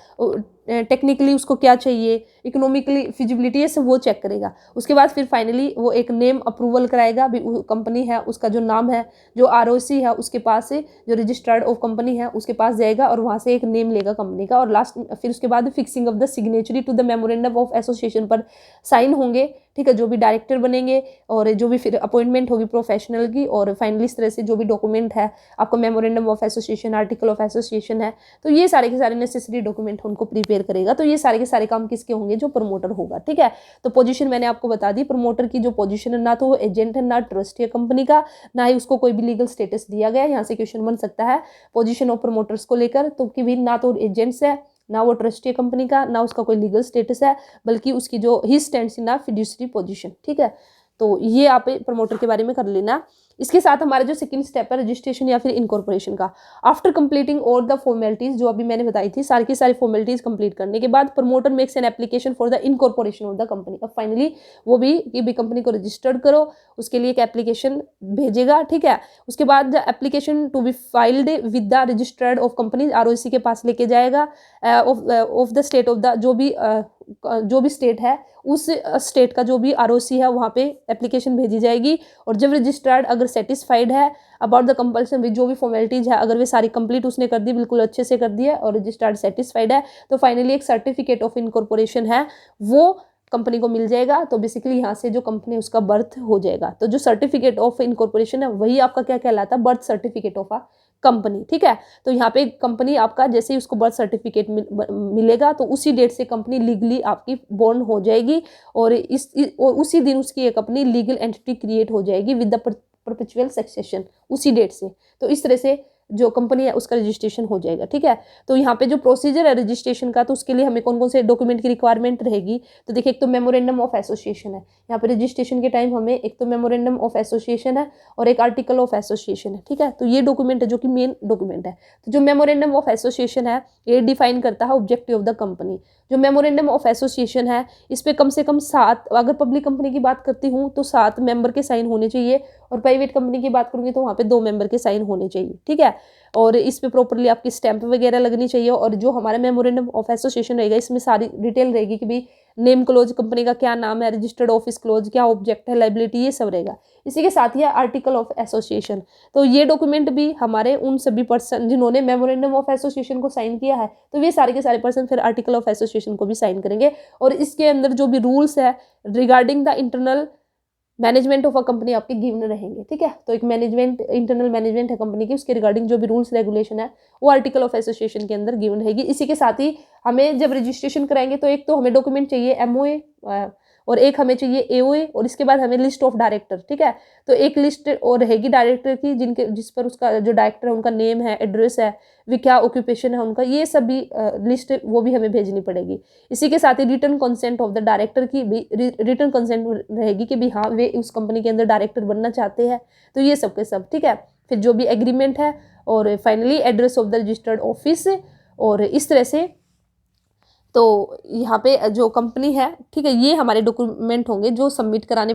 Speaker 1: टेक्निकली उसको क्या चाहिए, इकोनॉमिकली फिजिबिलिटी, ये सब वो चेक करेगा। उसके बाद फिर फाइनली वो एक नेम अप्रूवल कराएगा, भी कंपनी है उसका जो नाम है, जो आरओसी है उसके पास से, जो रजिस्टर्ड ऑफ कंपनी है उसके पास जाएगा और वहाँ से एक नेम लेगा कंपनी का, और लास्ट फिर उसके बाद fixing of the signatory to the memorandum of association पर साइन होंगे, ठीक है, जो भी डायरेक्टर बनेंगे और जो भी फिर अपॉइंटमेंट होगी प्रोफेशनल की, और फाइनली इस तरह से जो भी डॉक्यूमेंट है आपका memorandum of association, article of association है, तो ये सारे के सारे नेसेसरी डॉक्यूमेंट उनको प्रिपेयर करेगा। तो ये सारे के सारे काम किसके होंगे, जो प्रमोटर होगा। ठीक है, तो पोजीशन मैंने आपको बता दी, प्रमोटर की जो पोजीशन है ना तो वो एजेंट है, ना ट्रस्टी है कंपनी का, ना ही उसको कोई भी लीगल स्टेटस दिया गया है। यहाँ से क्वेश्चन बन सकता है पोजीशन ऑफ प्रमोटर्स को लेकर, तो कि भी ना तो एजेंट्स है, ना वो ट्रस्टी है कंपनी का, ना उसका कोई लीगल स्टेटस है, बल्कि उसकी जो he stands in fiduciary position. ठीक है, तो ये आप प्रमोटर के बारे में कर लेना। इसके साथ हमारा जो सेकंड स्टेप है रजिस्ट्रेशन या फिर इनकॉर्पोरेशन का, after completing all the formalities, जो अभी मैंने बताई थी सारी की सारी फॉर्मेलिटीज कंप्लीट करने के बाद promoter makes an application for the incorporation of the company. अब फाइनली वो भी कंपनी को रजिस्टर्ड करो, उसके लिए एक एप्लीकेशन भेजेगा। ठीक है, उसके बाद application to be filed with the registered of company, ROC के पास लेके जाएगा, of the state of the जो भी स्टेट है, उस स्टेट का जो भी ROC है वहाँ पे एप्लीकेशन भेजी जाएगी। और जब रजिस्टर्ड अगर सेटिस्फाइड है अबाउट द कंपल्सन विद, जो भी फॉर्मेलिटीज है अगर वे सारी कंप्लीट उसने कर दी, बिल्कुल अच्छे से कर दी है, और रजिस्टर्ड सेटिस्फाइड है, तो फाइनली एक सर्टिफिकेट ऑफ इनकॉर्पोरेशन है वो कंपनी को मिल जाएगा। तो बेसिकली यहाँ से जो कंपनी उसका बर्थ हो जाएगा। तो जो सर्टिफिकेट ऑफ इनकॉर्पोरेशन है वही आपका क्या कहलाता है, birth certificate of a company. ठीक है, तो यहाँ पे कंपनी आपका जैसे ही उसको बर्थ सर्टिफिकेट मिलेगा तो उसी डेट से कंपनी लीगली आपकी बॉर्न हो जाएगी, और उसी दिन उसकी एक अपनी लीगल एंटिटी क्रिएट हो जाएगी विद द परपेचुअल सक्सेशन उसी डेट से। तो इस तरह से जो कंपनी है उसका रजिस्ट्रेशन हो जाएगा। ठीक है, तो यहाँ पे जो प्रोसीजर है रजिस्ट्रेशन का, तो उसके लिए हमें कौन कौन से डॉक्यूमेंट की रिक्वायरमेंट रहेगी, तो देखिए एक तो मेमोरेंडम ऑफ एसोसिएशन है, यहाँ पे रजिस्ट्रेशन के टाइम हमें एक तो मेमोरेंडम ऑफ एसोसिएशन है और एक आर्टिकल ऑफ एसोसिएशन है। ठीक है, तो ये डॉक्यूमेंट है जो कि मेन डॉक्यूमेंट है। तो जो मेमोरेंडम ऑफ एसोसिएशन है ये डिफाइन करता है ऑब्जेक्टिव ऑफ द कंपनी। जो मेमोरेंडम ऑफ एसोसिएशन है इस पर कम से कम 7, अगर पब्लिक कंपनी की बात करती हूँ तो 7 मेंबर के साइन होने चाहिए, और प्राइवेट कंपनी की बात करूँगी तो वहाँ पे 2 मेंबर के साइन होने चाहिए। ठीक है, और इस पे प्रॉपरली आपकी स्टैंप वगैरह लगनी चाहिए। और जो हमारा मेमोरेंडम ऑफ एसोसिएशन रहेगा इसमें सारी डिटेल रहेगी कि भाई नेम क्लोज कंपनी का क्या नाम है, रजिस्टर्ड ऑफिस क्लोज क्या ऑब्जेक्ट है, लाइबिलिटी, ये सब रहेगा। इसी के साथ ही आर्टिकल ऑफ एसोसिएशन, तो ये डॉक्यूमेंट भी हमारे उन सभी पर्सन जिन्होंने मेमोरेंडम ऑफ एसोसिएशन को साइन किया है, तो ये सारे के सारे पर्सन फिर आर्टिकल ऑफ एसोसिएशन को भी साइन करेंगे। और इसके अंदर जो भी रूल्स है regarding the internal management of a company आपके गिवन रहेंगे। ठीक है, तो एक मैनेजमेंट, इंटरनल मैनेजमेंट है कंपनी की, उसके रिगार्डिंग जो भी रूल्स रेगुलेशन है वो आर्टिकल ऑफ एसोसिएशन के अंदर गिवन रहेगी। इसी के साथ ही हमें जब रजिस्ट्रेशन कराएंगे तो एक तो हमें डॉक्यूमेंट चाहिए MOA, और एक हमें चाहिए AOA, और इसके बाद हमें लिस्ट ऑफ डायरेक्टर। ठीक है, तो एक लिस्ट और रहेगी डायरेक्टर की जिस पर उसका जो डायरेक्टर है उनका नेम है, एड्रेस है, वे क्या ऑक्यूपेशन है उनका, ये सभी लिस्ट वो भी हमें भेजनी पड़ेगी। इसी के साथ ही return consent of the director की भी रिटर्न कंसेंट रहेगी कि भी हाँ वे उस कंपनी के अंदर डायरेक्टर बनना चाहते हैं, तो ये सब के सब। ठीक है, फिर जो भी एग्रीमेंट है, और finally address of the registered office, और इस तरह से तो यहाँ पे जो कंपनी है, ठीक है, ये हमारे डॉक्यूमेंट होंगे जो सबमिट कराने